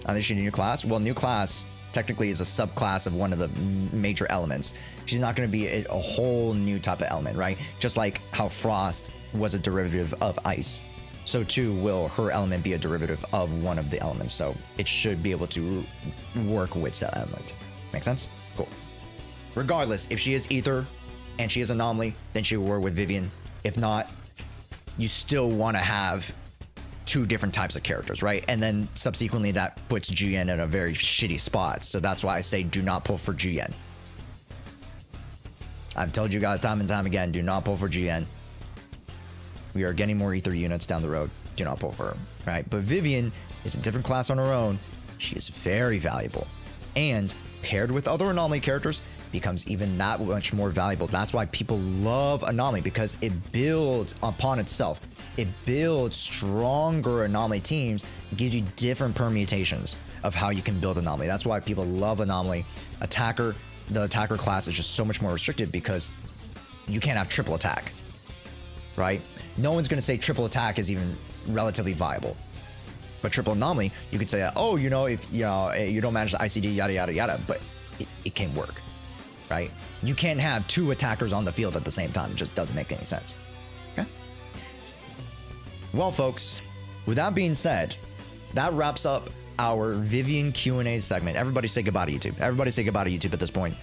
Unleashing a new class. Well, new class technically is a subclass of one of the major elements. She's not going to be a whole new type of element, right? Just like how Frost was a derivative of Ice. So too will her element be a derivative of one of the elements. So it should be able to work with that element. Make sense? Cool. Regardless, if she is Ether and she is Anomaly, then she will work with Vivian. If not, you still want to have two different types of characters, right? And then subsequently that puts GN in a very shitty spot. So that's why I say do not pull for GN. I've told you guys time and time again, do not pull for GN. We are getting more Ether units down the road. Do not pull for her, right? But Vivian is a different class on her own. She is very valuable. And paired with other Anomaly characters, becomes even that much more valuable. That's why people love Anomaly, because it builds upon itself. It builds stronger Anomaly teams, gives you different permutations of how you can build Anomaly. That's why people love Anomaly. Attacker, the attacker class is just so much more restricted because you can't have triple attack, right? No one's going to say triple attack is even relatively viable. But triple Anomaly, you could say that, oh, you know, if you don't manage the ICD, yada, yada, yada, but it can work. Right? You can't have two attackers on the field at the same time. It just doesn't make any sense. Okay? Well, folks, with that being said, that wraps up our Vivian Q&A segment. Everybody say goodbye to YouTube. Everybody say goodbye to YouTube at this point.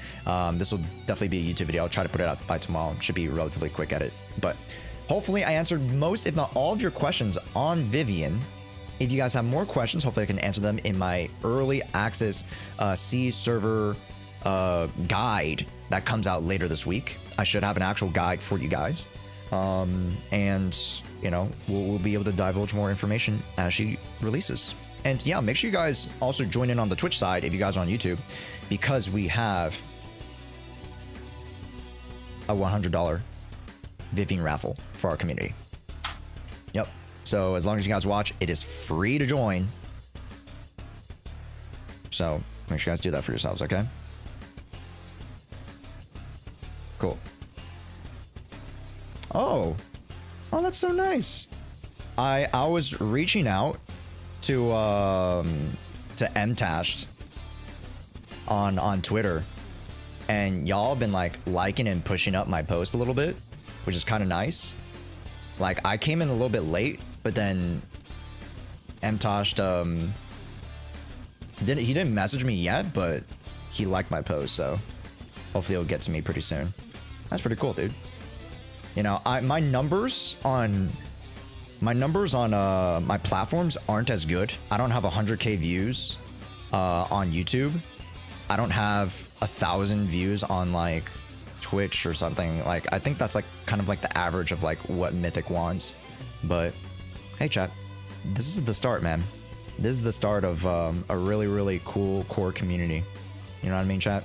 This will definitely be a YouTube video. I'll try to put it out by tomorrow. It should be a relatively quick edit. But hopefully I answered most, if not all of your questions on Vivian. If you guys have more questions, hopefully I can answer them in my early access C server guide that comes out later this week. I should have an actual guide for you guys. And, you know, we'll be able to divulge more information as she releases. And yeah, make sure you guys also join in on the Twitch side if you guys are on YouTube, because we have a $100 Vivian raffle for our community. Yep. So as long as you guys watch, it is free to join. So make sure you guys do that for yourselves, okay? Cool. Oh, that's so nice. I was reaching out to Mtashed on Twitter, and y'all been like liking and pushing up my post a little bit, which is kind of nice. Like I came in a little bit late, but then Mtashed he didn't message me yet, but he liked my post, so hopefully it'll get to me pretty soon. That's pretty cool, dude. You know, my numbers on my platforms aren't as good. I don't have 100K views on YouTube. I don't have 1,000 views on like Twitch or something. Like I think that's like kind of like the average of like what Mythic wants. But hey, chat, this is the start, man. This is the start of a really, really cool core community. You know what I mean, chat?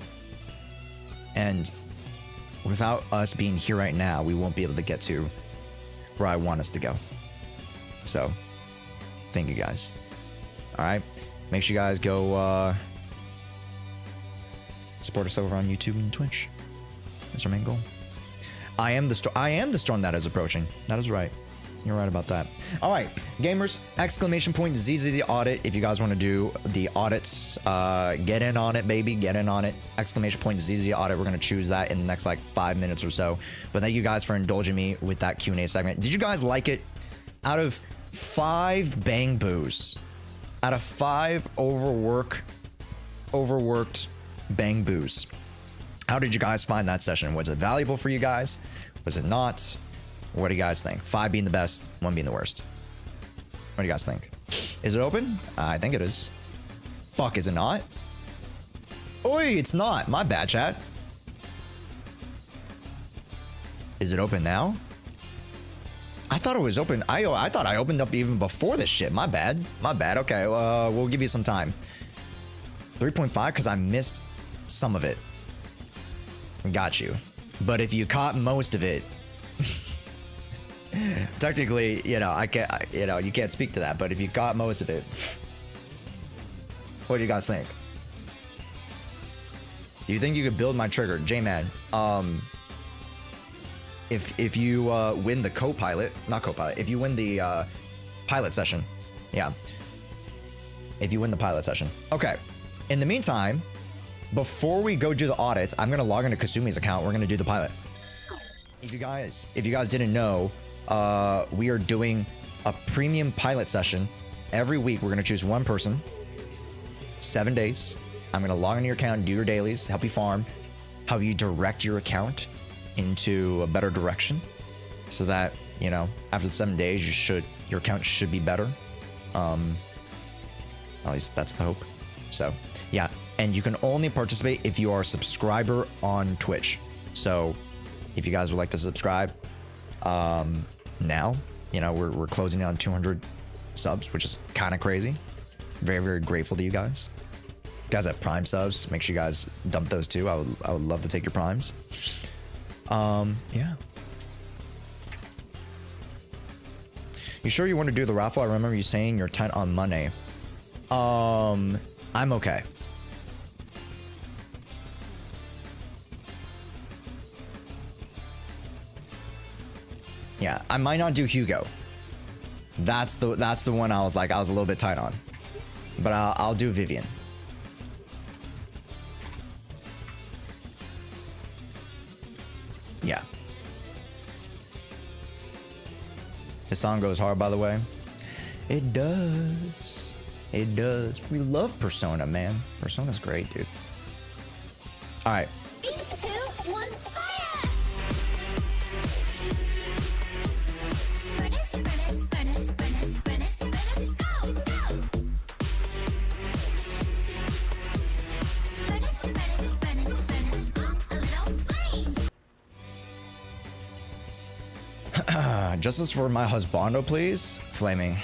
And without us being here right now, we won't be able to get to where I want us to go. So, thank you guys. All right, make sure you guys go support us over on YouTube and Twitch. That's our main goal. I am the storm that is approaching. That is right. You're right about that. All right, gamers, exclamation point ZZZ audit. If you guys want to do the audits, get in on it, baby. Get in on it. Exclamation point ZZZ audit. We're going to choose that in the next like 5 minutes or so. But thank you guys for indulging me with that Q&A segment. Did you guys like it? Out of 5 bang boos, out of 5 overworked bang boos, how did you guys find that session? Was it valuable for you guys? Was it not? What do you guys think? 5 being the best, 1 being the worst. What do you guys think? Is it open? I think it is. Fuck, is it not? Oi, it's not. My bad, chat. Is it open now? I thought it was open. I thought I opened up even before this shit. My bad. My bad. Okay, we'll give you some time. 3.5 because I missed some of it. Got you. But if you caught most of it, technically, you know, you can't speak to that. But if you caught most of it, what do you guys think? Do you think you could build my trigger, J-Man? If you win the if you win the pilot session, yeah. If you win the pilot session, okay. In the meantime, before we go do the audits, I'm gonna log into Kasumi's account. We're gonna do the pilot. If you guys didn't know, we are doing a premium pilot session every week. We're gonna choose one person, 7 days. I'm gonna log into your account, do your dailies, help you farm, how you direct your account into a better direction, so that, you know, after the 7 days, your account should be better. At least that's the hope. So yeah, and you can only participate if you are a subscriber on Twitch. So if you guys would like to subscribe, now, you know, we're closing in on 200 subs, which is kind of crazy. Very, very grateful to you guys. Guys have Prime subs, make sure you guys dump those too. I would love to take your Primes. Yeah. You sure you want to do the raffle? I remember you saying you're tight on money. I'm okay. Yeah, I might not do Hugo. That's the one I was like, I was a little bit tight on. But I'll do Vivian. Yeah. This song goes hard, by the way. It does. It does. We love Persona, man. Persona's great, dude. All right. 3, 2, 1, fire! Furnace, furnace, furnace, furnace, furnace, furnace, go, go! Furnace, furnace, furnace, furnace, pop a little flames. Justice for my husbando, please. Flaming.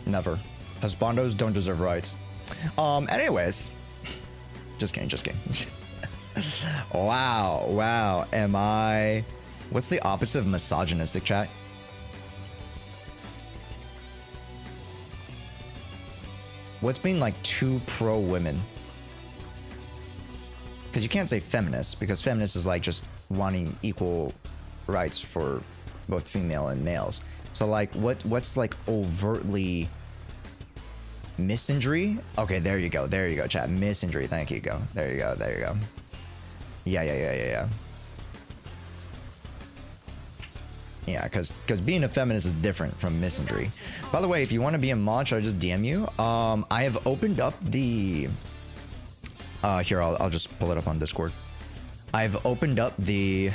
Never. Husbandos don't deserve rights. Anyways. Just kidding, just kidding. Wow, wow. Am I... What's the opposite of misogynistic, chat? What's being like too pro women? Because you can't say feminist, because feminist is like just wanting equal rights for both female and males. So like what's like overtly misandry? Okay, there you go, chat. Misandry, thank you. There you go. Yeah. Yeah, because being a feminist is different from misandry. By the way, if you want to be a mod, should I just DM you? I have opened up the here, I'll just pull it up on Discord. I've opened up the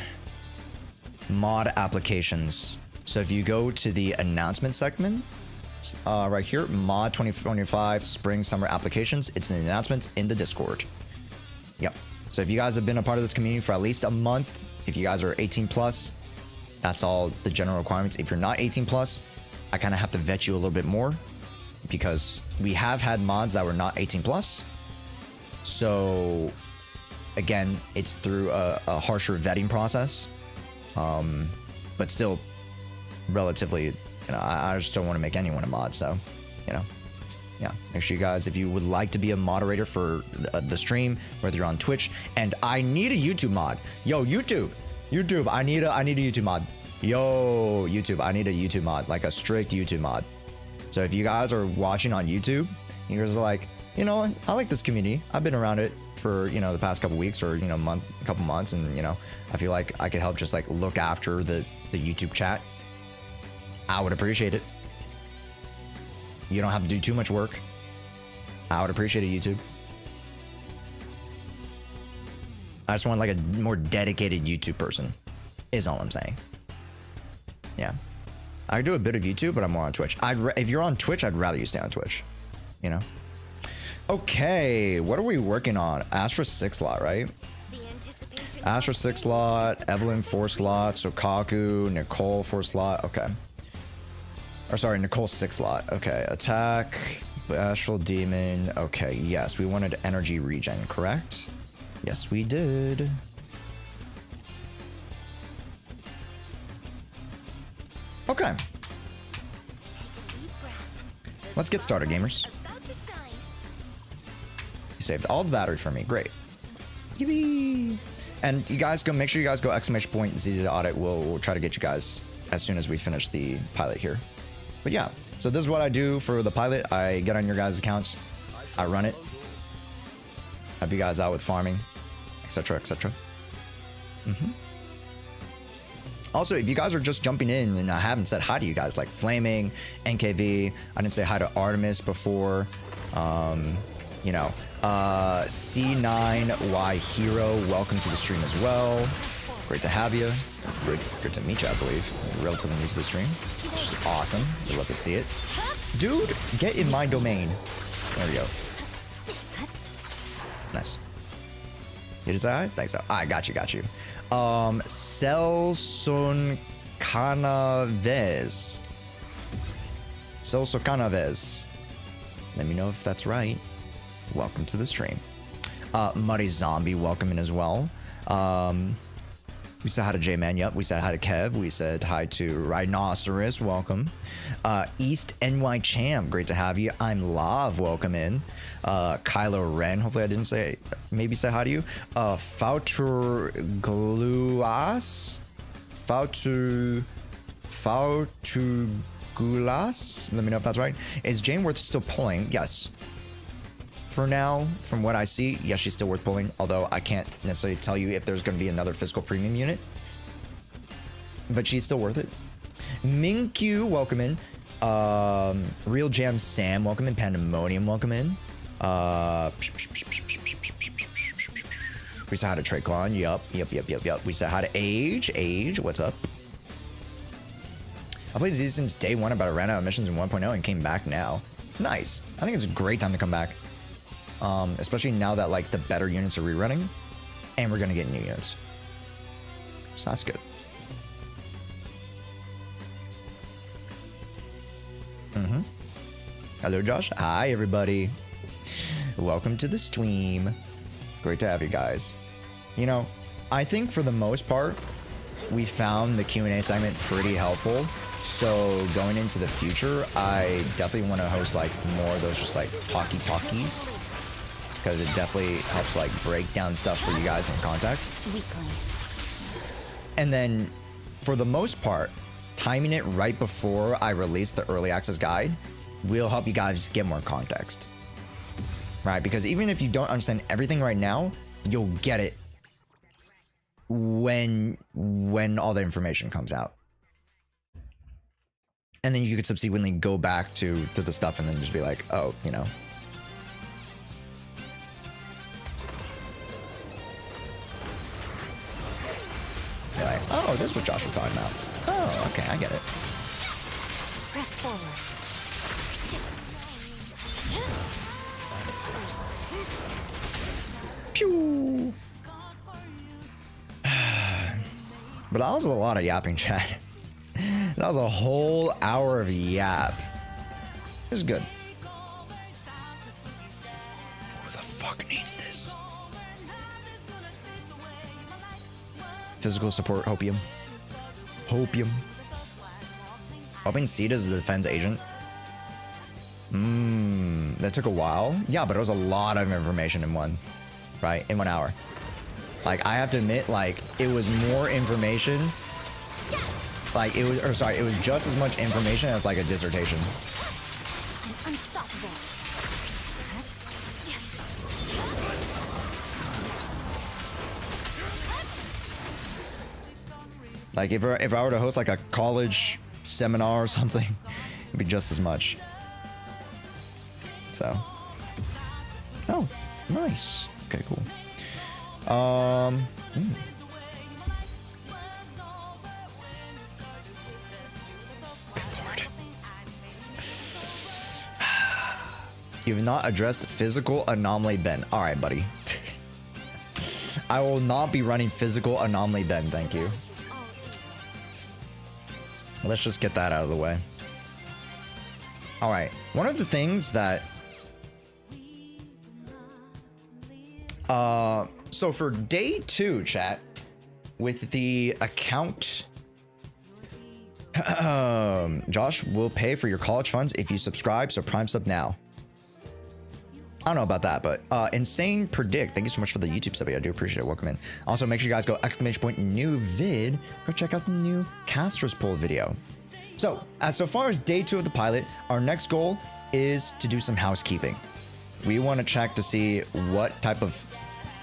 mod applications. So if you go to the announcement segment, right here, mod 2025 spring summer applications, it's in the announcements in the Discord. Yep. So if you guys have been a part of this community for at least a month, if you guys are 18 plus, that's all the general requirements. If you're not 18 plus, I kind of have to vet you a little bit more, because we have had mods that were not 18 plus. So again, it's through a harsher vetting process, but still relatively, you know, I just don't want to make anyone a mod. So, you know, yeah, make sure you guys, if you would like to be a moderator for the stream, whether you're on Twitch, and I need a YouTube mod. Yo, YouTube, I need a YouTube mod. Yo, YouTube, I need a YouTube mod, like a strict YouTube mod. So if you guys are watching on YouTube, you guys are like, you know, I like this community. I've been around it for, you know, the past couple weeks, or, you know, couple months, and, you know, I feel like I could help just like look after the YouTube chat. I would appreciate it. You don't have to do too much work. I would appreciate it, YouTube. I just want like a more dedicated YouTube person, is all I'm saying. Yeah. I do a bit of YouTube, but I'm more on Twitch. If you're on Twitch, I'd rather you stay on Twitch, you know? Okay, what are we working on? Astra 6 slot, right? Astra 6 slot, Evelyn 4 slot, Sokaku, Nicole 4 slot, okay. Or sorry, Nicole 6 slot, okay. Attack, Bashful Demon, okay, yes, we wanted energy regen, correct? Yes, we did. Okay. Let's get started, gamers. You saved all the batteries for me. Great. Yippee! And you guys go, make sure you guys go !ZZ audit. We'll try to get you guys as soon as we finish the pilot here. But yeah, so this is what I do for the pilot. I get on your guys' accounts, I run it, help you guys out with farming, etc., etc. Also, if you guys are just jumping in and I haven't said hi to you guys, like Flaming, NKV, I didn't say hi to Artemis before. you know, C9Y Hero, welcome to the stream as well. Great to have you. Great to meet you, I believe. You're relatively new to the stream, which is awesome. We'd love to see it. Dude, get in my domain. There we go. Nice. You decide? Thanks. I got you. Celson Canaves. Celso Canaves. Let me know if that's right. Welcome to the stream. Muddy Zombie, welcome in as well. We said hi to J-Man, yep. We said hi to Kev. We said hi to Rhinoceros, welcome. East NY Champ, great to have you. I'm Lav, welcome in. Kylo Ren, hopefully I didn't say, maybe say hi to you. Fautur Gluas? Fautur Gulas? Let me know if that's right. Is Jane worth still pulling? Yes. For now, from what I see, yes, she's still worth pulling, although I can't necessarily tell you if there's going to be another physical premium unit. But she's still worth it. Minkyu, welcome in. Real Jam Sam, welcome in. Pandemonium, welcome in. We said hi to Trayclon, yup. We said hi to Age, what's up? I played Z since day one, but I ran out of missions in 1.0 and came back now. Nice. I think it's a great time to come back. Especially now that like the better units are rerunning and we're gonna get new units, so that's good. Hello Josh. Hi everybody, welcome to the stream. Great to have you guys. You know, I think for the most part we found the Q&A segment pretty helpful, so going into the future I definitely want to host like more of those just like talkies, because it definitely helps like break down stuff for you guys in context. And then for the most part, timing it right before I release the early access guide will help you guys get more context, right? Because even if you don't understand everything right now, you'll get it when all the information comes out. And then you could subsequently go back to the stuff and then just be like, oh, you know, you're like, oh, this is what Josh was talking about. Oh, okay, I get it. Press forward. Pew. But that was a lot of yapping, chat. That was a whole hour of yap. It was good. Who the fuck needs this? Physical support, Hopium. Hoping Sita's the defense agent. That took a while. Yeah, but it was a lot of information in one, right? In 1 hour. Like, I have to admit, like, it was more information. Like, it was, or sorry, it was just as much information as like a dissertation. I'm unstoppable. Like, if I were to host like a college seminar or something, it'd be just as much. So, oh, nice. Okay, cool. Good lord. You've not addressed physical anomaly Ben. All right, buddy. I will not be running physical anomaly Ben. Thank you. Let's just get that out of the way. All right. One of the things that so for day 2, chat, with the account, Josh will pay for your college funds if you subscribe, so Prime sub now. I don't know about that, but Insane Predict, thank you so much for the YouTube sub. I do appreciate it. Welcome in. Also, make sure you guys go ! New vid. Go check out the new Casters poll video. So far as day 2 of the pilot, our next goal is to do some housekeeping. We want to check to see what type of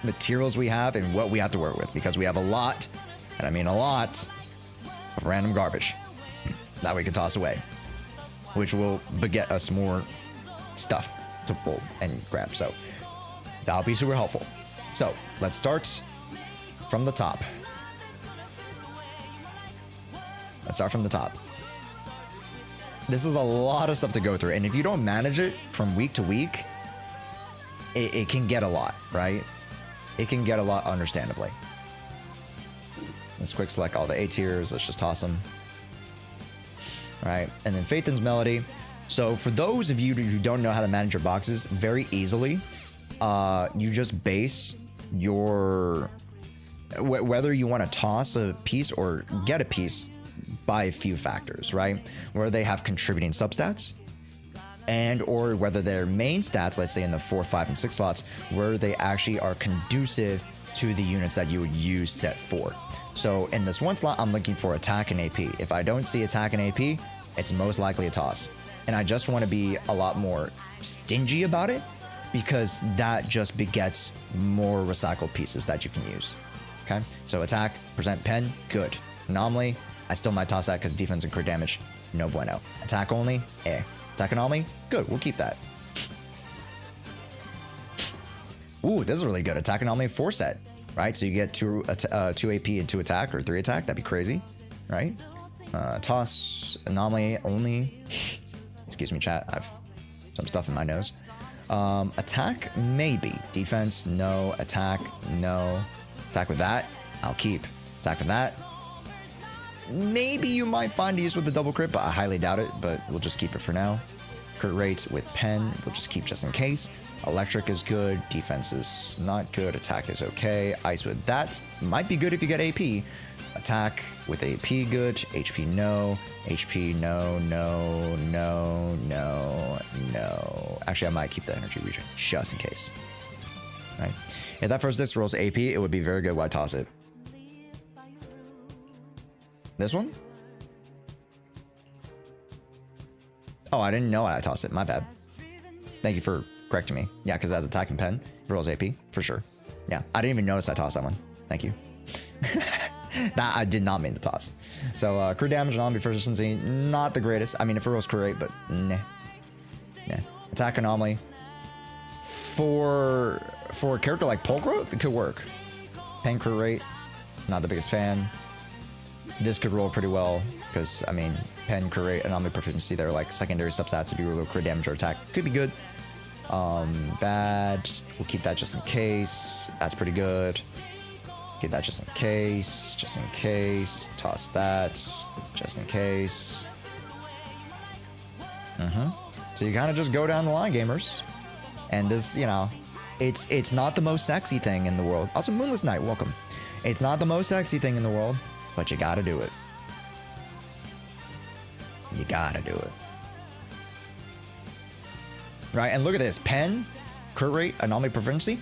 materials we have and what we have to work with, because we have a lot, and I mean a lot, of random garbage that we can toss away, which will beget us more stuff to pull and grab. So that'll be super helpful. So let's start from the top. Let's start from the top. This is a lot of stuff to go through. And if you don't manage it from week to week, it can get a lot, right? It can get a lot, understandably. Let's quick select all the A tiers. Let's just toss them. All right. And then Phaethon's Melody. So for those of you who don't know how to manage your boxes very easily, you just base your, whether you want to toss a piece or get a piece by a few factors, right? Where they have contributing substats, and or whether their main stats, let's say in the 4, 5, and 6 slots, where they actually are conducive to the units that you would use set 4. So in this one slot, I'm looking for attack and AP. If I don't see attack and AP, it's most likely a toss. And I just want to be a lot more stingy about it, because that just begets more recycled pieces that you can use. Okay, so attack, present pen, good. Anomaly, I still might toss that because defense and crit damage, no bueno. Attack only, eh. Attack anomaly, good, we'll keep that. Ooh, this is really good. Attack anomaly 4 set, right? So you get 2 AP and 2 attack, or 3 attack, that'd be crazy, right? Toss, anomaly only. Excuse me, chat, I've some stuff in my nose. Attack, maybe. Defense, no. Attack, no. Attack with that, I'll keep. Attack with that. Maybe you might find use with the double crit, but I highly doubt it, but we'll just keep it for now. Crit rate with pen, we'll just keep just in case. Electric is good, defense is not good, attack is okay. Ice with that might be good if you get AP. Attack with AP good, HP no, HP no, no, no, no, no. Actually, I might keep the energy region just in case. Right? If that first disc rolls AP, it would be very good. Why toss it? This one? Oh, I didn't know I tossed it. My bad. Thank you for correcting me. Yeah, because that's attack and pen. Rolls AP, for sure. Yeah, I didn't even notice I tossed that one. Thank you. Nah, I did not mean to toss. So, crit damage and anomaly efficiency, not the greatest. I mean, if it rolls crit rate, but nah. Nah. Attack anomaly. For a character like Polkro, it could work. Pen crit rate, not the biggest fan. This could roll pretty well, because, I mean, pen, crit rate, anomaly proficiency, they're like secondary substats if you roll crit damage or attack. Could be good. Bad. We'll keep that just in case. That's pretty good. Get that just in case. Just in case. Toss that. Just in case. So you kind of just go down the line, gamers. And this, you know, it's not the most sexy thing in the world. Also, Moonless Knight, welcome. It's not the most sexy thing in the world, but you gotta do it. You gotta do it. Right, and look at this. Pen, crit rate, anomaly proficiency.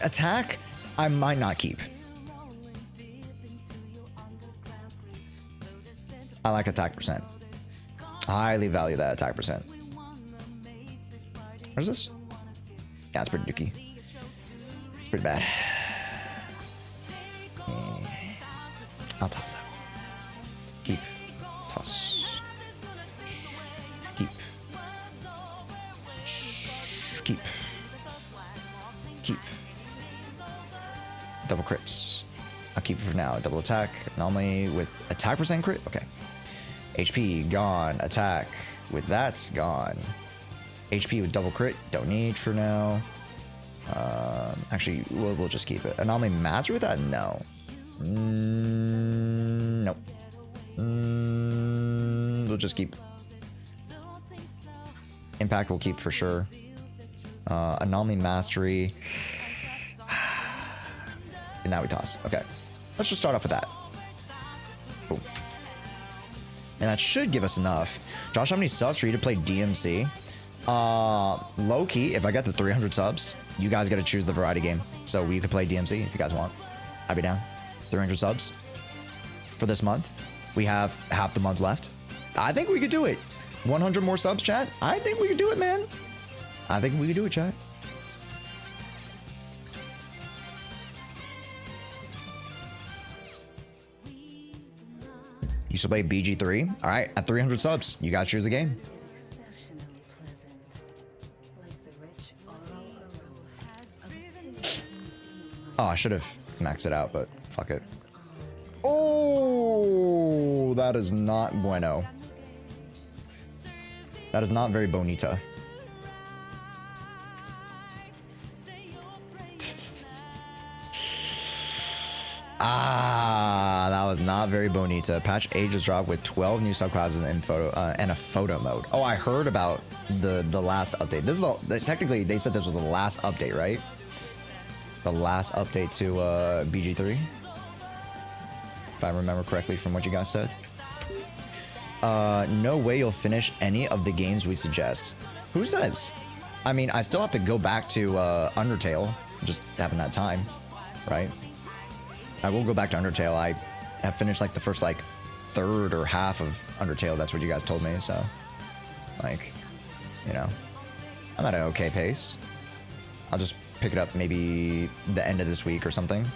Attack, I might not keep. I like attack percent. Highly value that attack percent. Where's this? Yeah, it's pretty dookie. It's pretty bad. Yeah. I'll toss that. Keep. Toss. Keep. Keep. Keep. Double crits. I'll keep it for now. Double attack. Anomaly with attack percent crit? Okay. HP, gone. Attack with that's gone. HP with double crit, don't need for now. Actually, we'll just keep it. Anomaly master with that? No. Nope. We'll just keep. Impact we'll keep for sure. Anomaly mastery. And now we toss. Okay. Let's just start off with that. Boom. And that should give us enough. Josh, how many subs for you to play DMC? Low key, if I get the 300 subs, you guys got to choose the variety game. So we could play DMC if you guys want. I'd be down. 300 subs for this month. We have half the month left. I think we could do it. 100 more subs, chat. I think we could do it, man. I think we could do it, chat. You should play BG3. All right, at 300 subs, you guys choose the game. Oh, I should have maxed it out, but fuck it. Oh, that is not bueno. That is not very bonita. Ah, that was not very bonita. Patch A just dropped with 12 new subclasses and a photo mode. Oh, I heard about the last update. This is technically they said this was the last update, right? The last update to BG3, if I remember correctly from what you guys said. No way you'll finish any of the games we suggest. Who says? I mean, I still have to go back to Undertale. Just haven't had time, right? I will go back to Undertale. I have finished like the first like third or half of Undertale. That's what you guys told me. So, like, you know, I'm at an okay pace. I'll just pick it up maybe the end of this week or something.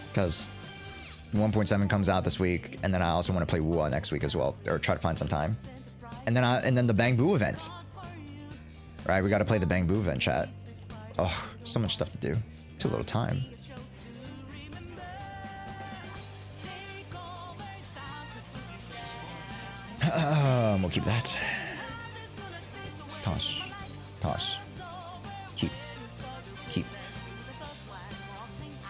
Because 1.7 comes out this week, and then I also want to play WoA next week as well, or try to find some time. And then the Bang Boo event. Right, we got to play the Bang Boo event, chat. Oh, so much stuff to do. Too little time. We'll keep that. Toss. Toss. Keep. Keep.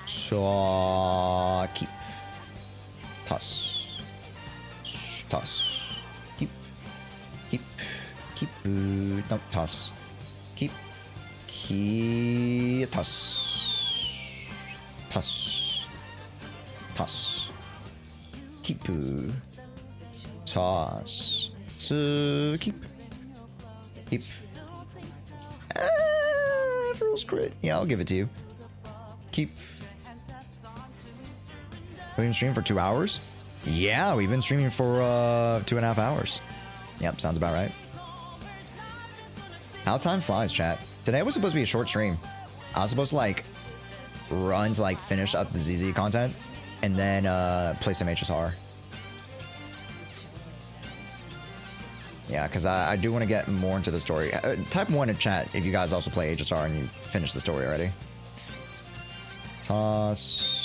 So keep. Toss. Toss. Keep. Keep. Keep. No, toss. Keep. Keep. Toss. Toss. Toss. Keep. Toss. To keep. Keep. Rules crit. Yeah, I'll give it to you. Keep. We've been streaming for 2 hours? Yeah, we've been streaming for 2.5 hours. Yep, sounds about right. How time flies, chat. Today was supposed to be a short stream. I was supposed to like run to like finish up the ZZ content and then play some HSR. Yeah, because I do want to get more into the story. Type 1 in chat if you guys also play HSR and you finished the story already. Toss.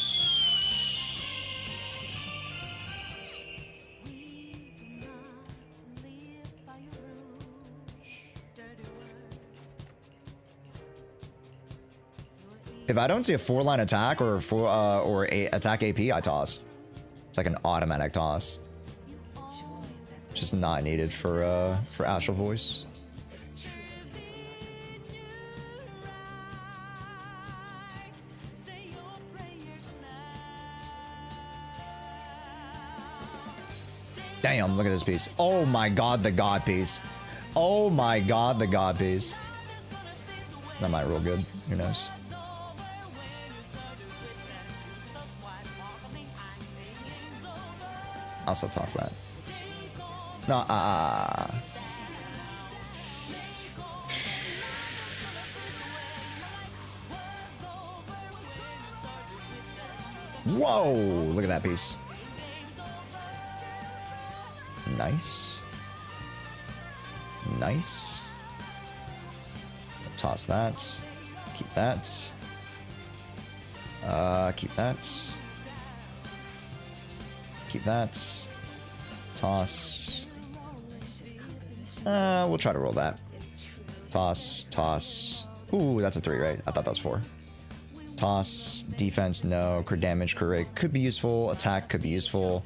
If I don't see a 4-line attack or a attack AP, I toss. It's like an automatic toss. Just not needed for Astral Voice. Damn, look at this piece. Oh my god, the god piece. Oh my god, the god piece. That might roll good. Who knows? I'll still toss that. No, Whoa! Look at that piece. Nice. Nice. Toss that. Keep that. Keep that. Keep that. Toss. We'll try to roll that. Toss. Toss. Ooh, that's a 3, right? I thought that was 4. Toss. Defense, no. Crit damage, crit rate could be useful. Attack could be useful.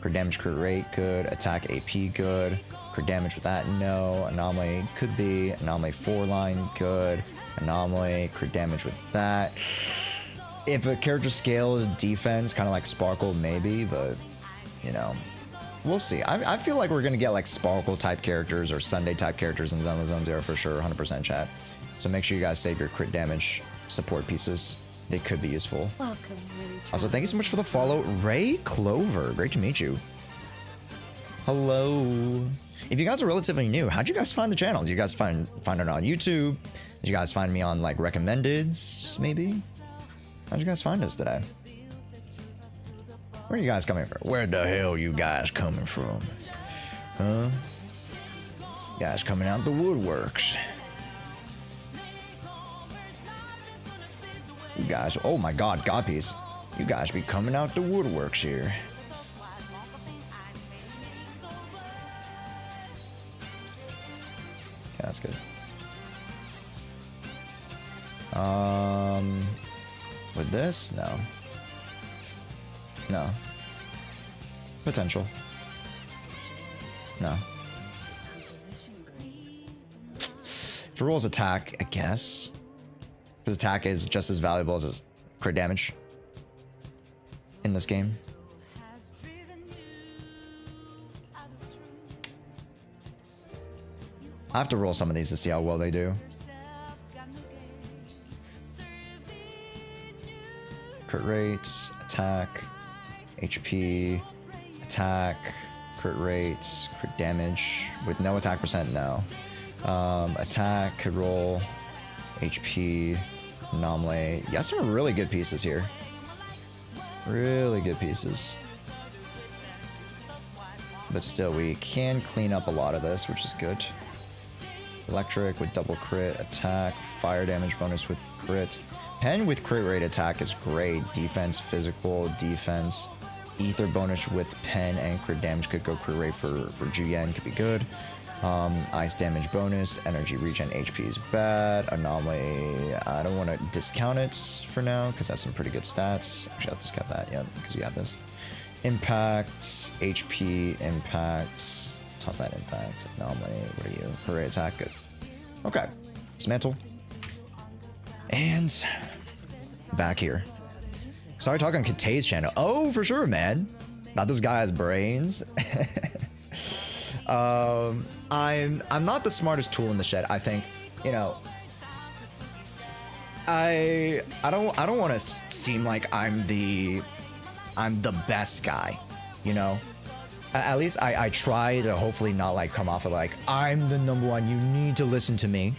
Crit damage, crit rate, good. Attack, AP, good. Crit damage with that, no. Anomaly could be. Anomaly 4-line, good. Anomaly, crit damage with that. If a character scales defense, kind of like Sparkle, maybe, but, you know, we'll see. I feel like we're going to get like Sparkle type characters or Sunday type characters in Zenless Zone 0 for sure, 100% chat. So make sure you guys save your crit damage support pieces. They could be useful. Welcome, Ray. Also, thank you so much for the follow, Ray Clover. Great to meet you. Hello. If you guys are relatively new, how'd you guys find the channel? Did you guys find it on YouTube? Did you guys find me on like recommendeds, maybe? How'd you guys find us today? Where are you guys coming from? Where the hell you guys coming from? Huh? You guys coming out the woodworks. You guys, oh my god, god piece. You guys be coming out the woodworks here. Okay, that's good. With this? No. No. Potential. No. For rules attack, I guess. Because attack is just as valuable as crit damage in this game. I have to roll some of these to see how well they do. Crit rates, attack, HP, attack, crit rates, crit damage. With no attack percent, no. Attack, could roll, HP, anomaly. Yeah, some really good pieces here. Really good pieces. But still, we can clean up a lot of this, which is good. Electric with double crit, attack, fire damage bonus with crit. Pen with crit rate attack is great. Defense, physical, defense. Ether bonus with pen and crit damage could go crit rate for GN, could be good. Ice damage bonus, energy regen, HP is bad. Anomaly, I don't want to discount it for now because that's some pretty good stats. Actually, I'll discount that, yeah, because you have this. Impact, HP, impact. Toss that impact. Anomaly, what are you? Crit rate attack, good. Okay, dismantle. And back here. Sorry, talking on Katay's channel. Oh, for sure, man. Not this guy has brains. I'm not the smartest tool in the shed. I think, you know, I don't want to seem like I'm the best guy, you know. At least I try to hopefully not like come off of like I'm the number one. You need to listen to me,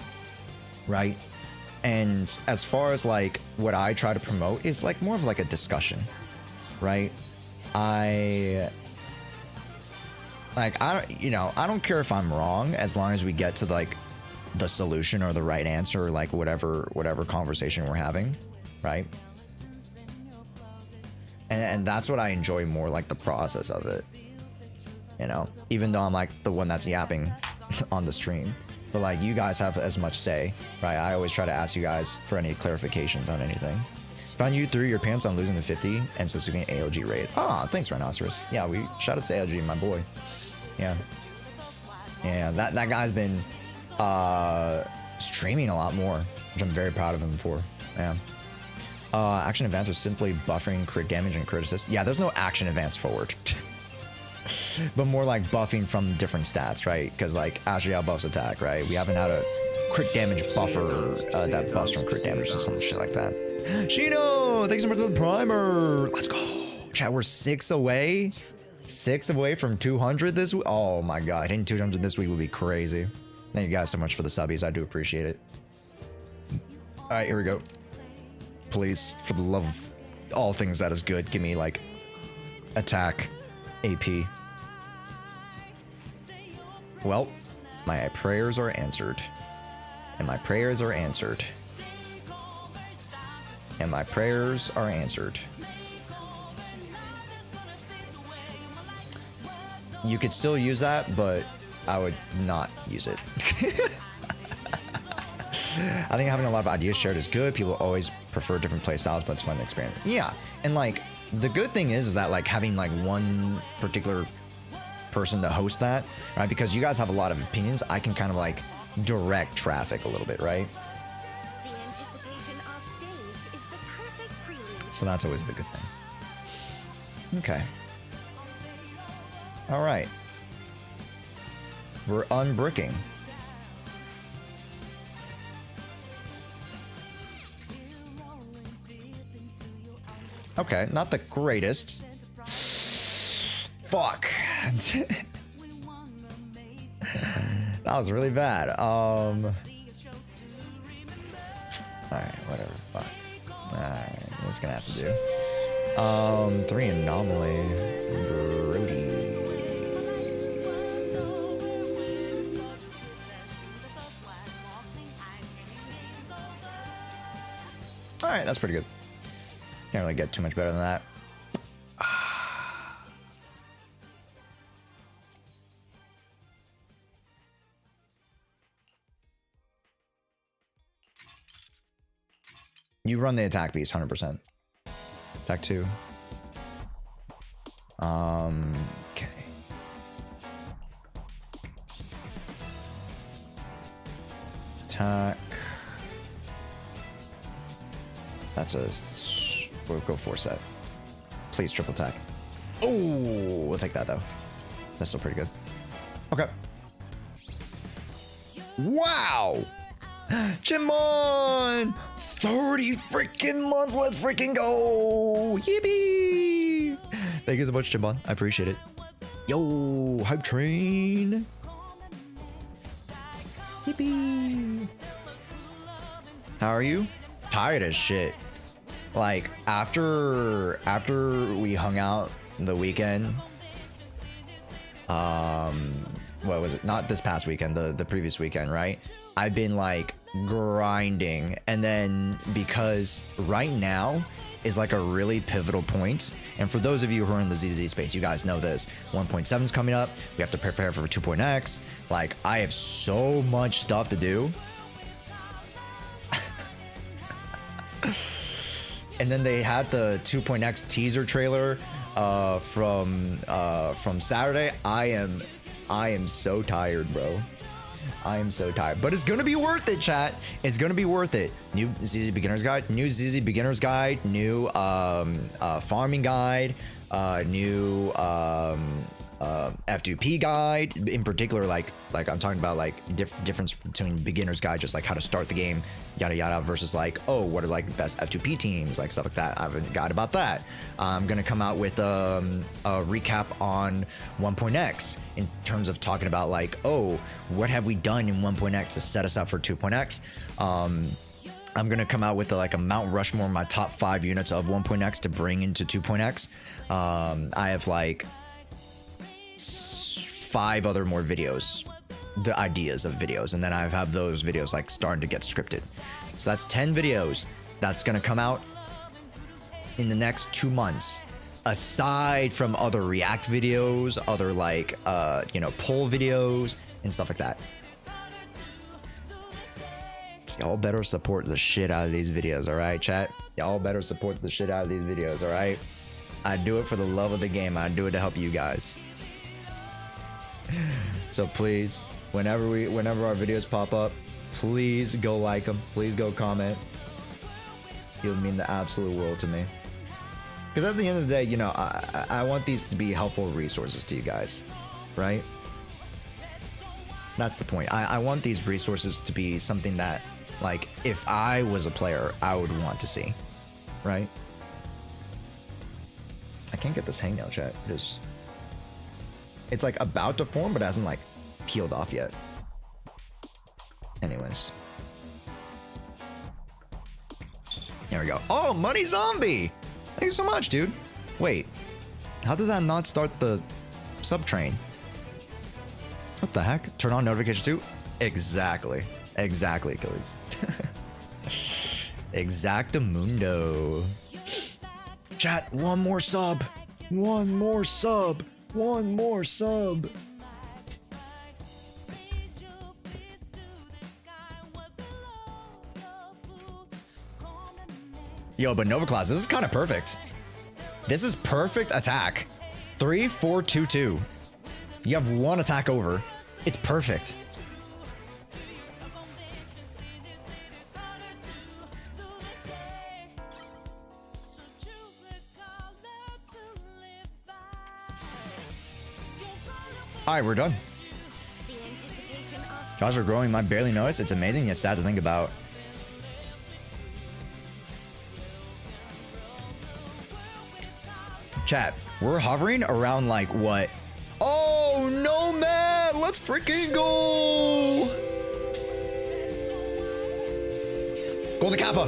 right? And as far as like what I try to promote is like more of like a discussion, right? I don't care if I'm wrong as long as we get to like the solution or the right answer or like whatever conversation we're having, right? And that's what I enjoy more, like the process of it, you know, even though I'm like the one that's yapping on the stream. But like you guys have as much say, right? I always try to ask you guys for any clarifications on anything. Found you threw your pants on losing the 50 and subsequent ALG raid. Ah, thanks, Rhinoceros. Yeah, we shout out to ALG, my boy. Yeah. Yeah, that guy's been streaming a lot more, which I'm very proud of him for. Yeah. Action advance was simply buffering crit damage and crit assist. Yeah, there's no action advance forward. But more like buffing from different stats, right? Because like Jshoea buffs attack, right? We haven't had a crit damage buffer that buffs from crit damage or some shit like that. Shino, thanks so much for the primer. Let's go. Chat, we're 6 away. 6 away from 200 this week. Oh my god, hitting 200 this week would be crazy. Thank you guys so much for the subbies. I do appreciate it. All right, here we go. Please, for the love of all things that is good, give me like attack, AP. Well, my prayers are answered. And my prayers are answered. And my prayers are answered. You could still use that, but I would not use it. I think having a lot of ideas shared is good. People always prefer different play styles, but it's fun to experiment. Yeah, and like the good thing is that like having like one particular person to host that, right? Because you guys have a lot of opinions, I can kind of like direct traffic a little bit, right? The anticipation off stage is the perfect prelude. So that's always the good thing. Okay. All right. We're unbricking. Okay, not the greatest. Fuck. That was really bad. Alright, whatever. Fuck. Alright, what's gonna have to do? 3 anomaly. Brody. All right, that's pretty good. Can't really get too much better than that. You run the attack piece, 100%. Attack 2. Okay. Attack. That's a... We'll go 4 set. Please, triple attack. Oh, we'll take that, though. That's still pretty good. Okay. Wow! Jimon! 30 freaking months, let's freaking go! Yippee! Thank you so much, Jimon. I appreciate it. Yo, hype train! Yippee! How are you? Tired as shit. Like, after we hung out the weekend, what was it? Not this past weekend, the previous weekend, right? I've been like grinding, and then because right now is like a really pivotal point, and for those of you who are in the ZZ space, you guys know this. 1.7 is coming up. We have to prepare for 2.x. Like, I have so much stuff to do. And then they had the 2.x teaser trailer from Saturday. I am so tired, bro. I am so tired, but it's gonna be worth it, chat. It's gonna be worth it. New ZZ Beginner's Guide, new ZZ Beginner's Guide, new farming guide, new F2P guide. In particular, like I'm talking about like difference between Beginner's Guide, just like how to start the game, yada yada, versus like, oh, what are like the best F2P teams, like stuff like that. I have a guide about that. I'm gonna come out with a recap on 1.x in terms of talking about like, oh, what have we done in 1.x to set us up for 2.x. I'm gonna come out with like a Mount Rushmore, my top 5 units of 1.x to bring into 2.x. I have like 5 other more videos, the ideas of videos, and then I have those videos like starting to get scripted. So that's 10 videos that's gonna come out in the next 2 months, aside from other react videos, other like poll videos and stuff like that. Y'all better support the shit out of these videos, all right, chat? Y'all better support the shit out of these videos, all right? I do it for the love of the game. I do it to help you guys. So please, whenever our videos pop up, please go like them. Please go comment. It would mean the absolute world to me. Because at the end of the day, you know, I want these to be helpful resources to you guys, right? That's the point. I want these resources to be something that, like, if I was a player, I would want to see, right? I can't get this hangnail, chat. It's like about to form, but it hasn't like peeled off yet. Anyways. There we go. Oh, Money Zombie! Thank you so much, dude. Wait, how did that not start the sub train? What the heck? Turn on notification too? Exactly. Exactly, Achilles. Exactamundo. Chat, one more sub. One more sub. One more sub. Yo, but Nova Class, this is kind of perfect. This is perfect attack. 3, 4, 2, 2. You have 1 attack over. It's perfect. All right, we're done. Gosh, are growing. I barely noticed. It's amazing yet sad to think about. Chat, we're hovering around like what? Oh no, man! Let's freaking go! Golden Kappa.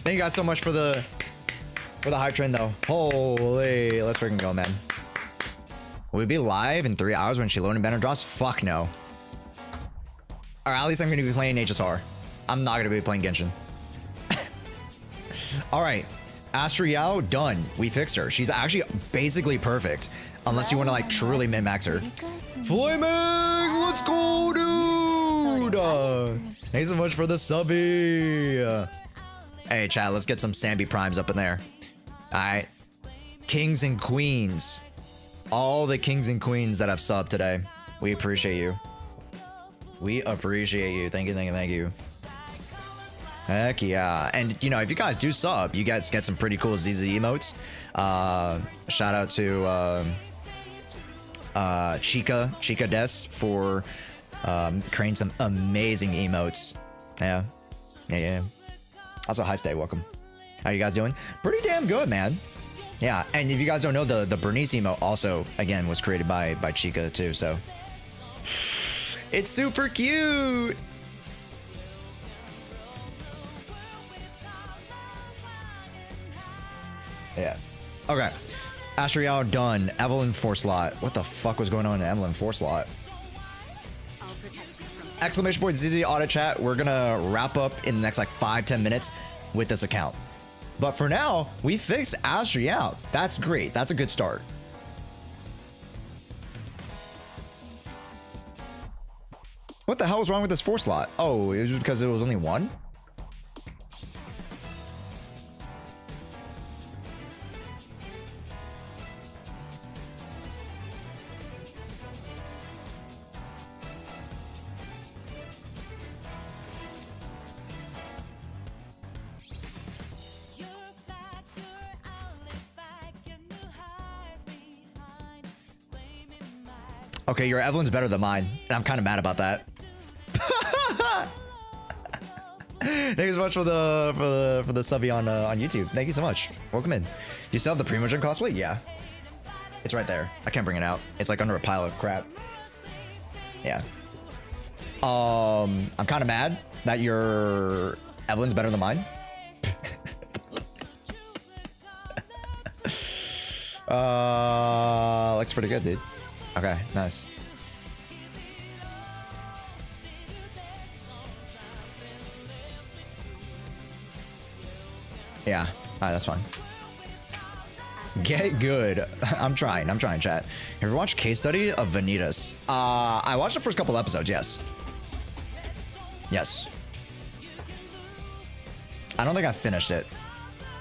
Thank you guys so much for the hype train though. Holy, let's freaking go, man. Will we be live in 3 hours when she loading banner drops? Fuck no. Or at least I'm gonna be playing HSR. I'm not gonna be playing Genshin. All right, Astriel done. We fixed her. She's actually basically perfect, unless you want to like truly min-max her. Flaming, let's go, dude. Thanks so much for the subby. Hey, chat, let's get some Sambi primes up in there. All right, kings and queens, all the kings and queens that have subbed today. We appreciate you. We appreciate you. Thank you, thank you, thank you. Heck yeah. And you know, if you guys do sub, you guys get some pretty cool ZZ emotes. Shout out to Chica Des for creating some amazing emotes. Yeah. Also, hi Stay, welcome. How you guys doing? Pretty damn good, man. Yeah, and if you guys don't know, the Bernice emote also again was created by Chica too, so it's super cute. Yeah. Okay. Astriel done. Evelyn 4 slot. What the fuck was going on in Evelyn 4 slot? Exclamation point ZZ audit chat. We're gonna wrap up in the next like 5-10 minutes with this account. But for now, we fixed Astriel. That's great. That's a good start. What the hell was wrong with this 4 slot? Oh, it was because it was only one? Okay, your Evelyn's better than mine, and I'm kind of mad about that. Thank you so much for the subby on YouTube. Thank you so much. Welcome in. You still have the Primogen cosplay? Yeah, it's right there. I can't bring it out. It's like under a pile of crap. Yeah. I'm kind of mad that your Evelyn's better than mine. Looks pretty good, dude. Okay, nice. Yeah, alright, that's fine. Get good. I'm trying, chat. Have you watched Case Study of Vanitas? I watched the first couple episodes, yes. Yes. I don't think I finished it.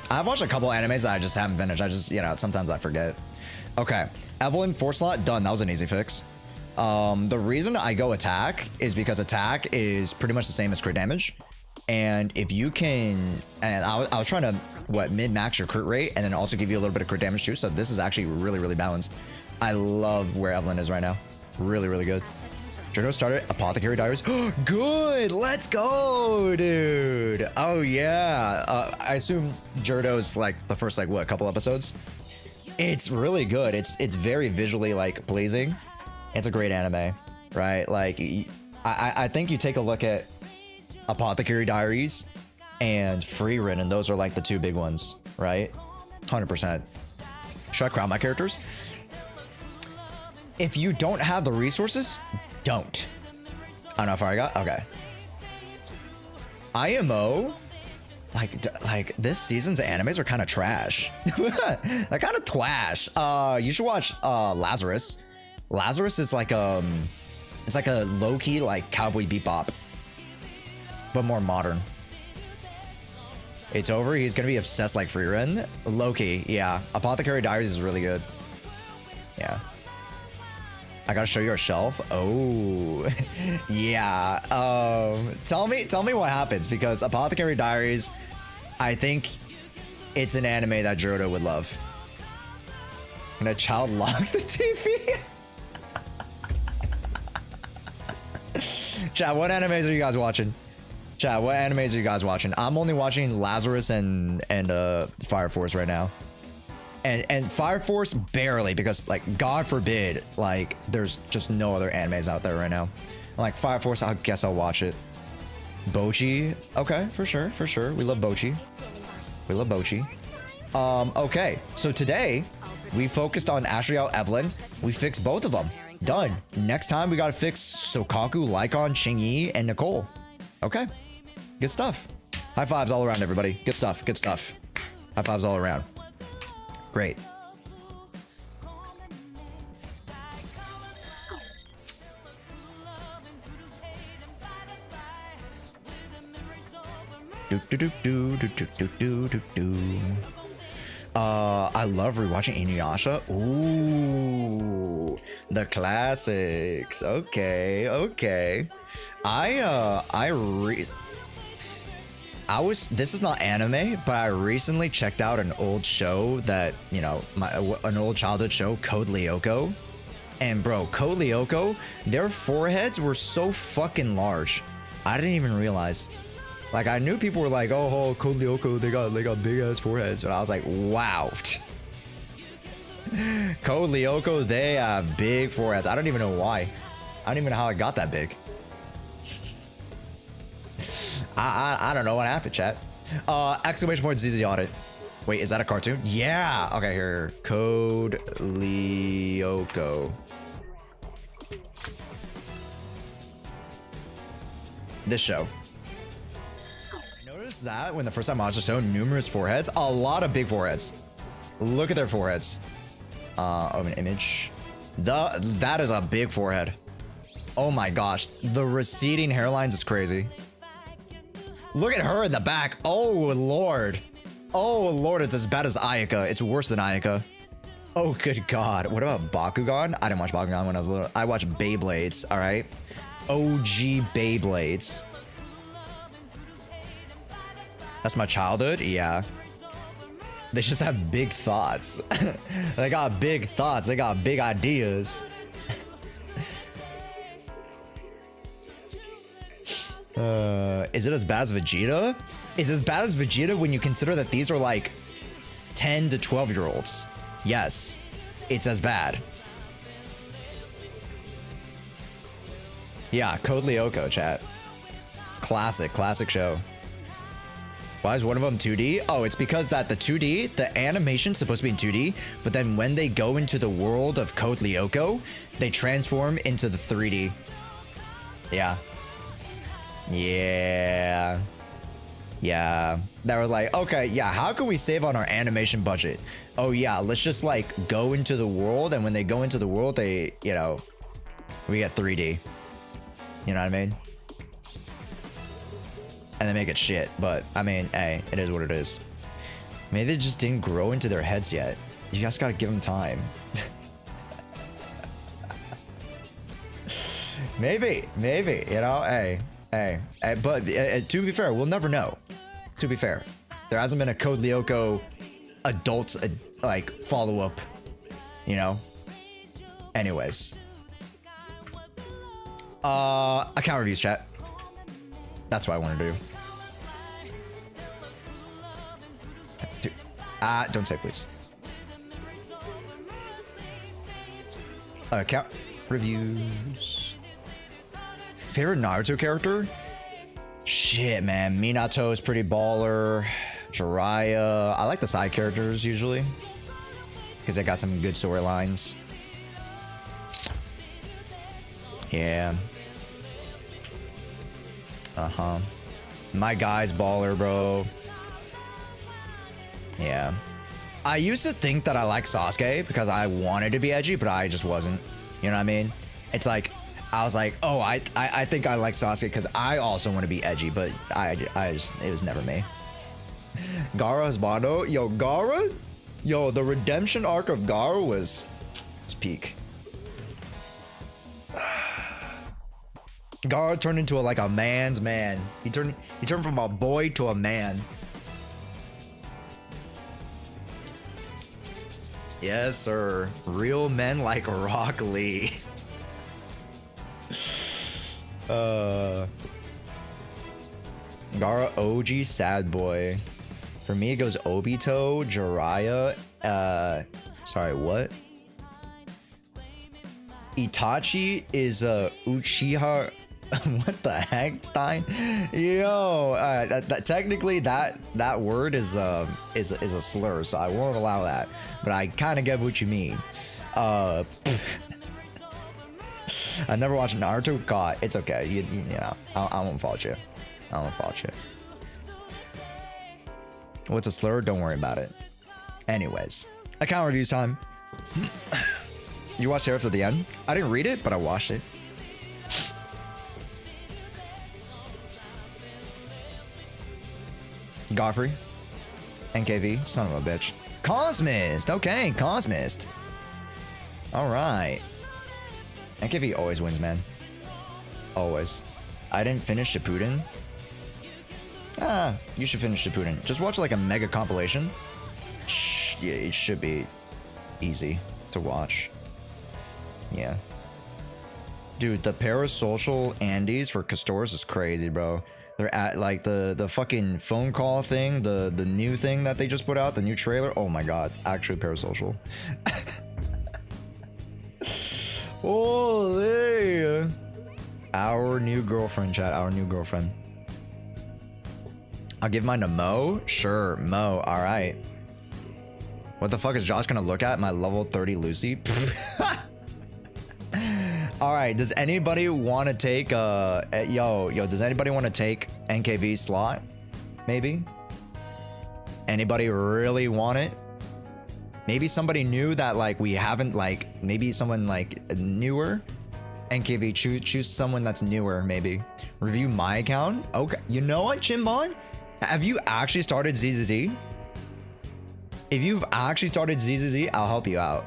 I've watched a couple animes that I just haven't finished. I just, you know, sometimes I forget. Okay, Evelyn 4 slot done. That was an easy fix. The reason I go attack is because attack is pretty much the same as crit damage, and if you can, and I was trying to mid-max your crit rate and then also give you a little bit of crit damage too. So this is actually really balanced. I love where Evelyn is right now. Really good. Journal started Apothecary Diaries. Good, let's go, dude. Oh yeah. I assume Jirdo's like the first like what couple episodes. It's really good. It's very visually like pleasing. It's a great anime, right? Like I think you take a look at Apothecary Diaries and Frieren, and those are like the two big ones, right? 100%. Should I crown my characters? If you don't have the resources, don't. I don't know how far I got. Okay. IMO. Like this season's animes are kind of trash. They're kind of twash. You should watch Lazarus. Lazarus is like it's like a low-key like Cowboy Bebop, but more modern. It's over. He's gonna be obsessed like Frieren. Low-key, yeah. Apothecary Diaries is really good. Yeah. I gotta show you our shelf. Oh, yeah. Tell me what happens, because Apothecary Diaries, I think it's an anime that Jordo would love. I'm gonna child lock the TV. Chat, what animes are you guys watching? Chat, what animes are you guys watching? I'm only watching Lazarus and Fire Force right now. And Fire Force barely, because like God forbid, like there's just no other animes out there right now. Like Fire Force, I guess I'll watch it. Bochi, okay, for sure. We love Bochi. We love Bochi. Okay, so today We focused on Asriel, Evelyn. We fixed both of them. Done. Next time we gotta fix Sokaku, Lycon, Chingyi, and Nicole. Okay. Good stuff. High fives all around, everybody. Good stuff. Good stuff. High fives all around. Great. I love rewatching Inuyasha. Ooh, the classics. Okay, okay. This is not anime, but I recently checked out an old show that, you know, an old childhood show, Code Lyoko. And bro, Code Lyoko, their foreheads were so fucking large. I didn't even realize. Like, I knew people were like, oh, Code Lyoko, they got big ass foreheads. But I was like, wow. Code Lyoko, they have big foreheads. I don't even know why. I don't even know how it got that big. I don't know what happened, chat. Exclamation point ZZ Audit. Wait, is that a cartoon? Yeah. Okay, here. Code Lyoko. This show. That when the first time I watched the show, numerous foreheads, a lot of big foreheads. Look at their foreheads. An image. That is a big forehead. Oh my gosh, the receding hairlines is crazy. Look at her in the back. Oh lord. Oh lord, it's as bad as Ayaka. It's worse than Ayaka. Oh good god. What about Bakugan? I didn't watch Bakugan when I was little. I watched Beyblades. All right, OG Beyblades. That's my childhood? Yeah. They just have big thoughts. They got big thoughts. They got big ideas. Is it as bad as Vegeta? It's as bad as Vegeta when you consider that these are like 10 to 12-year-olds. Yes, it's as bad. Yeah, Code Lyoko, chat. Classic show. Why is one of them 2D? Oh, it's because that the 2D, the animation's supposed to be in 2D, but then when they go into the world of Code Lyoko, they transform into the 3D. Yeah. Yeah. Yeah. They were like, okay, yeah, how can we save on our animation budget? Oh yeah, let's just like go into the world, and when they go into the world, they, you know, we get 3D. You know what I mean? And they make it shit, but I mean, hey, it is what it is. Maybe they just didn't grow into their heads yet. You guys gotta give them time. maybe, you know, hey, but to be fair, we'll never know. To be fair, there hasn't been a Code Lyoko adults like follow-up, you know. Anyways, account reviews, chat. That's what I want to do. Don't say please. Account reviews. Favorite Naruto character? Shit, man. Minato is pretty baller. Jiraiya. I like the side characters usually, because they got some good storylines. Yeah. My guy's baller, bro. Yeah. I used to think that I liked Sasuke because I wanted to be edgy, but I just wasn't. You know what I mean? It's like, I was like, oh, I think I like Sasuke because I also want to be edgy, but it was never me. Gaara Husbando. Yo, Gaara? Yo, the redemption arc of Gaara was peak. Gaara turned into like a man's man. He turned from a boy to a man. Yes, sir. Real men like Rock Lee. Gaara OG sad boy. For me, it goes Obito, Jiraiya. Sorry, what? Itachi is Uchiha What the heck, Stein? Yo, technically that word is a slur, so I won't allow that. But I kind of get what you mean. I never watched Naruto. God, it's okay. You know, I won't fault you. I won't fault you. What's a slur? Don't worry about it. Anyways, account reviews time. You watched Seraph at the end? I didn't read it, but I watched it. Godfrey. NKV. Son of a bitch. Cosmist. Okay, Cosmist. Alright. NKV always wins, man. Always. I didn't finish Shippuden. Ah, you should finish Shippuden. Just watch like a mega compilation. Yeah, it should be easy to watch. Yeah. Dude, the parasocial Andes for Castores is crazy, bro. They're at like the fucking phone call thing, the new thing that they just put out, the new trailer. Oh my god, actually parasocial. Holy. Our new girlfriend, chat. Our new girlfriend. I'll give mine to Mo. Sure, Mo. All right. What the fuck is Josh gonna look at? My level 30 Lucy. All right. Does anybody want to take yo? Does anybody want to take NKV slot? Maybe. Anybody really want it? Maybe somebody new that like we haven't like. Maybe someone like newer. NKV, choose someone that's newer. Maybe review my account. Okay. You know what, Chimbon? Have you actually started ZZZ? If you've actually started ZZZ, I'll help you out.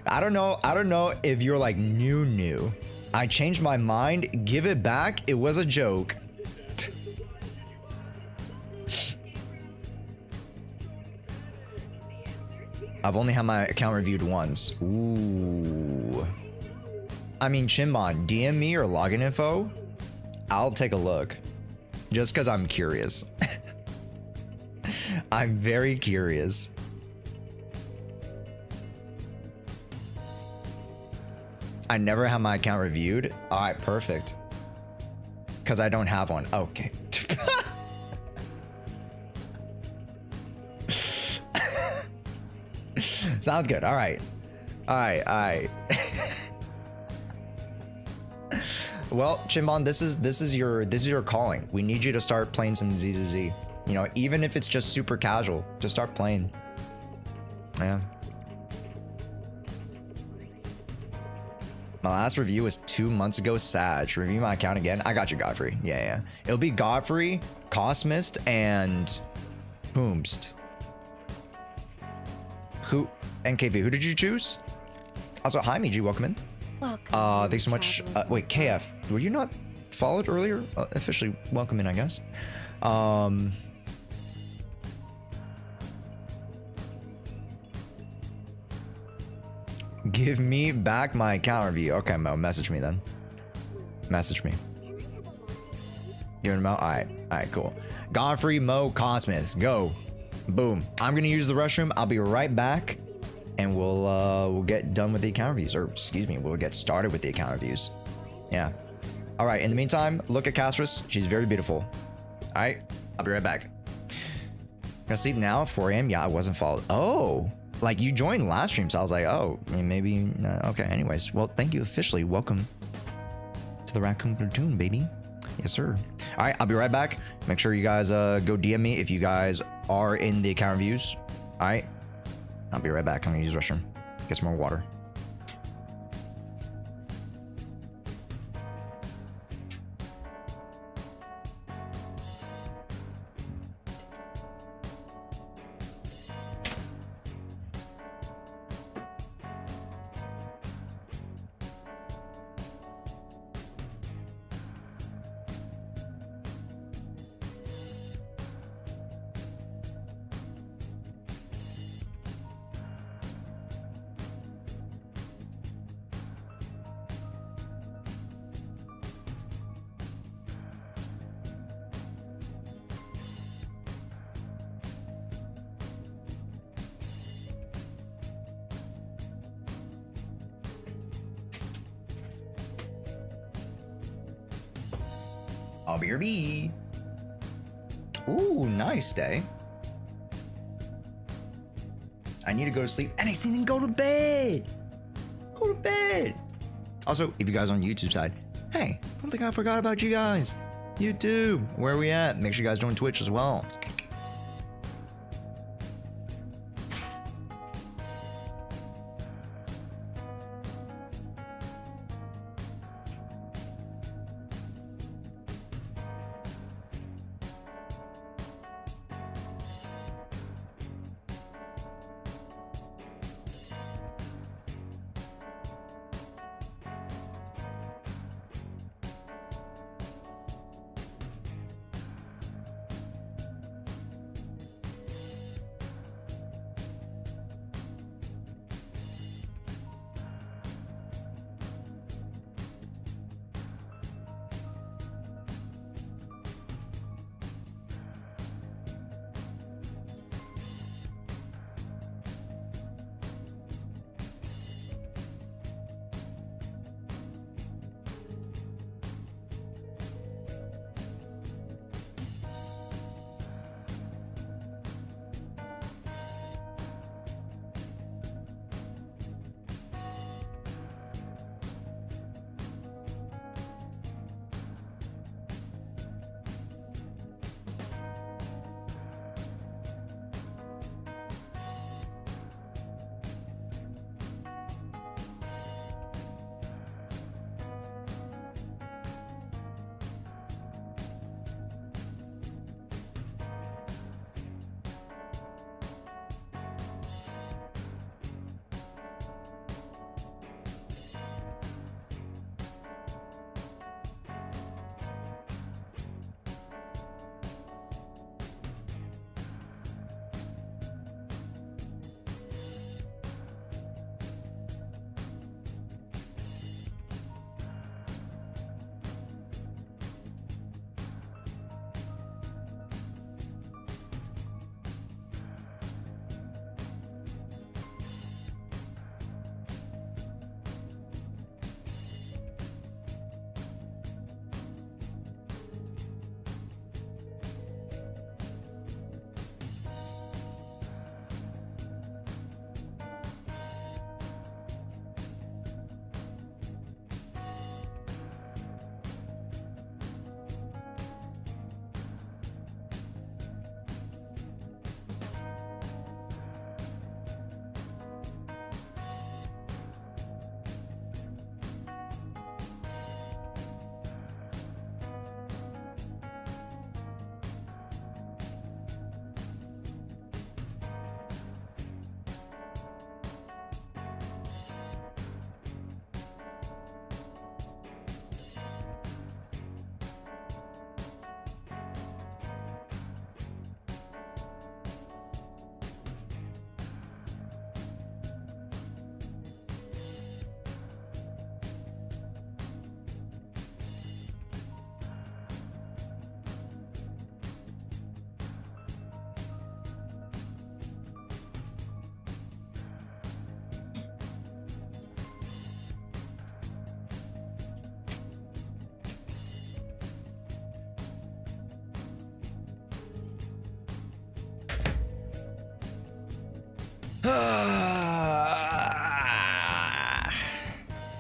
I don't know if you're like new. I changed my mind. Give it back. It was a joke. I've only had my account reviewed once. Ooh. I mean, Chimbon, DM me or login info. I'll take a look. Just because I'm curious. I'm very curious. I never have my account reviewed. All right, perfect. Because I don't have one. Okay. Sounds good. All right. All right. Well, Chimbon, this is your calling. We need you to start playing some ZZZ. You know, even if it's just super casual, just start playing. Yeah. My last review was 2 months ago. Sag. Review my account again. I got you, Godfrey. Yeah. It'll be Godfrey, Cosmist, and Whomst. Who? NKV. Who did you choose? Also, hi, Miji. Welcome in. Thanks so much. Wait, KF, were you not followed earlier? Officially welcome in, I guess. Give me back my account review. Okay, Mo, message me then. Message me. You and Mo? Alright, cool. Godfrey, Mo, Cosmos, go. Boom. I'm gonna use the restroom. I'll be right back. And we'll get done with the account reviews, or excuse me, we'll get started with the account reviews. Yeah. All right. In the meantime, look at Castris. She's very beautiful. All right. I'll be right back. Gonna sleep now at 4 a.m. Yeah, I wasn't followed. Oh, like you joined last stream, so I was like, oh, maybe. Okay. Anyways, well, thank you officially. Welcome to the Raccoon Platoon, baby. Yes, sir. All right. I'll be right back. Make sure you guys go DM me if you guys are in the account reviews. All right. I'll be right back. I'm gonna use the restroom. Get some more water. BRB. Ooh, nice day. I need to go to sleep and I see them go to bed. Go to bed. Also, if you guys on YouTube side, hey, don't think I forgot about you guys. YouTube, where are we at? Make sure you guys join Twitch as well.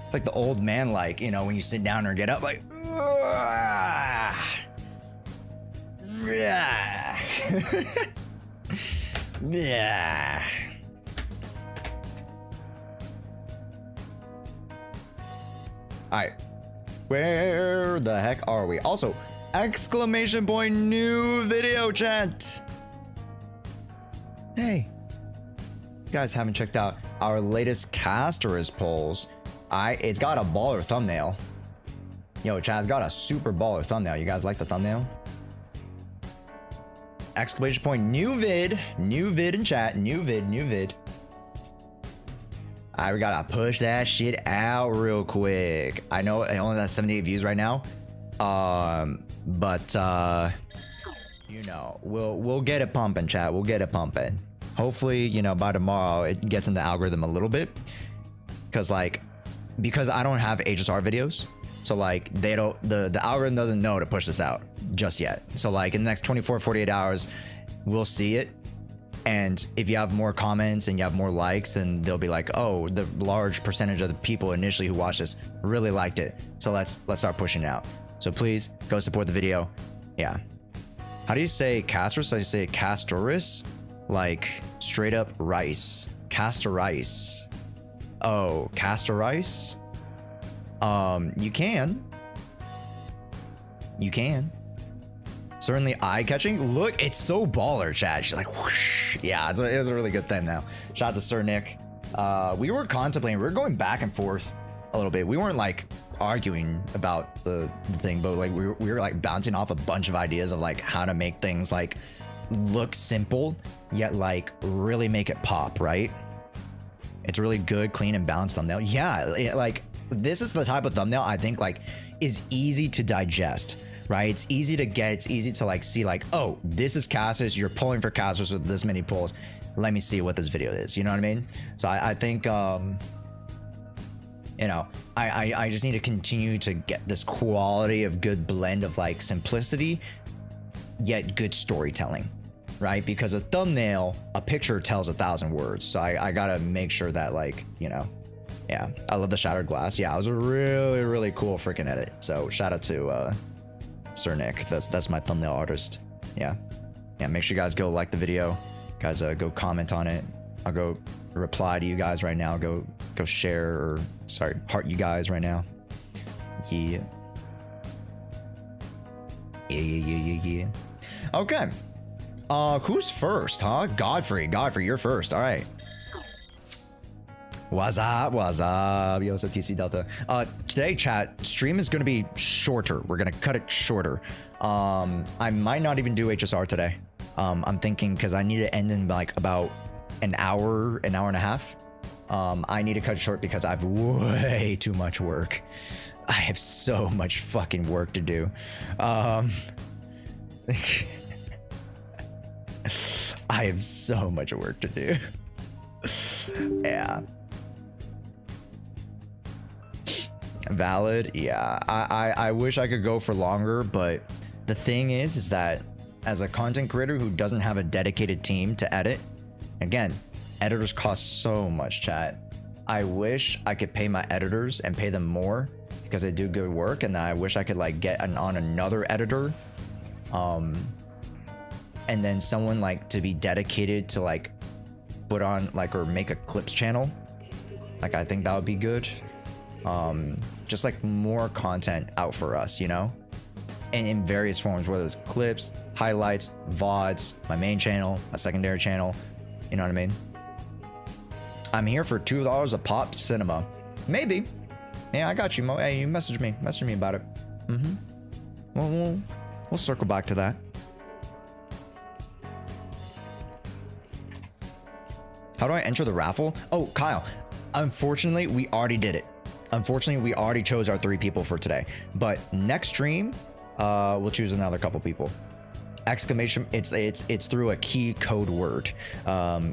It's like the old man, like, you know, when you sit down or get up, like, yeah. All right, where the heck are we? Also, exclamation point, new video chat. Hey, you guys haven't checked out our latest Caster's polls. It's got a baller thumbnail. Yo, chat, it's got a super baller thumbnail. You guys like the thumbnail? Exclamation point, new vid in chat, new vid. All right, we gotta push that shit out real quick. I know it only has 78 views right now, but you know, we'll get it pumping, chat. We'll get it pumping. Hopefully, you know, by tomorrow it gets in the algorithm a little bit, because I don't have HSR videos, So like they don't, the algorithm doesn't know to push this out just yet. So like in the next 24, 48 hours, we'll see it. And if you have more comments and you have more likes, then they'll be like, oh, the large percentage of the people initially who watched this really liked it. So let's start pushing it out. So please go support the video. Yeah. How do you say castris? I say castoris, like straight up rice. Castor rice. Oh, castor rice? You can. You can. Certainly eye-catching. Look, it's so baller, chat. She's like, whoosh. Yeah, it was a really good thing, though. Shout out to Sir Nick. We were contemplating. We were going back and forth a little bit. We weren't, like, arguing about the thing, but, like, we were, like, bouncing off a bunch of ideas of, like, how to make things, like, look simple, yet, like, really make it pop, right? It's a really good, clean, and balanced thumbnail. Yeah, like, this is the type of thumbnail I think, like, is easy to digest. Right? It's easy to get. It's easy to like see like, oh, this is Cassis. You're pulling for Cassis with this many pulls. Let me see what this video is. You know what I mean? So I think, you know, I just need to continue to get this quality of good blend of like simplicity, yet good storytelling, right? Because a thumbnail, a picture tells 1,000 words. So I gotta make sure that like, you know, yeah, I love the shattered glass. Yeah, it was a really, really cool freaking edit. So shout out to, Sir Nick. That's my thumbnail artist. Yeah, make sure you guys go like the video, guys. Go comment on it. I'll go reply to you guys right now. Go share, or sorry, heart you guys right now. Yeah. Okay, who's first, huh? Godfrey, you're first. All right. What's up? Yo, what's up, TC Delta? Today, chat, stream is going to be shorter. We're going to cut it shorter. I might not even do HSR today. I'm thinking because I need to end in like about an hour and a half. I need to cut it short because I have way too much work. I have so much fucking work to do. I have so much work to do. Yeah. Valid. Yeah, I wish I could go for longer, but the thing is that as a content creator who doesn't have a dedicated team to edit, again, editors cost so much, chat. I wish I could pay my editors and pay them more because they do good work, and I wish I could like get on another editor, and then someone like to be dedicated to like put on like or make a clips channel. Like I think that would be good. Just like more content out for us, you know, and in various forms, whether it's clips, highlights, VODs, my main channel, my secondary channel, you know what I mean? I'm here for $2 a pop cinema. Maybe. Yeah, I got you, Mo. Hey, you message me about it. Well, we'll circle back to that. How do I enter the raffle? Oh, Kyle, unfortunately, we already did it. Unfortunately, we already chose our 3 people for today. But next stream, we'll choose another couple people. Exclamation, it's through a key code word.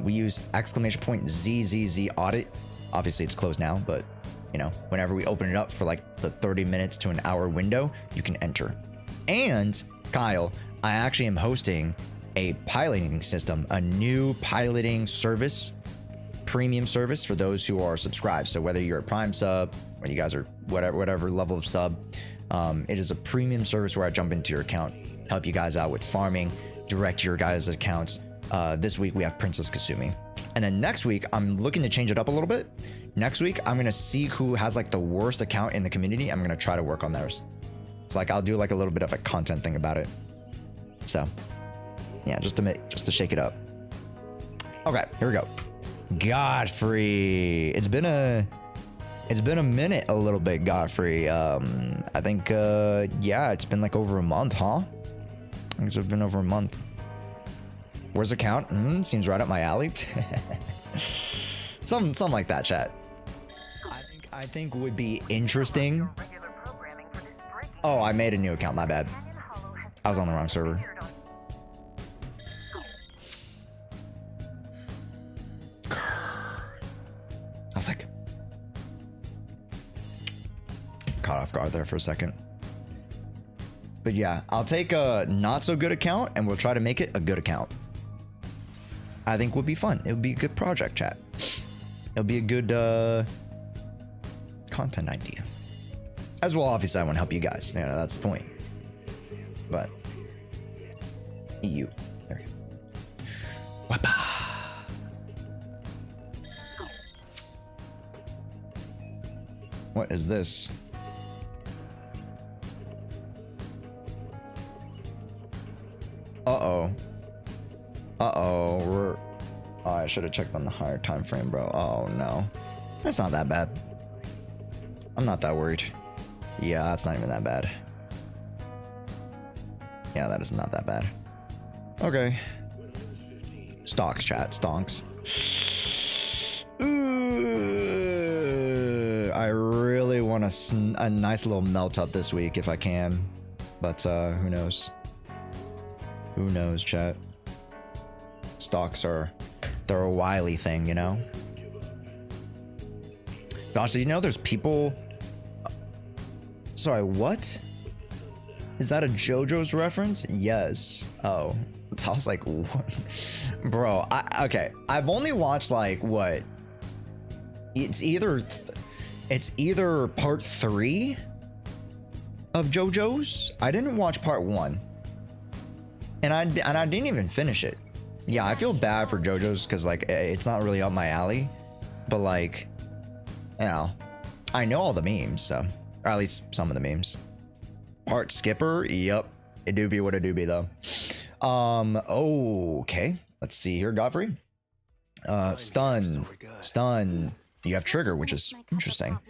We use exclamation point ZZZ audit. Obviously, it's closed now, but you know, whenever we open it up for like the 30 minutes to an hour window, you can enter. And Kyle, I actually am hosting a piloting system, a new piloting service, premium service for those who are subscribed. So whether you're a Prime sub, or you guys are whatever level of sub, it is a premium service where I jump into your account, help you guys out with farming, direct your guys' accounts. This week we have Princess Kasumi, and then next week I'm looking to change it up a little bit. Next week I'm gonna see who has like the worst account in the community. I'm gonna try to work on theirs. It's like I'll do like a little bit of a content thing about it. So yeah, just to shake it up. Okay, here we go. Godfrey, it's been a minute a little bit, Godfrey. I think yeah, it's been like over a month, huh? I think it's been over a month. Where's the count? Seems right up my alley. something like that, chat. I think would be interesting. Oh, I made a new account, my bad. I was on the wrong server. I was like, caught off guard there for a second. But yeah, I'll take a not so good account and we'll try to make it a good account. I think would be fun. It would be a good project, chat. It'll be a good content idea. As well, obviously, I want to help you guys. You know, that's the point. But EU. There you go. Wepa. What is this? Uh-oh. Uh-oh. We're... Oh, I should have checked on the higher time frame, bro. Oh, no. That's not that bad. I'm not that worried. Yeah, that's not even that bad. Yeah, that is not that bad. Okay. Stocks, chat. Stonks. Ooh, I really want a nice little melt up this week if I can. But who knows? Who knows, chat? Stocks are... They're a wily thing, you know? Gosh, did you know there's people... Sorry, what? Is that a JoJo's reference? Yes. Oh. I was like, what? Bro, okay. I've only watched like, what? It's either part 3 of JoJo's. I didn't watch part 1. And I didn't even finish it. Yeah, I feel bad for JoJo's because like it's not really up my alley. But like, you know, I know all the memes, so, or at least some of the memes. Part skipper, yep. It do be what it do be though. Okay. Let's see here, Godfrey. Stun. You have trigger, which is interesting.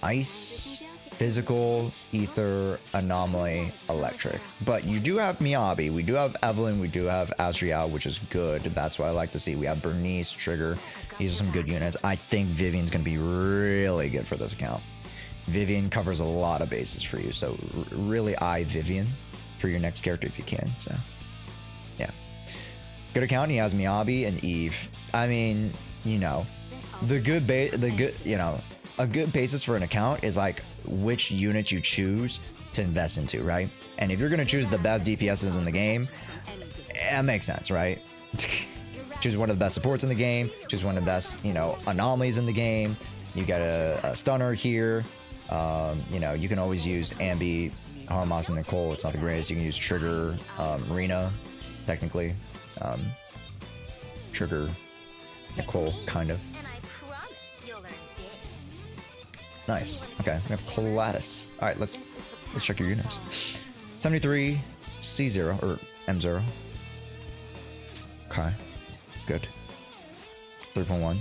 Ice, physical, ether, anomaly, electric. But you do have Miyabi, we do have Evelyn, we do have Azriel, which is good. That's what I like to see. We have Bernice, trigger. These are some good units. I think Vivian's gonna be really good for this account. Vivian covers a lot of bases for you, so really eye Vivian for your next character if you can. So yeah, good account. He has Miyabi and Eve. I mean, you know, a good basis for an account is like which unit you choose to invest into, right? And if you're gonna choose the best DPSs in the game, it makes sense, right? Choose one of the best supports in the game. Choose one of the best, you know, anomalies in the game. You got a stunner here. You know, you can always use Anby, Harmas, and Nicole. It's not the greatest. You can use Trigger, Rena, technically. Trigger, Nicole, kind of. Nice. Okay, we have Colatus. All right, let's check your units. 73, C0 or M0. Okay, good. 3.1.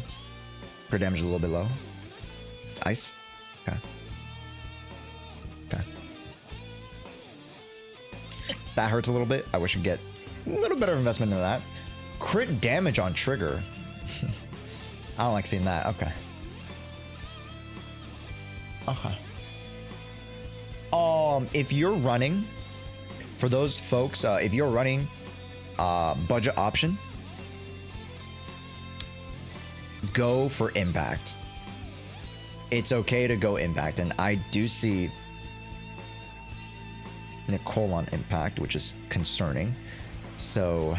Crit damage a little bit low. Ice. Okay. Okay. That hurts a little bit. I wish I'd get a little better investment in that. Crit damage on trigger. I don't like seeing that. Okay. Okay. If you're running, for those folks, if you're running budget option, go for impact. It's okay to go impact, and I do see Nicole on impact, which is concerning. So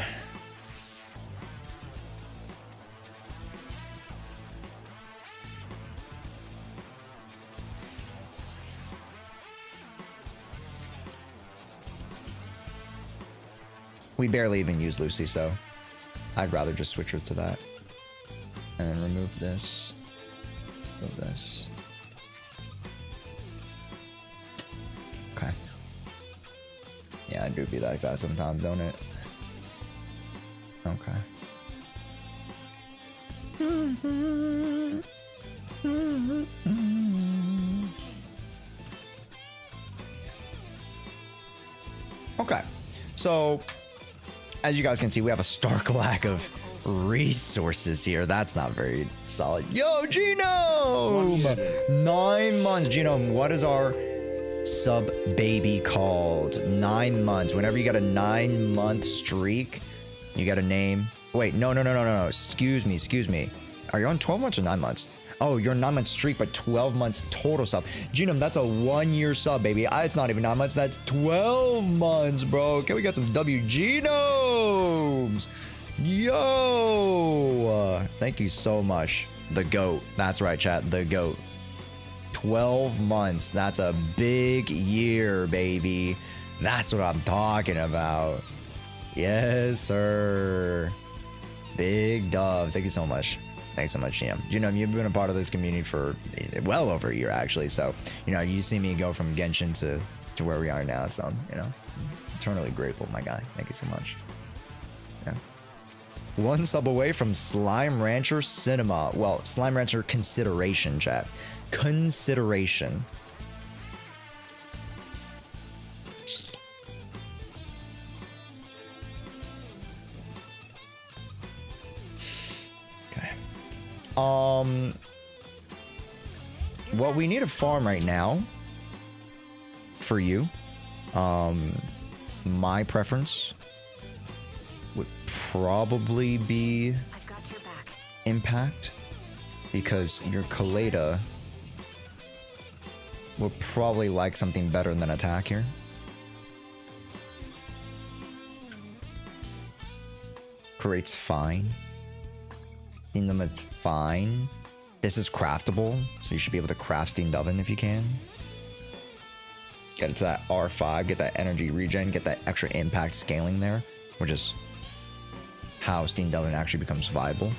we barely even use Lucy, so I'd rather just switch her to that. And then remove this. Remove this. Okay. Yeah, I do be like that sometimes, don't it? Okay. Okay. So, as you guys can see, we have a stark lack of resources here. That's not very solid. Yo, Genome! 9 months. Genome, what is our sub baby called? 9 months. Whenever you got a 9-month streak, you got a name. Wait, no. Excuse me. Are you on 12 months or 9 months? Oh, you're 9 months streak, but 12 months total sub. Genome, that's a 1 year sub, baby. It's not even 9 months. That's 12 months, bro. Can we get some W Genomes? Yo! Thank you so much. The GOAT. That's right, chat. The GOAT. 12 months. That's a big year, baby. That's what I'm talking about. Yes, sir. Big doves. Thank you so much. Thanks so much, GM. You know, you've been a part of this community for well over a year, actually. So, you know, you see me go from Genshin to where we are now. So, you know, eternally grateful, my guy. Thank you so much. Yeah. One sub away from Slime Rancher Cinema. Well, Slime Rancher Consideration, chat. Consideration. What we need to farm right now for you, my preference would probably be I've got your back. Impact, because your Kaleda will probably like something better than attack here. Create's fine. Steam Oven is fine. This is craftable, so you should be able to craft Steamed Oven if you can. Get it to that R5, get that energy regen, get that extra impact scaling there, which is how Steamed Oven actually becomes viable.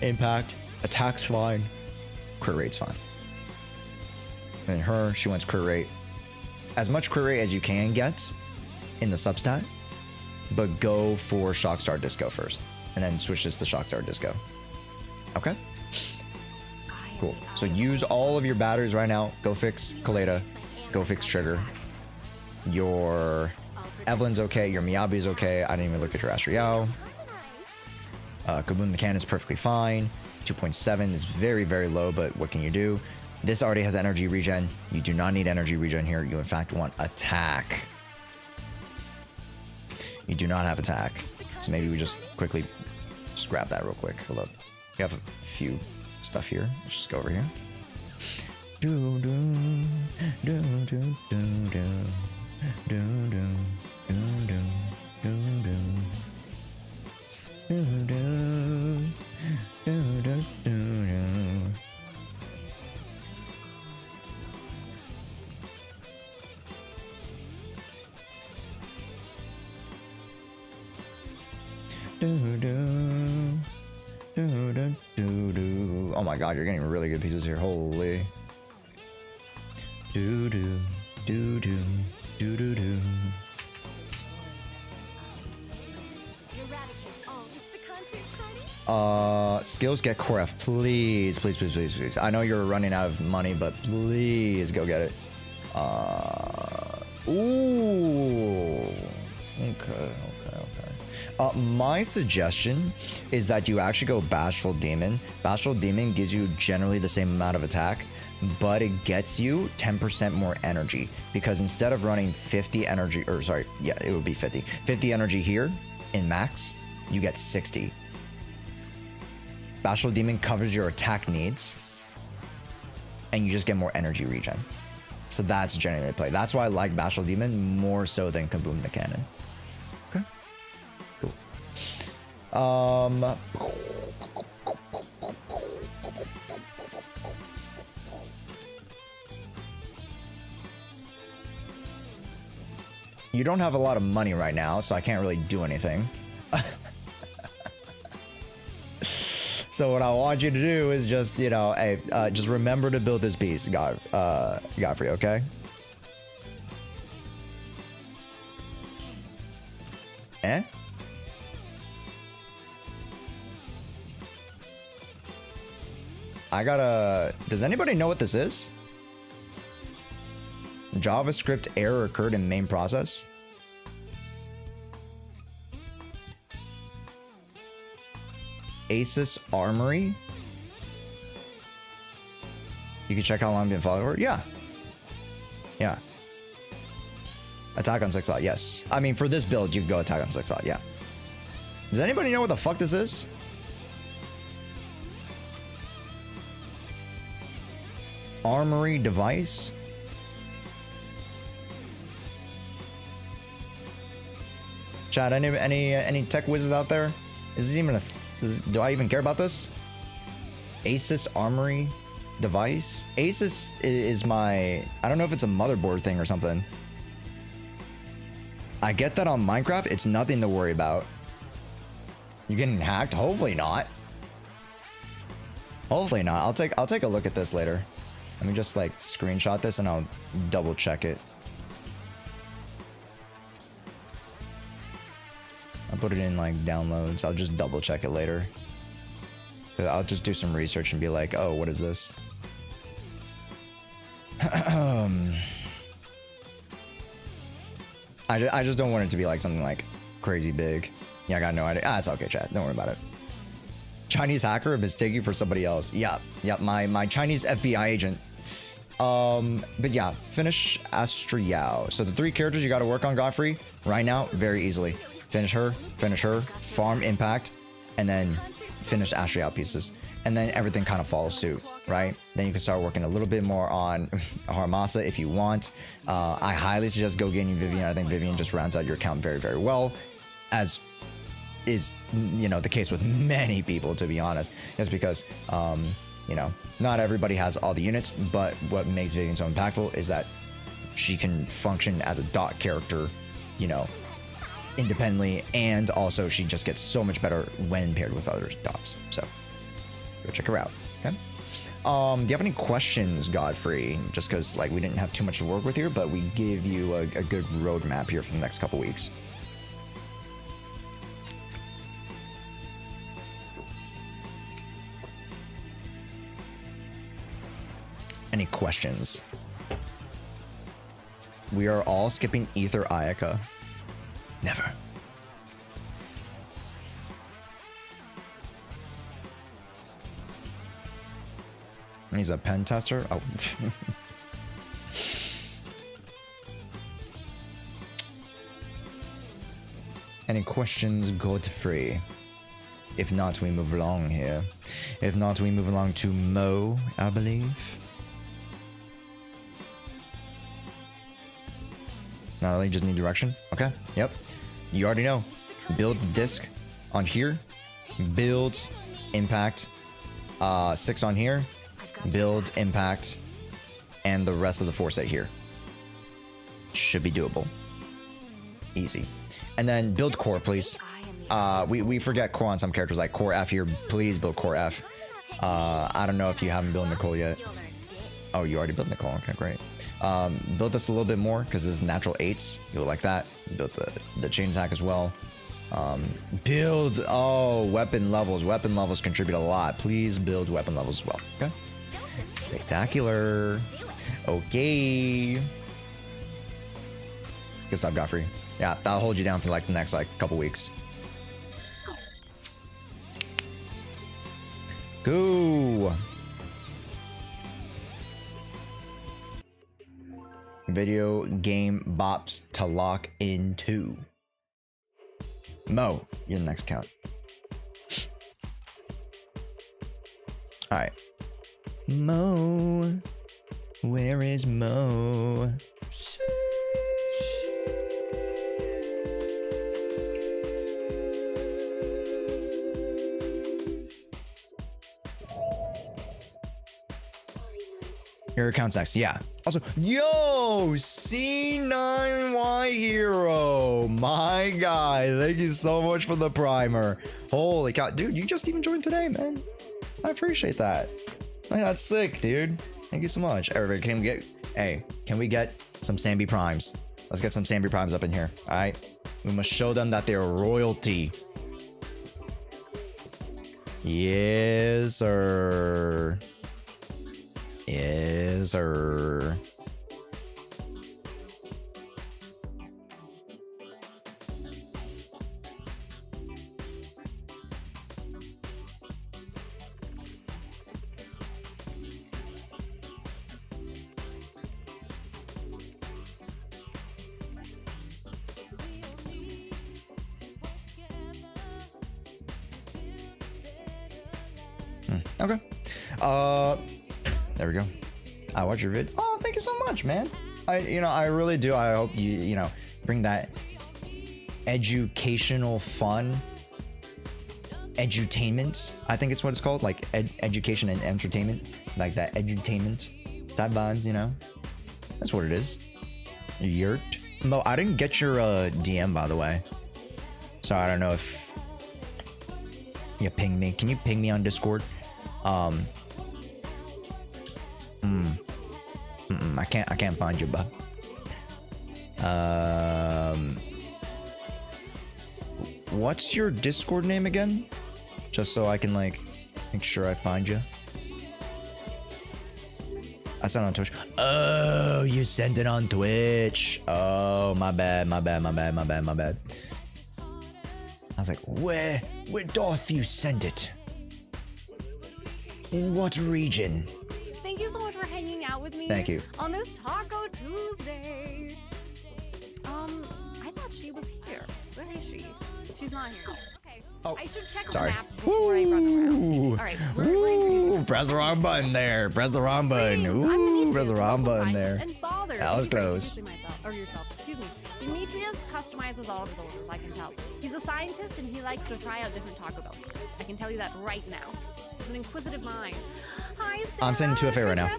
Impact, attack's fine, crit rate's fine. And her, she wants crit rate. As much crit rate as you can get in the substat, but go for Shockstar Disco first, and then switch this to Shockstar Disco. Okay? Cool. So use all of your batteries right now. Go fix Kaleda. Go fix Trigger. Your Evelyn's okay. Your Miyabi's okay. I didn't even look at your Astriel. Kaboom the Cannon is perfectly fine. 2.7 is very, very low, but what can you do? This already has energy regen. You do not need energy regen here. You in fact want attack. You do not have attack. So maybe we just quickly just grab that real quick. Hold up. We have a few stuff here. Let's just go over here. Do do do do do do do do do do do do do. Oh my god, you're getting really good pieces here. Holy. Do do do do do do do. Skills get core F, please, please, please, please, please. I know you're running out of money, but please go get it. Ooh. Okay. My suggestion is that you actually go Bashful Demon. Bashful Demon gives you generally the same amount of attack, but it gets you 10% more energy, because instead of running 50 energy, or sorry, yeah, it would be 50 energy here in max, you get 60. Bashful Demon covers your attack needs, and you just get more energy regen. So that's generally the play. That's why I like Bashful Demon more so than Kaboom the Cannon. Okay. Cool. You don't have a lot of money right now, so I can't really do anything. So what I want you to do is just, you know, hey, just remember to build this piece, Godfrey, okay? Eh? I gotta... Does anybody know what this is? JavaScript error occurred in main process. Asus Armory. You can check how long I've been following her. Yeah. Yeah. Attack on 6 slot, yes. I mean, for this build, you can go attack on 6 slot, yeah. Does anybody know what the fuck this is? Armory device? Chat, any tech whizzes out there? Is it even do I even care about this? Asus Armory device? Asus is my, I don't know if it's a motherboard thing or something. I get that on Minecraft, it's nothing to worry about. You getting hacked? Hopefully not. Hopefully not. I'll take a look at this later. Let me just like screenshot this and I'll double check it. I'll put it in like downloads. I'll just double check it later. I'll just do some research and be like, oh, what is this? I just don't want it to be like something like crazy big. Yeah, I got no idea. Ah, it's okay, chat. Don't worry about it. Chinese hacker mistaken for somebody else. Yeah, my Chinese FBI agent. But yeah, finish Astriao. So the 3 characters you got to work on, Godfrey, right now, very easily. Finish her, farm impact, and then finish Astriao pieces. And then everything kind of follows suit, right? Then you can start working a little bit more on Harmasa if you want. I highly suggest go getting Vivian. I think Vivian just rounds out your account very, very well, as is, you know, the case with many people, to be honest. Just because, you know, not everybody has all the units, but what makes Vivian so impactful is that she can function as a dot character, you know, independently, and also she just gets so much better when paired with other dots. So go check her out. Okay. Do you have any questions, Godfrey? Just because like we didn't have too much to work with here, but we give you a good roadmap here for the next couple weeks. Any questions? We are all skipping Ether Ayaka. Never. He's a pen tester. Oh. Any questions, Godfrey? If not, we move along here. If not, we move along to Mo, I believe. No, you just need direction. Okay. Yep. You already know. Build disc on here. Build impact. 6 on here. Build impact. And the rest of the 4 set here. Should be doable. Easy. And then build core, please. We forget core on some characters, like core F here. Please build core F. I don't know if you haven't built Nicole yet. Oh, you already built Nicole. Okay, great. Build this a little bit more because this is natural 8s. You'll like that. Build the chain attack as well. Build weapon levels. Weapon levels contribute a lot. Please build weapon levels as well. Okay. Spectacular. Okay. Good stuff, Godfrey. Yeah, that'll hold you down for like the next like couple weeks. Go. Video game bops to lock into. Mo, you're the next count. All right. Mo, where is Mo? Your account's next, yeah. Also, yo, C9Y Hero, my guy. Thank you so much for the primer. Holy cow, dude, you just even joined today, man. I appreciate that. Man, that's sick, dude. Thank you so much. Everybody, can we get some Samby Primes? Let's get some Samby Primes up in here, all right? We must show them that they're royalty. Yes, sir. Yes, sir. Okay. There we go. I watch your vid. Oh, thank you so much, man. I really do. I hope you bring that educational fun, edutainment. I think it's what it's called, like education and entertainment, like that edutainment type vibes. That's what it is. Yurt. Mo, I didn't get your DM, by the way, so I don't know if you pinged me. Can you ping me on Discord? I can't find you, bud. What's your Discord name again? Just so I can like make sure I find you. I sent it on Twitch. Oh, you sent it on Twitch. Oh, my bad. I was like, where doth you send it? In what region? Thank you so much for hanging out with me. Thank you. On this Taco Tuesday. I thought she was here. Where is she? She's not here. Okay. Oh, I should check sorry. the map before I run around. All right. Ooh, press the wrong button there. Press the wrong button. Ooh, press the wrong button there. And father. That was close. Yourself. Excuse me. Demetrius customizes all of his orders, I can tell. He's a scientist and he likes to try out different Taco Bell hacks. I can tell you that right now. He's an inquisitive mind. Hi, Sarah. I'm sending 2FA right now.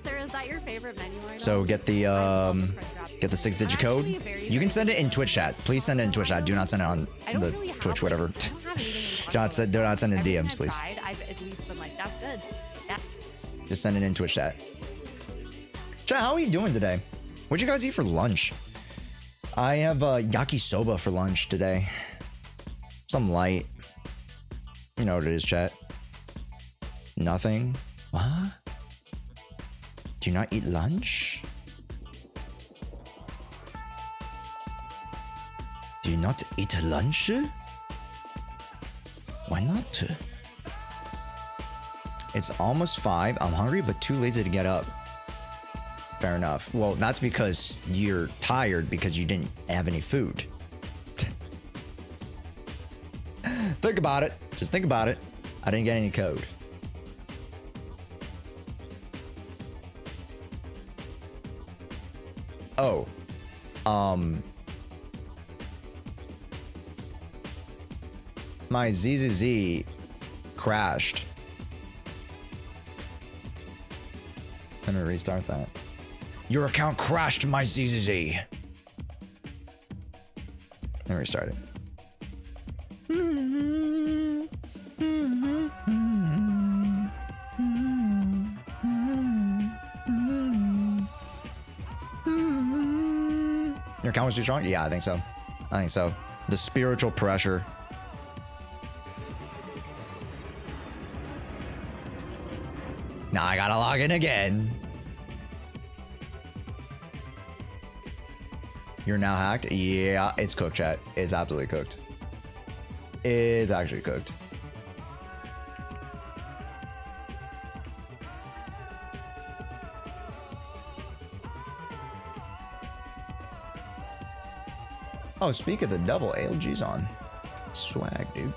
Sarah, is that your favorite menu right now? So get the 6-digit code. You can send it in Twitch chat. Please send it in Twitch chat. Do not send it on the Twitch, whatever. Do not send it in DMs, please. I've at least been like, that's good. Yeah. Just send it in Twitch chat. Chat, how are you doing today? What'd you guys eat for lunch? I have yakisoba for lunch today. Some light. You know what it is, chat. Nothing. What? Do you not eat lunch? Do you not eat lunch? Why not? It's almost 5. I'm hungry, but too lazy to get up. Fair enough. Well, that's because you're tired because you didn't have any food. Think about it. Just think about it. I didn't get any code. Oh. My ZZZ crashed. Let me restart that. Your account crashed, my ZZZ. Let me restart it. Your account was too strong? Yeah, I think so. The spiritual pressure. Now I gotta log in again. You're now hacked? Yeah, it's cooked, chat. It's absolutely cooked. It's actually cooked. Oh, speak of the devil, ALG's on. Swag, dude.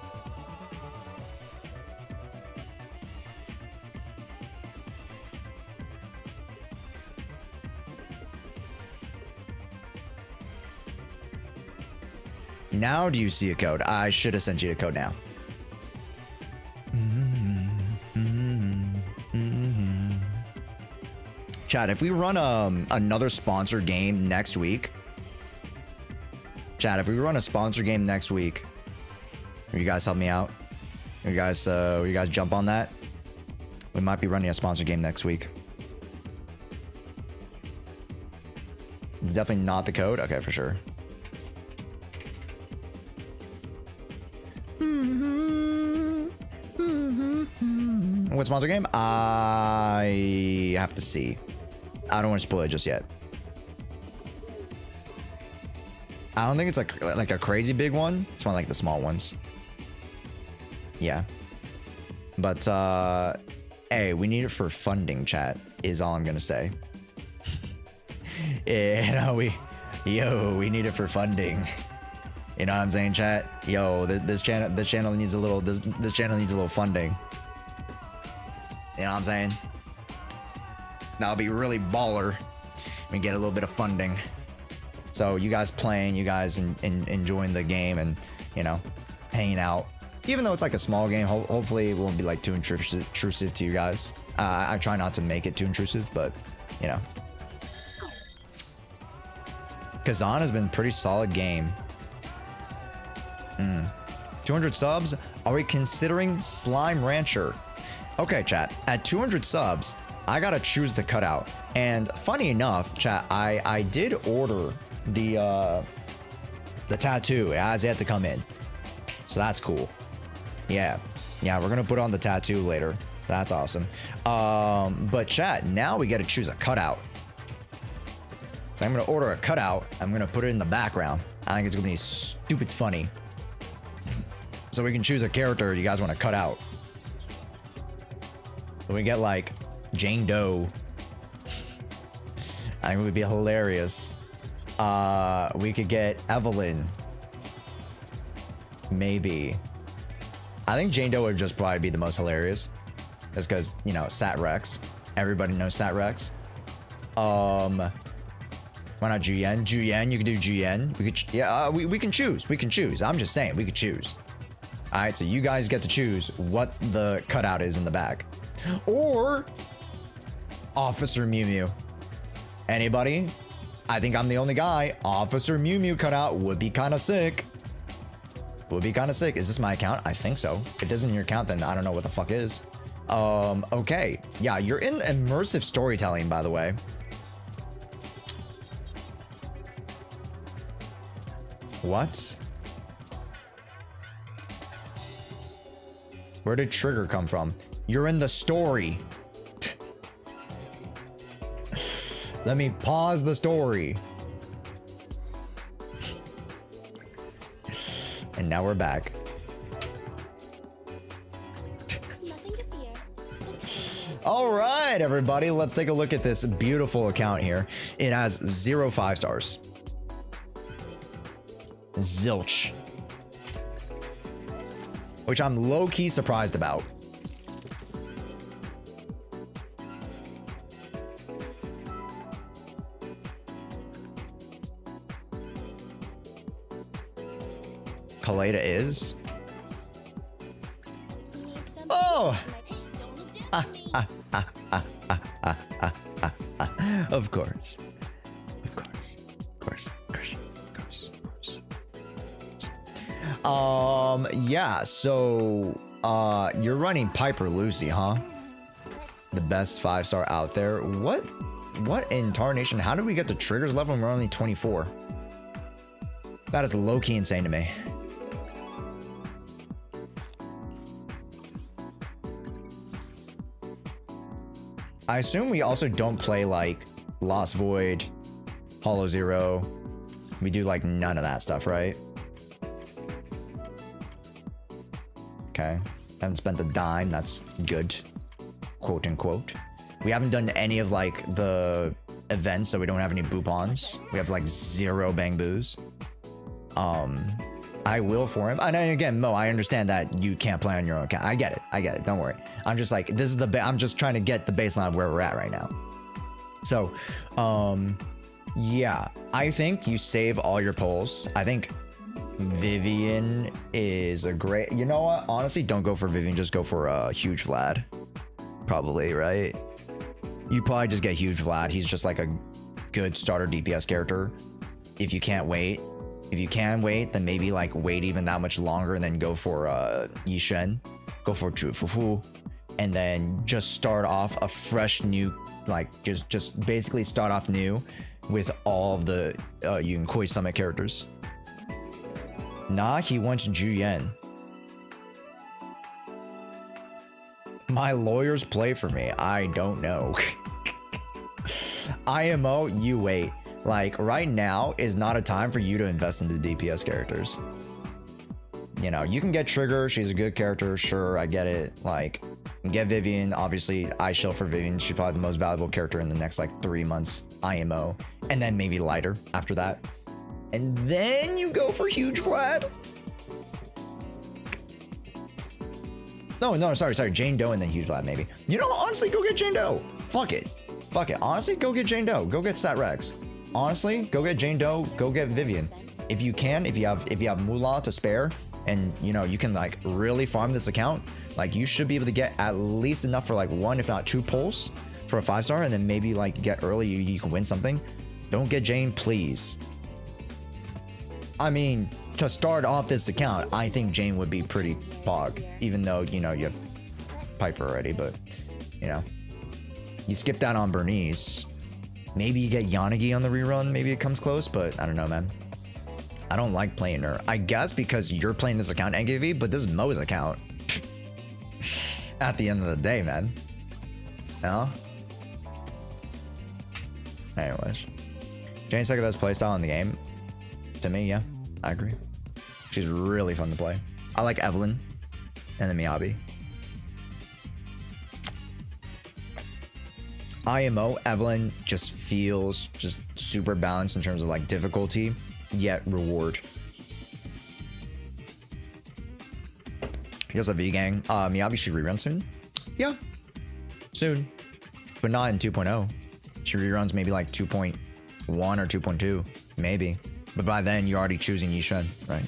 Now do you see a code? I should have sent you a code now. Chat, if we run another sponsor game next week, chat, if we run a sponsor game next week, will you guys help me out? Will you guys jump on that? We might be running a sponsor game next week. It's definitely not the code. Okay, for sure. What sponsor game? I have to see. I don't want to spoil it just yet. I don't think it's like a crazy big one. It's one like the small ones. Yeah. But hey, we need it for funding, chat, is all I'm gonna say. Yeah, we need it for funding. You know what I'm saying, chat? Yo, this channel needs a little funding. You know what I'm saying? That'll be really baller. We get a little bit of funding. So you guys playing, you guys enjoying the game and, you know, hanging out. Even though it's like a small game, hopefully it won't be like too intrusive to you guys. I try not to make it too intrusive, but, you know. Kazan has been a pretty solid game. 200 subs? Are we considering Slime Rancher? Okay, chat. At 200 subs, I gotta choose the cutout. And funny enough, chat, I did order the tattoo. It has yet to come in. So that's cool. Yeah. Yeah, we're gonna put on the tattoo later. That's awesome. But chat, now we gotta choose a cutout. So I'm gonna order a cutout. I'm gonna put it in the background. I think it's gonna be stupid funny. So we can choose a character you guys want to cut out. So we get like Jane Doe. I think it would be hilarious. We could get Evelyn. Maybe. I think Jane Doe would just probably be the most hilarious. Just because, you know, Sat Rex. Everybody knows Sat Rex. Why not Juyen? Juyen, you can do Juyen. We could, yeah, we can choose. We can choose. I'm just saying, we could choose. All right, so you guys get to choose what the cutout is in the back. Or Officer Mew Mew. Anybody? I think I'm the only guy. Officer Mew Mew cutout would be kind of sick. Would be kind of sick. Is this my account? I think so. If it isn't your account, then I don't know what the fuck is. Okay. Yeah, you're in immersive storytelling, by the way. What? Where did Trigger come from? You're in the story. Let me pause the story. And now we're back. Nothing to fear. All right, everybody, let's take a look at this beautiful account here. It has 0 5 stars. Zilch. Which I'm low-key surprised about. Kaleda is? Need some Oh! Don't need Of course. Of course. Of course. Of course. Of course. Of course. Yeah, so you're running Piper Lucy, huh? The best 5-star out there. What in tarnation? How did we get to Trigger's level when we're only 24? That is low-key insane to me. I assume we also don't play like Lost Void, Hollow Zero. We do like none of that stuff, right? Okay. Haven't spent a dime. That's good. Quote unquote. We haven't done any of like the events, so we don't have any boopons. We have like 0 bang boos. I will for him. And again, Mo, I understand that you can't play on your own account. I get it. I get it. Don't worry. I'm just like, this is the I'm just trying to get the baseline of where we're at right now. So, yeah, I think you save all your polls. I think Vivian is a great, you know what? Honestly, don't go for Vivian. Just go for Huge Vlad. Probably, right? You probably just get Huge Vlad. He's just like a good starter DPS character. If you can't wait. If you can wait, then maybe like wait even that much longer and then go for Yishen, go for Chu Fufu, and then just start off a fresh new, like just basically start off new with all of the Yunkoi Summit characters. Nah, he wants Juyen. My lawyers play for me. I don't know. IMO, you wait. Like, right now is not a time for you to invest into DPS characters. You know, you can get Trigger. She's a good character. Sure, I get it. Like, get Vivian. Obviously, I shell for Vivian. She's probably the most valuable character in the next, like, 3 months. IMO. And then maybe Lighter after that. And then you go for Huge Vlad. No, sorry. Jane Doe and then Huge Lab, maybe. You know, honestly, go get Jane Doe. Fuck it. Honestly, go get Jane Doe. Go get Stat Rex. Honestly, go get Jane Doe. Go get Vivian. If you can, if you have moolah to spare, and you know you can like really farm this account, like you should be able to get at least enough for like 1, if not 2 pulls for a 5-star, and then maybe like get early. You can win something. Don't get Jane, please. I mean, to start off this account, I think Jane would be pretty pog, even though, you know, you have Piper already, but, you know, you skip that on Bernice. Maybe you get Yanagi on the rerun, maybe it comes close, but I don't know, man. I don't like playing her. I guess because you're playing this account NKV, but this is Mo's account. At the end of the day, man. No? Anyways. Jane's second best playstyle in the game. To me, yeah, I agree. She's really fun to play. I like Evelyn and the Miyabi. IMO, Evelyn just feels just super balanced in terms of like difficulty, yet reward. Here's a V-Gang. Miyabi should rerun soon? Yeah, soon. But not in 2.0. She reruns maybe like 2.1 or 2.2, maybe. But by then, you're already choosing Yishen, right?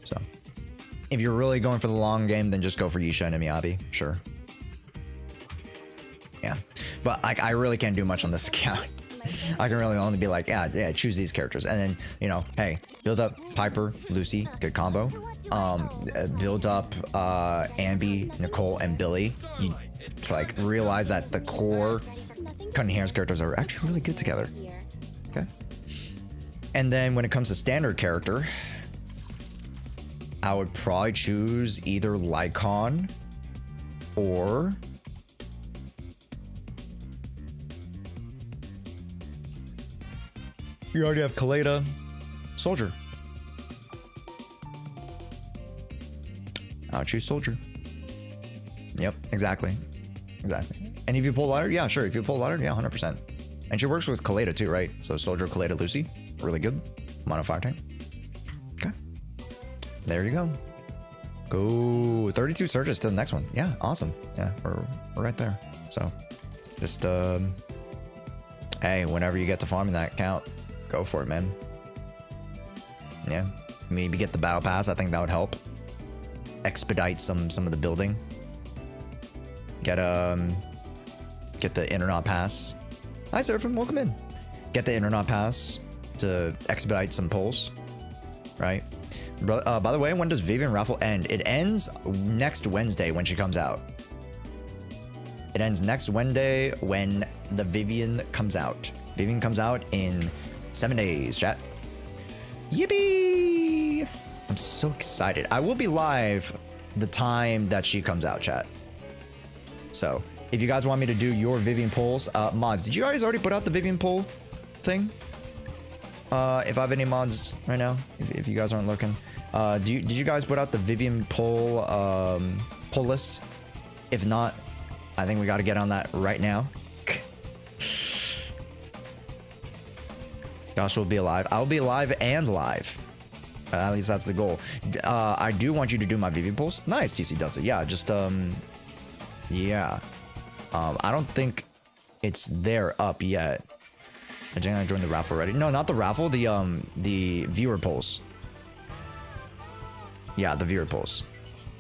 So, if you're really going for the long game, then just go for Yishen and Miyabi. Sure. Yeah. But like, I really can't do much on this account. I can really only be like, yeah, choose these characters. And then, you know, hey, build up Piper, Lucy, good combo. Build up Anby, Nicole, and Billy. You like realize that the core Cutting Hair's characters are actually really good together. Okay. And then when it comes to standard character, I would probably choose either Lycon or you already have Kaleda, Soldier. I would choose Soldier. Yep, exactly. And if you pull ladder, yeah, sure. If you pull ladder, yeah, 100%. And she works with Kaleda too, right? So Soldier, Kaleda, Lucy, really good. Mono fire tank. Okay. There you go. Go 32 surges to the next one. Yeah, awesome. Yeah, we're right there. So just hey, whenever you get to farming that account, go for it, man. Yeah, maybe get the battle pass. I think that would help expedite some of the building. Get the internet pass. Hi, Seraphim, welcome in. Get the internet pass to expedite some pulls, right? By the way, when does Vivian raffle end? It ends next Wednesday when she comes out. It ends next Wednesday when the Vivian comes out. Vivian comes out in 7 days, chat. Yippee! I'm so excited. I will be live the time that she comes out, chat. So, if you guys want me to do your Vivian polls, mods, did you guys already put out the Vivian poll thing? If I have any mods right now, if you guys aren't looking, did you guys put out the Vivian poll poll list? If not, I think we got to get on that right now. Josh will be alive. I'll be alive and live. At least that's the goal. I do want you to do my Vivian polls. Nice, TC does it. Yeah, just yeah. I don't think it's there up yet. I think I joined the raffle already. No, not the raffle. The viewer polls. Yeah, the viewer polls.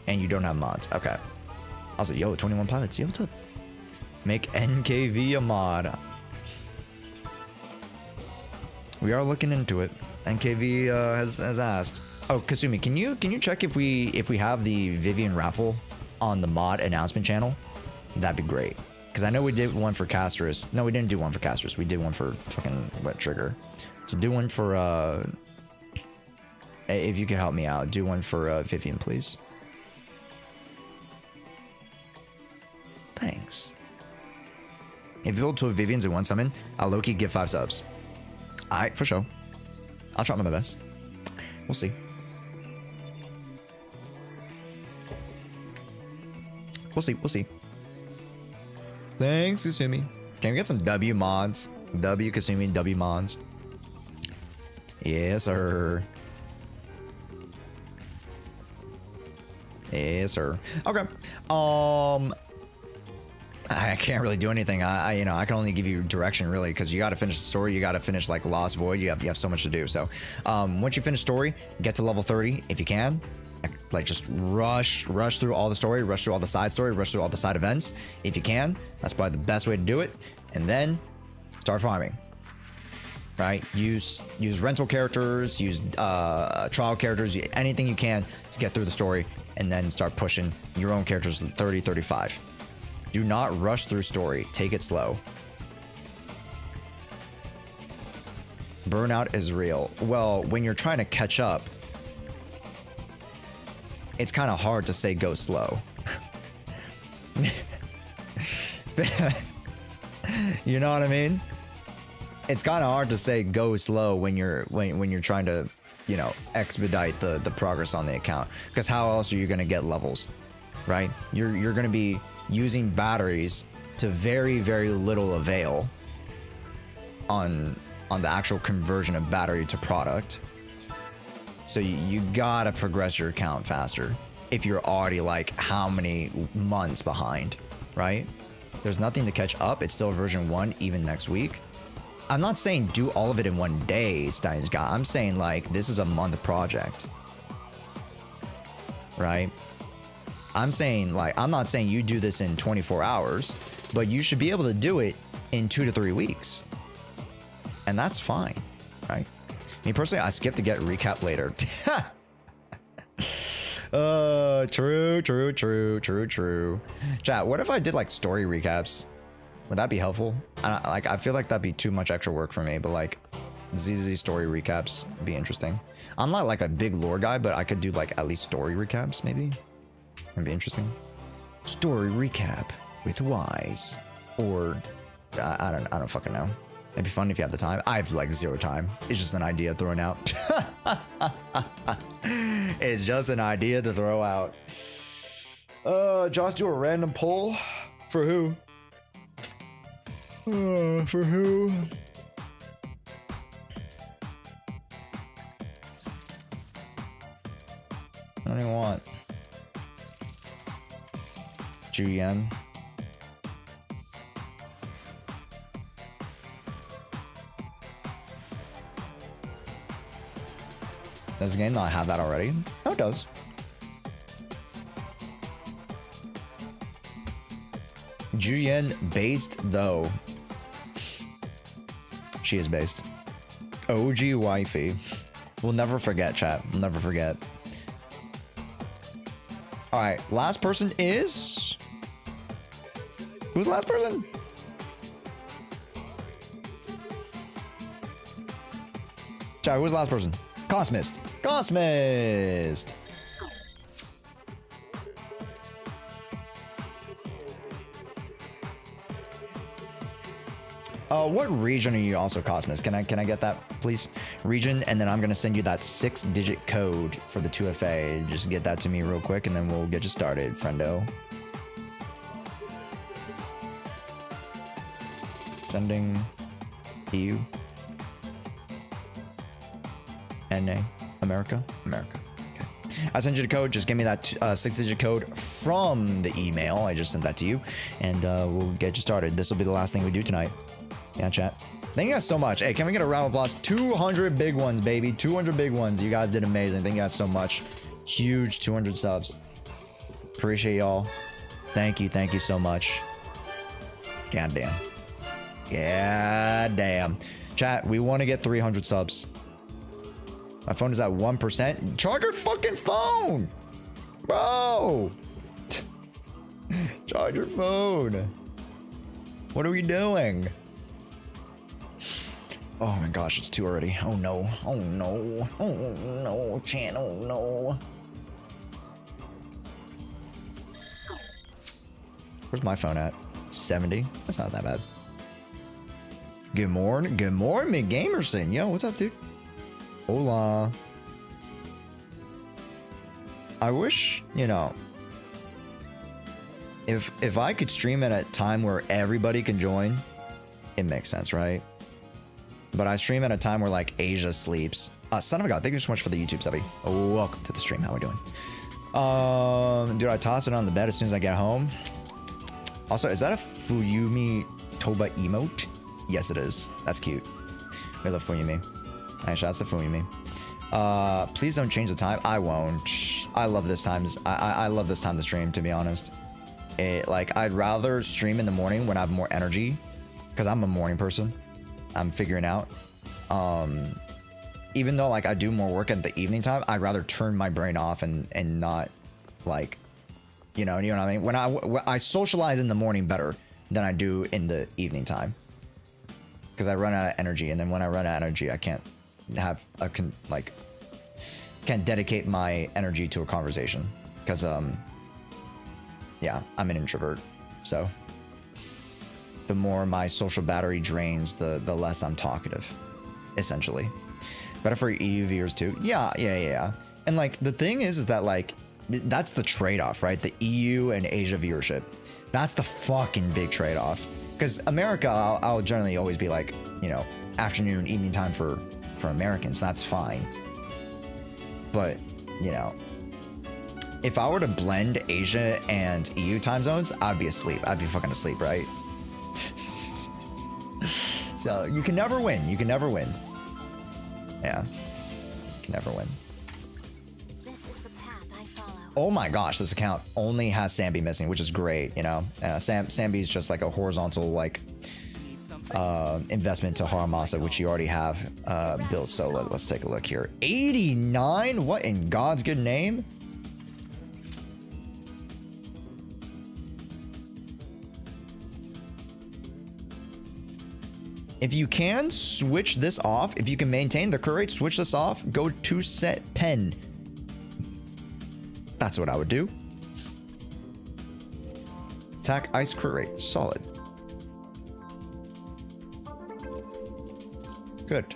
And you don't have mods. Okay. I was like, yo, 21 pilots. Yo, what's up? Make NKV a mod. We are looking into it. NKV has asked. Oh, Kasumi, can you check if we have the Vivian raffle on the mod announcement channel? That'd be great. Because I know we did one for Castrus. No, we didn't do one for Castrus. We did one for fucking Wet Trigger. So do one for if you could help me out, do one for Vivian, please. Thanks. If you build 12 Vivians in one summon, I'll low-key give 5 subs. Alright, for sure. I'll try my best. We'll see. We'll see. Thanks, Kasumi. Can we get some W mods? W Kasumi, W mods. Yes, sir. Yes, sir. Okay. I can't really do anything. I can only give you direction really, because you got to finish the story. You got to finish like Lost Void. You have so much to do. So, once you finish story, get to level 30 if you can. Like just rush through all the story, rush through all the side story, rush through all the side events if you can. That's probably the best way to do it. And then start farming. Right? Use rental characters, use trial characters, anything you can to get through the story, and then start pushing your own characters to 30, 35. Do not rush through story. Take it slow. Burnout is real. Well, when you're trying to catch up, it's kind of hard to say go slow. You know what I mean? It's kind of hard to say go slow when you're trying to, expedite the progress on the account, because how else are you going to get levels, right? You're going to be using batteries to very, very little avail on the actual conversion of battery to product. So you gotta progress your account faster if you're already like how many months behind, right? There's nothing to catch up. It's still version 1 even next week. I'm not saying do all of it in one day, Steins God. I'm saying like this is a month project, right? I'm not saying you do this in 24 hours, but you should be able to do it in 2 to 3 weeks. And that's fine, right? Me personally, I skip to get recap later. True. Chat, what if I did like story recaps? Would that be helpful? I feel like that'd be too much extra work for me, but like ZZ story recaps would be interesting. I'm not like a big lore guy, but I could do like at least story recaps maybe. It'd be interesting. Story recap with Wise, or I don't fucking know. It'd be fun if you have the time. I have like 0 time. It's just an idea thrown out. It's just an idea to throw out. Josh, do a random poll. For who? For who? I don't even want. Julian. Does the game not have that already? No, it does. Julian based though. She is based. OG wifey. We'll never forget, chat. We'll never forget. Alright, last person is... Who's the last person? Chat, who's the last person? Cosmist. Cosmist. What region are you also, Cosmos? Can I get that, please? Region, and then I'm gonna send you that 6-digit code for the 2FA. Just get that to me real quick, and then we'll get you started, friendo. Sending EU. NA. America. Okay. I sent you the code. Just give me that 6-digit code from the email. I just sent that to you, and we'll get you started. This will be the last thing we do tonight. Yeah, chat. Thank you guys so much. Hey, can we get a round of applause? 200 big ones, baby. 200 big ones. You guys did amazing. Thank you guys so much. Huge 200 subs. Appreciate y'all. Thank you so much. God damn. Chat, we want to get 300 subs. My phone is at 1%. Charge your fucking phone, bro. Charge your phone. What are we doing? Oh my gosh, it's 2 already. Oh no, chat, oh no. Where's my phone at? 70? That's not that bad. Good morning, Gamerson. Yo, what's up, dude? Hola. I wish, if I could stream at a time where everybody can join, it makes sense, right? But I stream at a time where like Asia sleeps. Son of a god, thank you so much for the YouTube subby. Welcome to the stream. How are we doing? Dude, I toss it on the bed as soon as I get home. Also, is that a Fuyumi Toba emote? Yes, it is. That's cute. We love Fuyumi. Alright, shouts to Fuyumi. Please don't change the time. I won't. I love this time. I love this time to stream, to be honest. I'd rather stream in the morning when I have more energy, because I'm a morning person. I'm figuring out. Even though like I do more work at the evening time, I'd rather turn my brain off and not like, you know what I mean? When I socialize in the morning better than I do in the evening time, because I run out of energy, and then when I run out of energy, I can't have can't dedicate my energy to a conversation, because yeah, I'm an introvert, so the more my social battery drains, the less I'm talkative, essentially. Better for EU viewers too. Yeah. And like the thing is that like that's the trade-off, right? The EU and Asia viewership. That's the fucking big trade-off. Because America, I'll generally always be like, you know, afternoon, evening time for Americans. That's fine. But, you know, if I were to blend Asia and EU time zones, I'd be asleep. I'd be fucking asleep, right? So you can never win. You can never win. Yeah. You can never win. Oh my gosh, this account only has Sambi missing, which is great, you know. Sambi's just like a horizontal like investment to Haramasa, which you already have built. So let's take a look here. 89? What in God's good name? If you can switch this off, if you can maintain the current rate, switch this off, go to set pen. That's what I would do. Attack ice crit rate, solid. Good.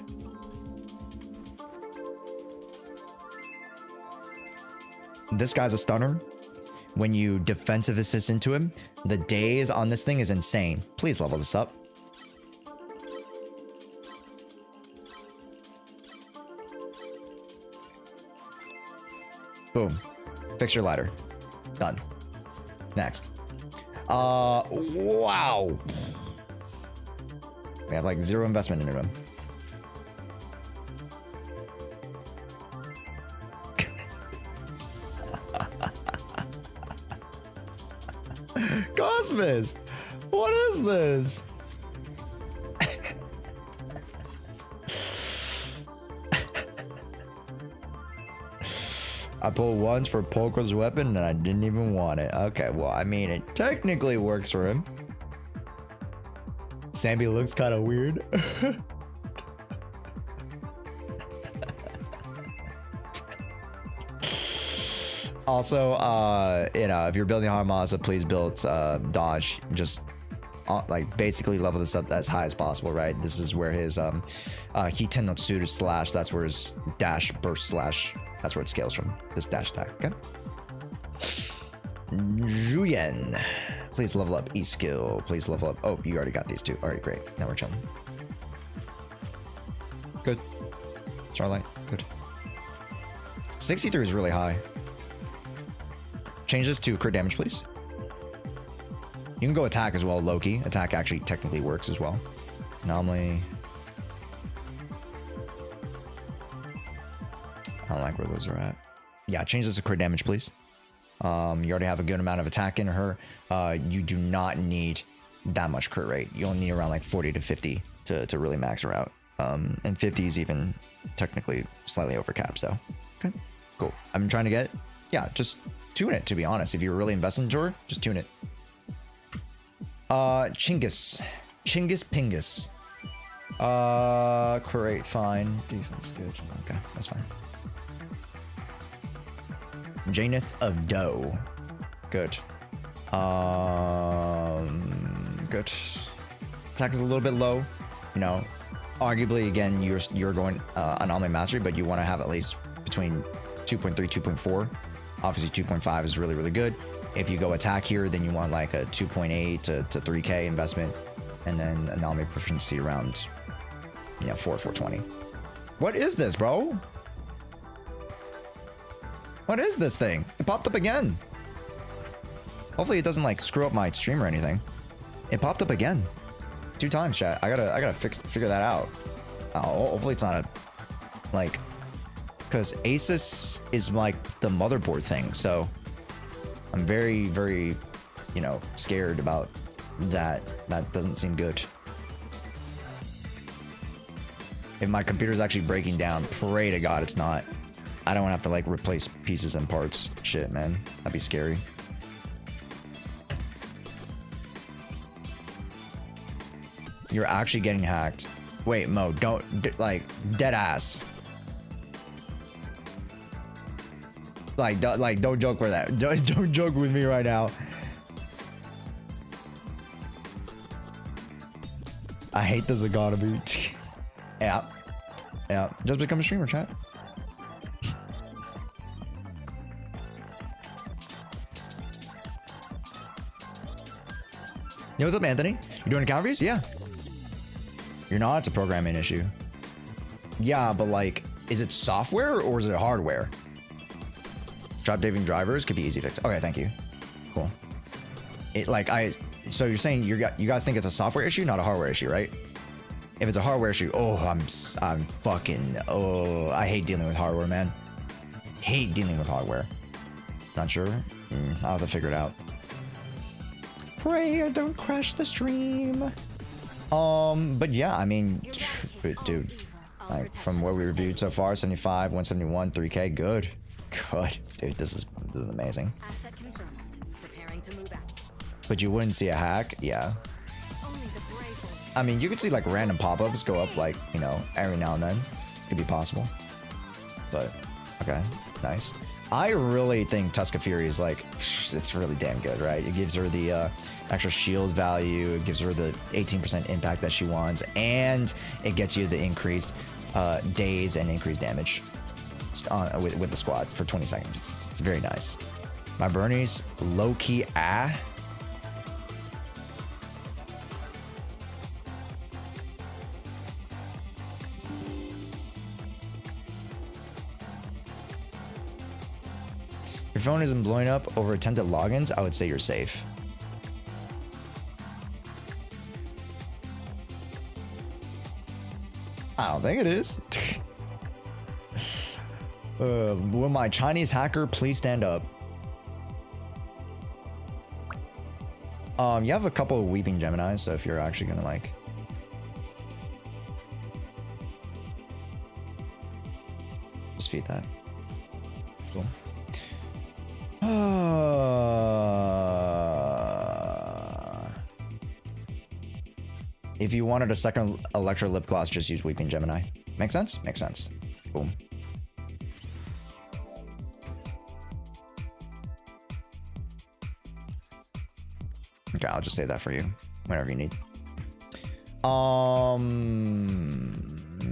This guy's a stunner. When you defensive assist into him, the days on this thing is insane. Please level this up. Boom. Fix your ladder. Done. Next. Wow. We have like 0 investment into him. Cosmos! What is this? I pulled once for Polka's weapon and I didn't even want it. Okay, well, I mean, it technically works for him. Sambi looks kind of weird. Also, you know, if you're building Haramasa, please build dodge. Just like basically level this up as high as possible, right? This is where his Hiten no Tsuru slash, that's where his dash burst slash, that's where it scales from. This dash attack, okay? Juyen. Please level up E-skill. Please level up. Oh, you already got these two. All right, great. Now we're chilling. Good. Starlight, good. 63 is really high. Change this to crit damage, please. You can go attack as well, Loki. Attack actually technically works as well. Anomaly. I don't like where those are at. Yeah, change this to crit damage, please. You already have a good amount of attack in her. You do not need that much crit rate. You only need around like 40 to 50 to really max her out. And 50 is even technically slightly over cap, so. Okay, cool. I'm trying to get, yeah, just tune it, to be honest. If you're really investing into her, just tune it. Chinggis Pingus. Crit rate, fine. Defense, good. Okay, that's fine. Janeth of Doe. Good. Good. Attack is a little bit low. You know, arguably, again, you're going anomaly mastery, but you want to have at least between 2.3, 2.4. Obviously, 2.5 is really, really good. If you go attack here, then you want like a 2.8 to 3k investment, and then anomaly proficiency around, you know, 420. What is this, bro? What is this thing? It popped up again. Hopefully it doesn't like screw up my stream or anything. It popped up again. 2 times, chat. I gotta figure that out. Hopefully it's not a, like, because Asus is like the motherboard thing, so I'm very, very, you know, scared about that. That doesn't seem good. If my computer's actually breaking down, pray to God it's not. I don't want to have to like replace pieces and parts. Shit, man, that'd be scary. You're actually getting hacked. Wait, Mo, don't, like, dead ass. Like, don't joke with that. Don't joke with me right now. I hate the Zagata. Yeah. Yeah. Just become a streamer, chat. Yo, what's up, Anthony? You doing account reviews? Yeah. You're not, it's a programming issue. Yeah, but like, is it software or is it hardware? Drop diving drivers could be easy fix. Okay, thank you. Cool. It like so you're saying you guys think it's a software issue, not a hardware issue, right? If it's a hardware issue, oh, I'm fucking, oh, I hate dealing with hardware, man. Hate dealing with hardware. Not sure. I'll have to figure it out. Pray I don't crash the stream. But yeah, I mean, dude, like from what we reviewed so far, 75, 171, 3K, good. Dude, this is amazing. Asset confirmed. Preparing to move out. But you wouldn't see a hack, yeah. Only the brave will. I mean, you could see like random pop-ups go up like, you know, every now and then. Could be possible. But, okay, nice. I really think Tusk of Fury is like, it's really damn good, right? It gives her the extra shield value, it gives her the 18% impact that she wants, and it gets you the increased days and increased damage with the squad for 20 seconds. It's very nice. My Bernie's low-key If your phone isn't blowing up over attempted logins, I would say you're safe. I don't think it is. Will my Chinese hacker please stand up? You have a couple of weeping Geminis, so if you're actually gonna like... Just feed that. Cool. If you wanted a second Electro lip gloss, just use Weeping Gemini. Make sense? Makes sense. Boom. Okay, I'll just say that for you whenever you need.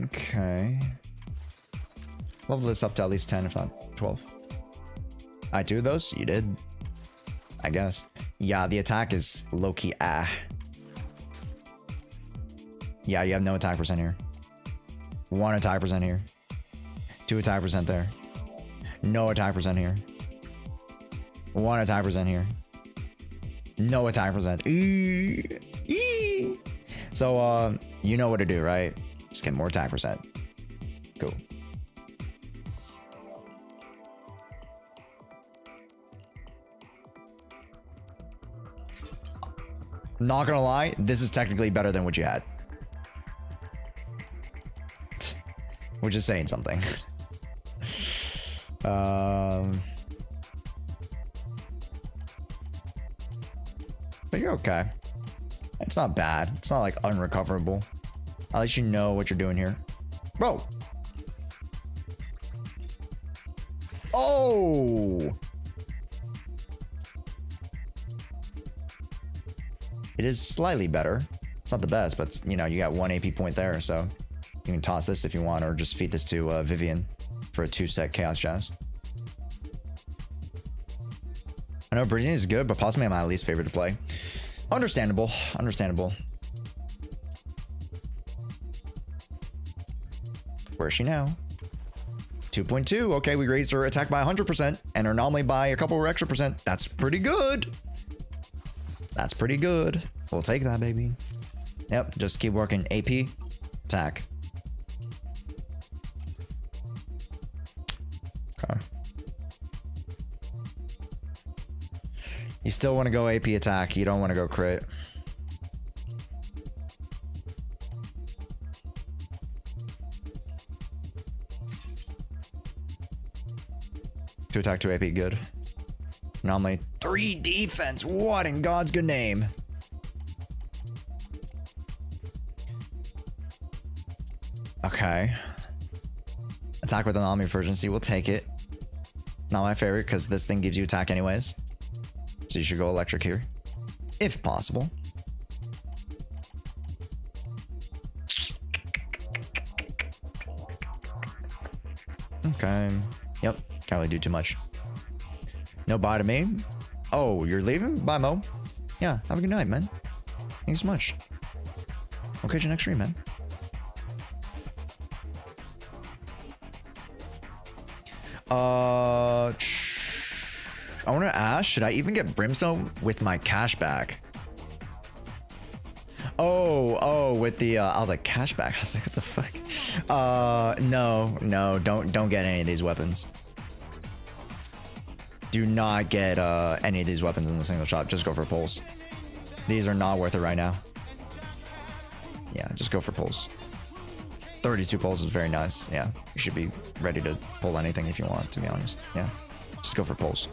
Okay. Level this up to at least 10, if not 12. I do those? You did. I guess. Yeah, the attack is low-key Yeah, you have no attack percent here. 1 attack percent here. 2 attack percent there. No attack percent here. 1 attack percent here. No attack percent. So, you know what to do, right? Just get more attack percent. Cool. Not gonna lie, this is technically better than what you had. Which is saying something. But you're okay. It's not bad. It's not like unrecoverable. At least you know what you're doing here. Bro. Oh! It is slightly better. It's not the best, but you know, you got 1 AP point there, so you can toss this if you want, or just feed this to Vivian for a 2-set Chaos Jazz. I know Brazilian is good, but possibly my least favorite to play. Understandable. Understandable. Where is she now? 2.2. Okay, we raised her attack by 100% and her anomaly by a couple of extra percent. That's pretty good. That's pretty good. We'll take that, baby. Yep, just keep working. AP, attack. Okay. You still want to go AP attack. You don't want to go crit. Two attack, two AP, good. Anomaly, 3 defense. What in God's good name? Okay. Attack with anomaly of urgency. We'll take it. Not my favorite because this thing gives you attack anyways. So you should go electric here. If possible. Okay. Yep. Can't really do too much. No bye to me. Oh, you're leaving? Bye, Mo. Yeah. Have a good night, man. Thanks so much. I'll catch you next stream, man. I want to ask, should I even get Brimstone with my cash back? Oh, with the, I was like, cash back? I was like, what the fuck? No, don't get any of these weapons. Do not get any of these weapons in the single shot. Just go for pulls. These are not worth it right now. Yeah, just go for pulls. 32 pulls is very nice. Yeah, you should be ready to pull anything if you want, to be honest. Yeah, just go for pulls.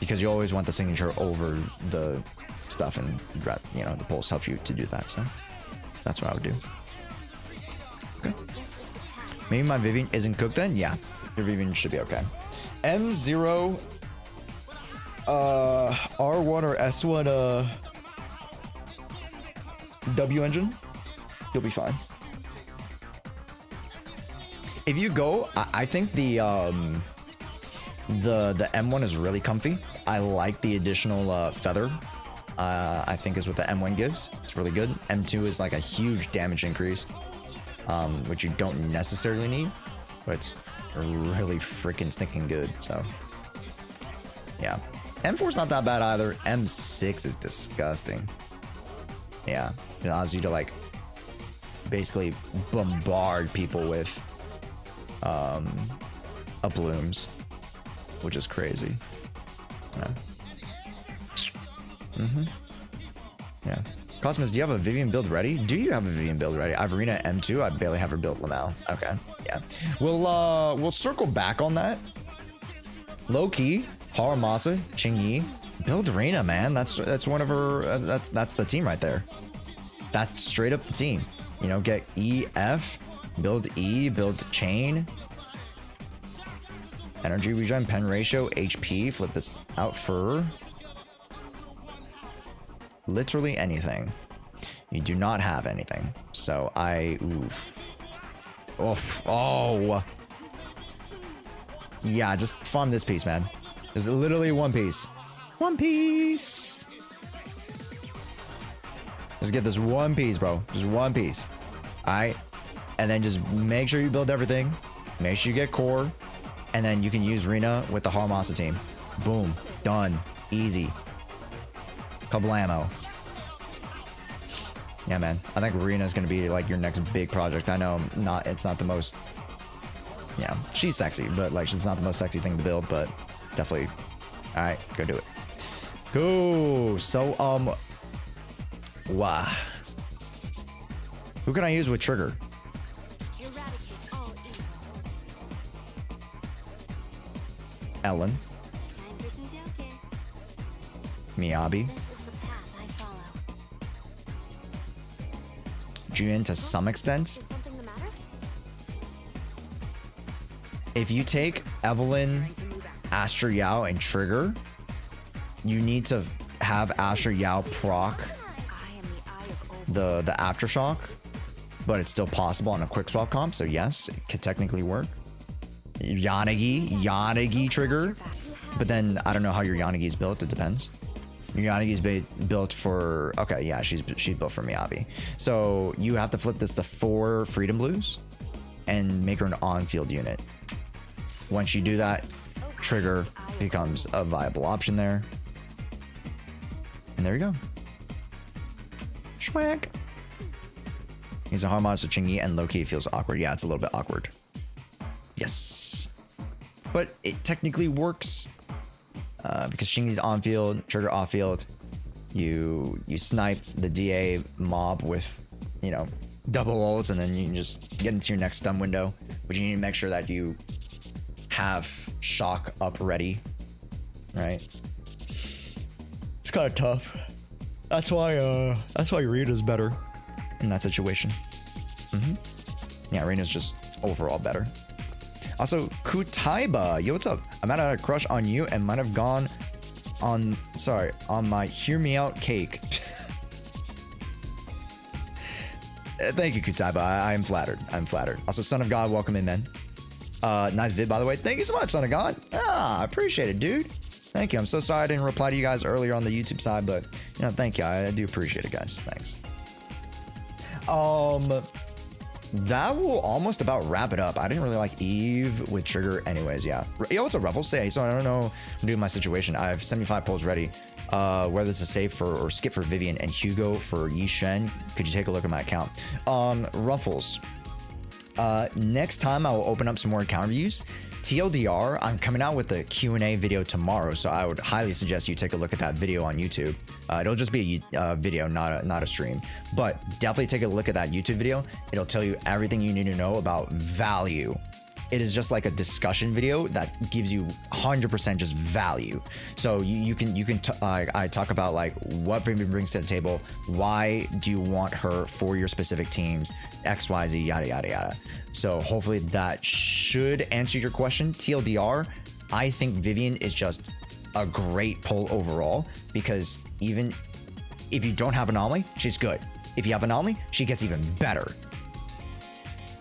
Because you always want the signature over the stuff, and you know, the pulls help you to do that, so that's what I would do. Okay. Maybe my Vivian isn't cooked then? Yeah, your Vivian should be okay. M0 R1 or S1 W engine, you'll be fine. If you go, I think the M1 is really comfy. I like the additional feather. I think is what the M1 gives. It's really good. M2 is like a huge damage increase, which you don't necessarily need, but it's really freaking stinking good. So yeah, M4 is not that bad either. M6 is disgusting. Yeah, it allows you to like basically bombard people with blooms, which is crazy. Yeah. Yeah. Cosmos, do you have a Vivian build ready? Do you have a Vivian build ready? I have Arena M2. I barely have her built Lamau. Okay. Yeah. We'll circle back on that. Low key, Haramasa, Qingyi, build Arena, man. That's one of her. That's the team right there. That's straight up the team. You know, get EF, build E, build chain. Energy regen, pen ratio, HP. Flip this out for literally anything. You do not have anything. So oof. Oh. Yeah, just farm this piece, man. Just literally one piece. One piece. Just get this one piece, bro. Just one piece. Alright. And then just make sure you build everything. Make sure you get core. And then you can use Rena with the Haramasa team. Boom. Done. Easy. Kablamo. Yeah, man. I think Rena's gonna be like your next big project. I know it's not the most. Yeah, she's sexy, but like it's not the most sexy thing to build, but definitely. All right, go do it. Go. So wow. Who can I use with trigger? Ellen. Miyabi. Jun to some extent. If you take Evelyn, Astra Yao, and Trigger, you need to have Astra Yao proc the Aftershock, but it's still possible on a quick swap comp, so yes, it could technically work. Yanagi trigger, but then I don't know how your Yanagi's built. It depends. Your Yanagi's built for, okay, yeah, she's built for Miyabi. So you have to flip this to 4 Freedom Blues and make her an on-field unit. Once you do that, trigger becomes a viable option there. And there you go. Schwack. He's a hard mod to Chingy, and low-key feels awkward. Yeah, it's a little bit awkward. Yes. But it technically works. Because Chingy's on field, trigger off field. You snipe the DA mob with, you know, double ults, and then you can just get into your next stun window. But you need to make sure that you have shock up ready, right? It's kind of tough. That's why Rita's better in that situation. Yeah, Rita's just overall better. Also, Kutaiba, yo, what's up? I might have had a crush on you and might have gone on my hear me out cake. Thank you, Kutaiba. I'm flattered. I'm flattered. Also, Son of God, welcome in, man. Nice vid, by the way. Thank you so much, Son of God. I appreciate it, dude. Thank you. I'm so sorry I didn't reply to you guys earlier on the YouTube side, but you know, thank you. I do appreciate it, guys. Thanks. That will almost about wrap it up. I didn't really like Eve with trigger anyways. Yeah. Yo, what's up, Ruffles? Say, so I don't know due to my situation. I have 75 polls ready. Whether it's a save for or skip for Vivian and Hugo for Yishen. Could you take a look at my account? Ruffles. Next time I will open up some more account reviews. TLDR, I'm coming out with a Q&A video tomorrow, so I would highly suggest you take a look at that video on YouTube. It'll just be a video, not a stream, but definitely take a look at that YouTube video. It'll tell you everything you need to know about value. It is just like a discussion video that gives you 100% just value. So I talk about like what Vivian brings to the table, why do you want her for your specific teams, X, Y, Z, yada, yada, yada. So hopefully that should answer your question. TLDR, I think Vivian is just a great pull overall, because even if you don't have Anomaly, she's good. If you have Anomaly, she gets even better.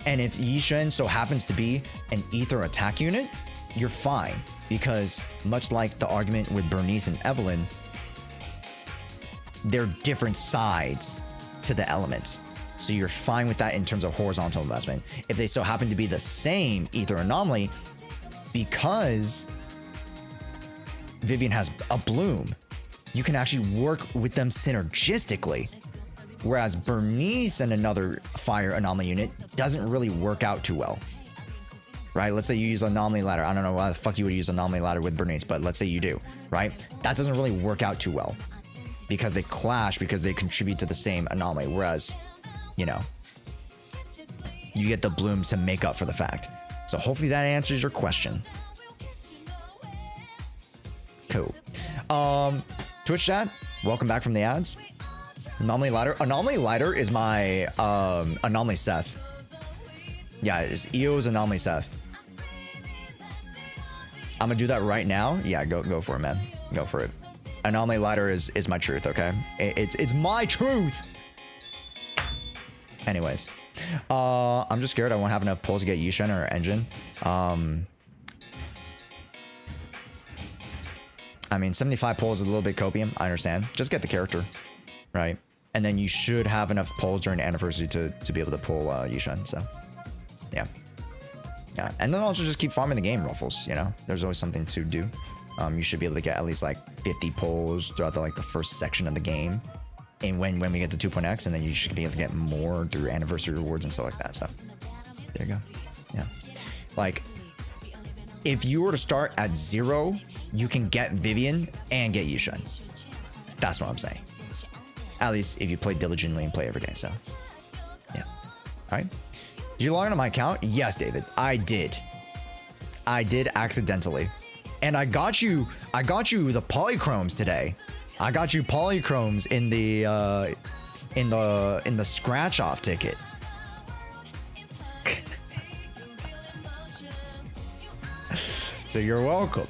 And if Yishen so happens to be an ether attack unit, you're fine, because much like the argument with Bernice and Evelyn, they're different sides to the elements. So you're fine with that in terms of horizontal investment. If they so happen to be the same ether anomaly, because Vivian has a bloom, you can actually work with them synergistically. Whereas Bernice and another fire anomaly unit doesn't really work out too well, right? Let's say you use anomaly ladder. I don't know why the fuck you would use anomaly ladder with Bernice, but let's say you do, right? That doesn't really work out too well because they clash, because they contribute to the same anomaly. Whereas, you know, you get the blooms to make up for the fact. So hopefully that answers your question. Cool. Twitch chat, welcome back from the ads. Anomaly ladder. Anomaly ladder is my anomaly Seth. Yeah, it's EO's anomaly Seth. I'm gonna do that right now. Yeah, go for it, man. Go for it. Anomaly ladder is my truth. Okay, it's my truth. Anyways, I'm just scared I won't have enough pulls to get Yishen or Engine. I mean, 75 pulls is a little bit copium. I understand. Just get the character, right? And then you should have enough pulls during the anniversary to be able to pull Yishen. So, yeah. Yeah. And then also just keep farming the game, Ruffles. You know, there's always something to do. You should be able to get at least like 50 pulls throughout the first section of the game. And when we get to 2.x, and then you should be able to get more through anniversary rewards and stuff like that. So, there you go. Yeah. Like, if you were to start at 0, you can get Vivian and get Yishen. That's what I'm saying. At least if you play diligently and play every day. So, yeah. All right. Did you log into my account? Yes, David. I did. I did accidentally. And I got you the polychromes today. I got you polychromes in the scratch off ticket. So you're welcome.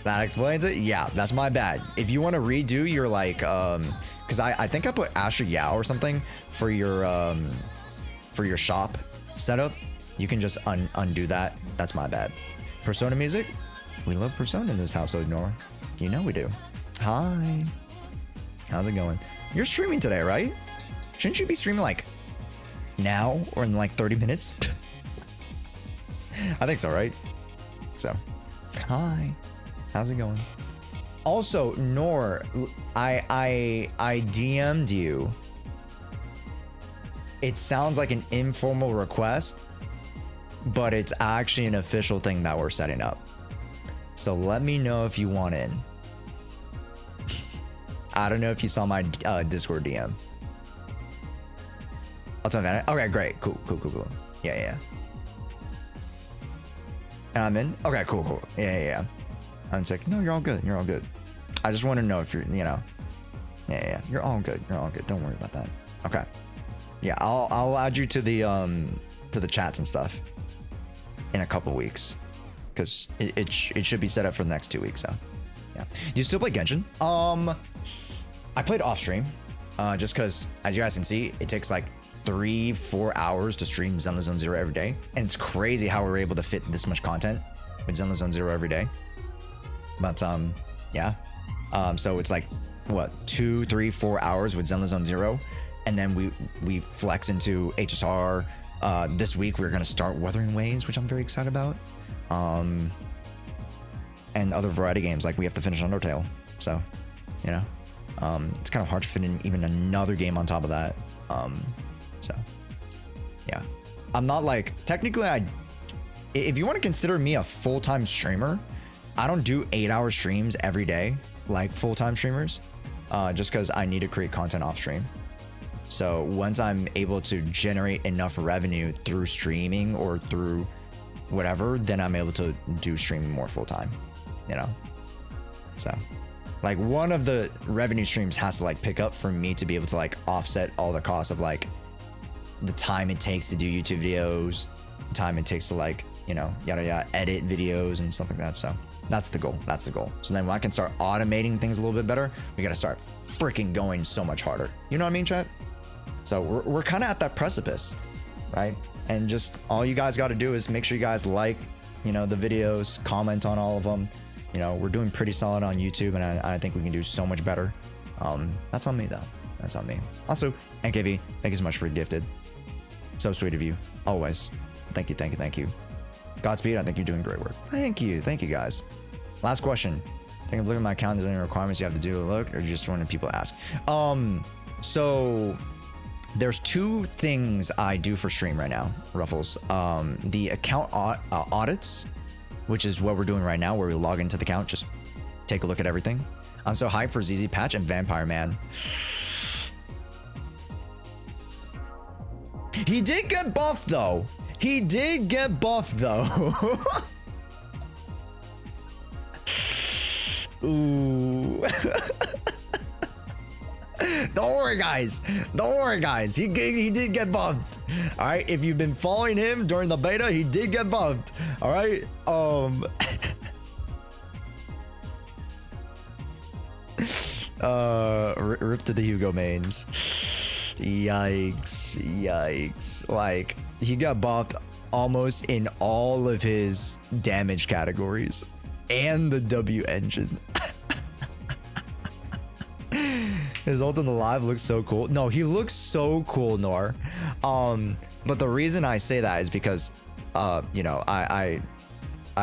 That explains it. Yeah, that's my bad. If you want to redo your like because I think I put Asher Yao or something for your shop setup, you can just undo that. That's my bad. Persona music, we love Persona in this household, Nora. You know we do. Hi, how's it going? You're streaming today, right? Shouldn't you be streaming like now or in like 30 minutes? I think so, right? So, hi, how's it going? Also, Nor, I DM'd you. It sounds like an informal request, but it's actually an official thing that we're setting up. So let me know if you want in. I don't know if you saw my Discord DM. I'll tell you that. Okay, great. Cool. Yeah. And I'm in? Okay, cool. Yeah. I'm just like, no, you're all good. I just want to know if you're, Yeah. You're all good. Don't worry about that. Okay. Yeah, I'll add you to the chats and stuff in a couple weeks. Because it should be set up for the next 2 weeks, so yeah. Do you still play Genshin? I played off stream, just because, as you guys can see, it takes like 3-4 hours to stream Zenless Zone Zero every day, and it's crazy how we're able to fit this much content with Zenless Zone Zero every day. But yeah, so it's like what 2, 3, 4 hours with Zenless Zone Zero, and then we flex into HSR. This week we're gonna start Wuthering Waves, which I'm very excited about. And other variety games, like we have to finish Undertale, so it's kind of hard to fit in even another game on top of that. So yeah, I'm not like, technically if you want to consider me a full-time streamer, I don't do 8-hour streams every day like full-time streamers, just because I need to create content off stream. So once I'm able to generate enough revenue through streaming or through whatever, then I'm able to do streaming more full-time, so like one of the revenue streams has to like pick up for me to be able to like offset all the costs of like the time it takes to do YouTube videos, the time it takes to like yada edit videos and stuff like that. So that's the goal. So then when I can start automating things a little bit better, we got to start freaking going so much harder. You know what I mean, chat? So we're kind of at that precipice, right? And just all you guys got to do is make sure you guys like the videos, comment on all of them. We're doing pretty solid on YouTube, and I think we can do so much better. That's on me though. That's on me. Also, NKV, thank you so much for gifted. So sweet of you. Always. Thank you. Godspeed. I think you're doing great work. Thank you guys. Last question. Take a look at my account. Is there any requirements you have to do a look, or just when people ask? So there's 2 things I do for stream right now, Ruffles. The account audits, which is what we're doing right now, where we log into the account, just take a look at everything. I'm so hyped for ZZ Patch and Vampire Man. He did get buffed though. Ooh. Don't worry, guys. He did get buffed. All right. If you've been following him during the beta, he did get buffed. All right. Rip to the Hugo mains. Yikes. Like, he got buffed almost in all of his damage categories and the W engine. His ult in the live looks so cool. No, he looks so cool, Nor. But the reason I say that is because I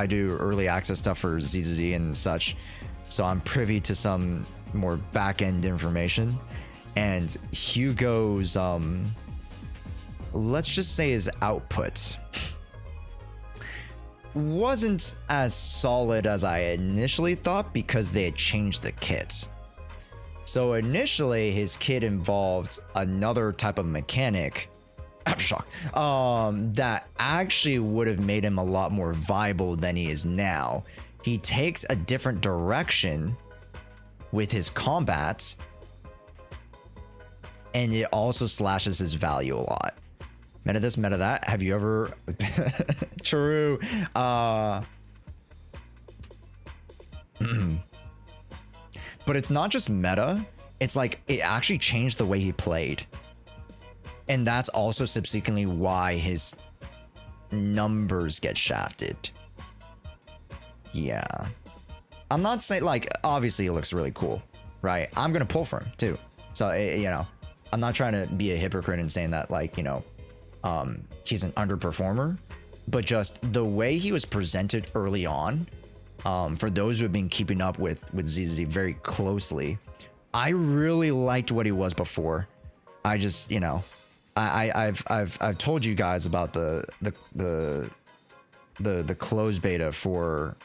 do early access stuff for ZZZ and such, so I'm privy to some more back-end information. And Hugo's let's just say his output wasn't as solid as I initially thought, because they had changed the kit. So initially his kit involved another type of mechanic, aftershock, that actually would have made him a lot more viable than he is now. He takes a different direction with his combat, and it also slashes his value a lot. Meta this, meta that. Have you ever... True. But it's not just meta. It's like, it actually changed the way he played. And that's also subsequently why his numbers get shafted. Yeah. I'm not saying, like, obviously it looks really cool, right? I'm going to pull for him too. So, I'm not trying to be a hypocrite and saying that, like, he's an underperformer. but just the way he was presented early on, for those who have been keeping up with ZZ very closely, I really liked what he was before. I just, you know, I've told you guys about the closed beta for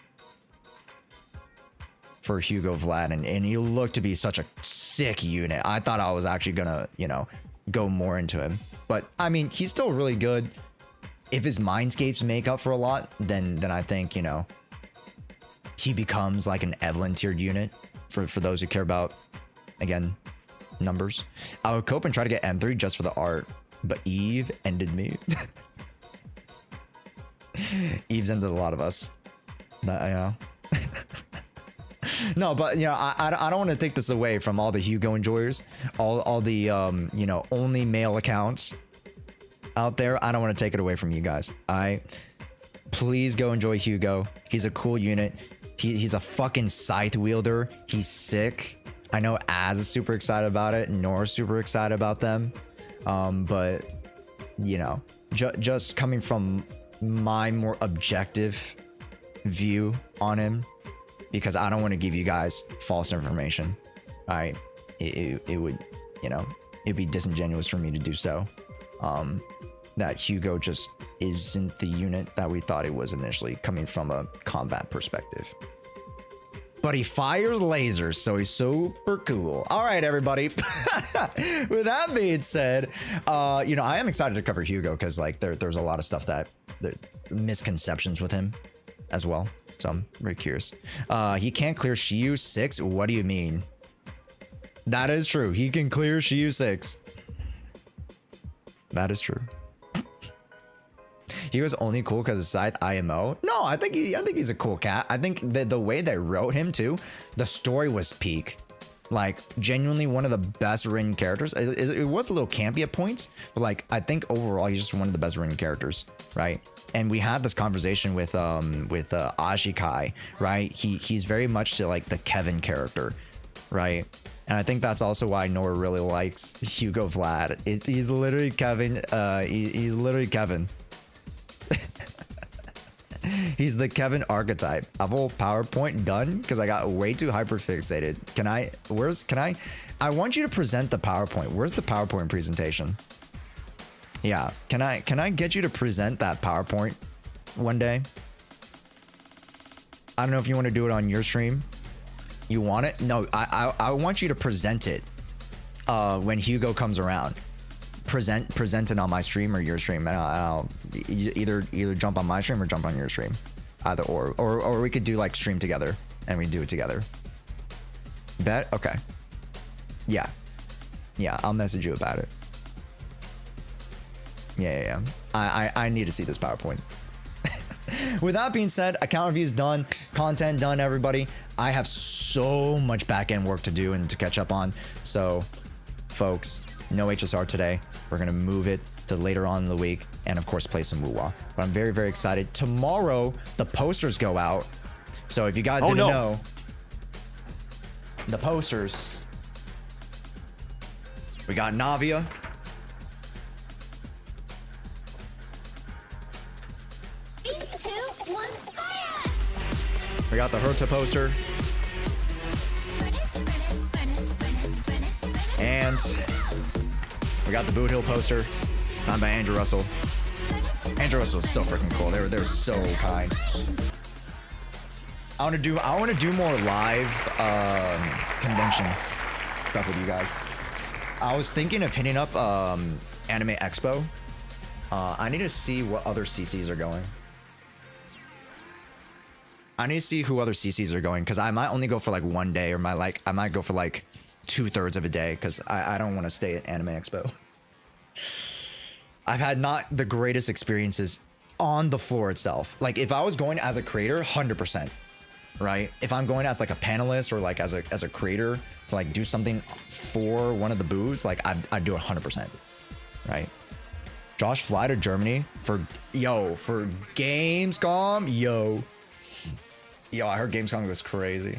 Hugo Vlad, and he looked to be such a sick unit. I thought I was actually gonna, you know, go more into him, but I mean, he's still really good. If his mindscapes make up for a lot, then I think, you know, he becomes like an Evelyn tiered unit for those who care about, again, numbers. I would cope and try to get M3 just for the art, but Eve ended me. Eve's ended a lot of us. That, you know. No, but, you know, I don't want to take this away from all the Hugo enjoyers, all the you know, only male accounts out there. I don't want to take it away from you guys. Please go enjoy Hugo. He's a cool unit. He's a fucking scythe wielder. He's sick. I know Az is super excited about it. Nora's super excited about them. But, you know, just coming from my more objective view on him, because I don't want to give you guys false information. All right, it would, you know, it'd be disingenuous for me to do so. That Hugo just isn't the unit that we thought it was initially, coming from a combat perspective. But he fires lasers, so he's super cool. All right, everybody. With that being said, you know, I am excited to cover Hugo because, like, there's a lot of stuff that misconceptions with him as well. So I'm very curious. He can't clear Shiyu 6. What do you mean? That is true. He can clear Shiyu 6. That is true. He was only cool because of Scythe IMO. No, I think he's a cool cat. I think the way they wrote him too, the story was peak. Like, genuinely one of the best written characters. It was a little campy at points, but like, I think overall he's just one of the best written characters, right? And we had this conversation with Ashikai, right? He's very much like the Kevin character, right? And I think that's also why Nora really likes Hugo Vlad. He's literally Kevin. He's literally Kevin. He's the Kevin archetype. Apple PowerPoint done because I got way too hyper fixated. I want you to present the PowerPoint. Where's the PowerPoint presentation? Yeah, can I get you to present that PowerPoint one day? I don't know if you want to do it on your stream. You want it? No, I want you to present it when Hugo comes around. Present it on my stream or your stream, and I'll either jump on my stream or jump on your stream, either or we could do like stream together and we do it together. Bet? Okay. Yeah, I'll message you about it. Yeah. I need to see this PowerPoint. With that being said, account reviews done, content done, everybody. I have so much back-end work to do and to catch up on. So, folks, no HSR today. We're going to move it to later on in the week and, of course, play some Wuwa. But I'm very, very excited. Tomorrow, the posters go out. So if you guys didn't know, the posters, we got Navia. We got the Herta poster. And we got the Boot Hill poster, signed by Andrew Russell. Andrew Russell is so freaking cool. They were so kind. I want to do more live convention stuff with you guys. I was thinking of hitting up Anime Expo. I need to see what other CCs are going. I need to see who other CCs are going, because I might only go for like one day, or I might go for like 2/3 of a day, because I don't want to stay at Anime Expo. I've had not the greatest experiences on the floor itself. Like, if I was going as a creator, 100%, right? If I'm going as like a panelist or like as a creator to like do something for one of the booths, like I'd do 100%, right? Josh, fly to Germany for Gamescom, yo, I heard Gamescom was crazy.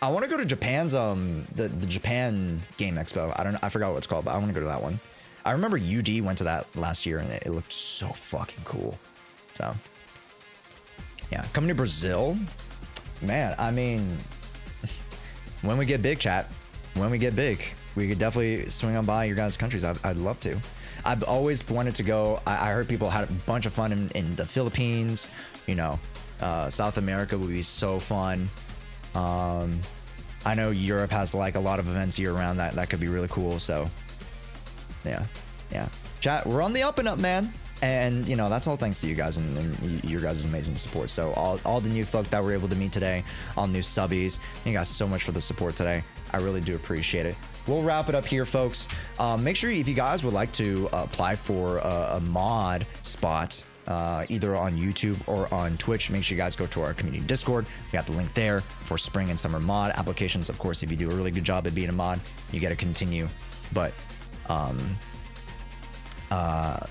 I want to go to Japan's the Japan Game Expo. I forgot what it's called, but I want to go to that one. I remember UD went to that last year and it looked so fucking cool. So yeah, coming to Brazil, man. I mean, when we get big, chat, when we get big, we could definitely swing on by your guys' countries. I'd love to. I've always wanted to go. I heard people had a bunch of fun in the Philippines. You know, South America would be so fun. I know Europe has like a lot of events year round that could be really cool. So yeah. Chat, we're on the up and up, man. And you know, that's all thanks to you guys and your guys' amazing support. So all the new folk that were able to meet today, all new subbies, thank you guys so much for the support today. I really do appreciate it. We'll wrap it up here, folks. Make sure if you guys would like to apply for a mod spot, either on YouTube or on Twitch, make sure you guys go to our community Discord. We got the link there for spring and summer mod applications. Of course, if you do a really good job at being a mod, you get to continue. But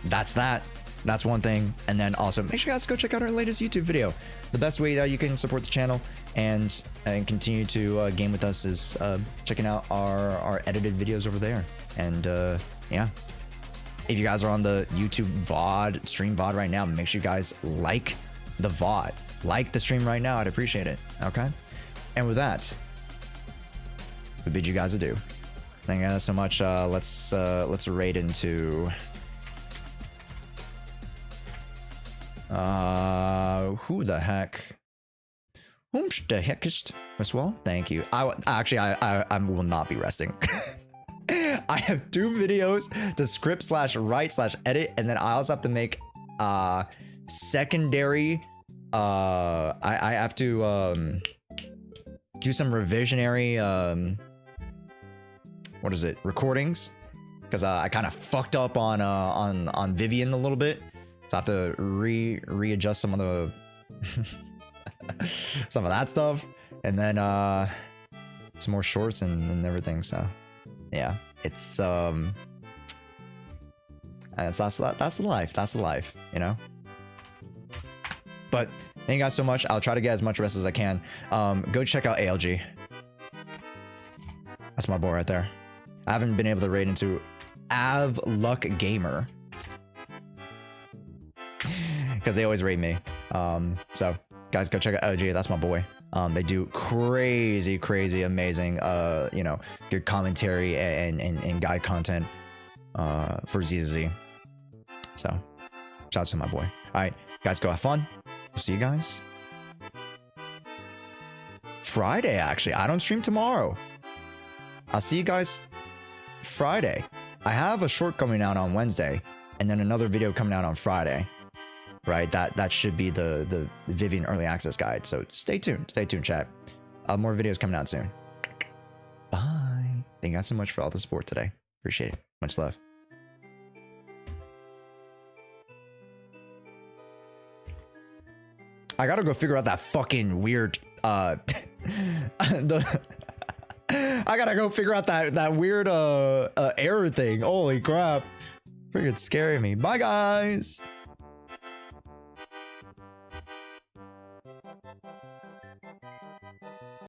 that's that. That's one thing. And then also make sure you guys go check out our latest YouTube video. The best way that you can support the channel and continue to game with us is checking out our edited videos over there. And yeah, if you guys are on the YouTube VOD, stream VOD right now, make sure you guys like the VOD, like the stream right now. I'd appreciate it. Okay. And with that, we bid you guys adieu. Thank you guys so much. Let's raid into who the heck? Whom the heck is as well? Thank you. I will not be resting. I have 2 videos to script / write / edit, and then I also have to make secondary. I have to do some revisionary what is it, recordings, because I kind of fucked up on Vivian a little bit. So I have to readjust some of the some of that stuff, and then some more shorts and everything. So yeah, it's that's the life. That's the life, you know. But thank you guys so much. I'll try to get as much rest as I can. Go check out ALG. That's my boy right there. I haven't been able to raid into Av Luck Gamer, because they always rate me. So guys, go check out LG. That's my boy. They do crazy amazing you know, good commentary and guide content for ZZZ. So shout out to my boy. All right, guys, go have fun. We'll see you guys Friday. Actually, I don't stream tomorrow. I'll see you guys Friday. I have a short coming out on Wednesday, and then another video coming out on Friday. Right, that should be the Vivian early access guide. So stay tuned, chat. More videos coming out soon. Bye. Thank you guys so much for all the support today. Appreciate it. Much love. I gotta go figure out that fucking weird I gotta go figure out that weird error thing. Holy crap. Freaking scaring me. Bye guys.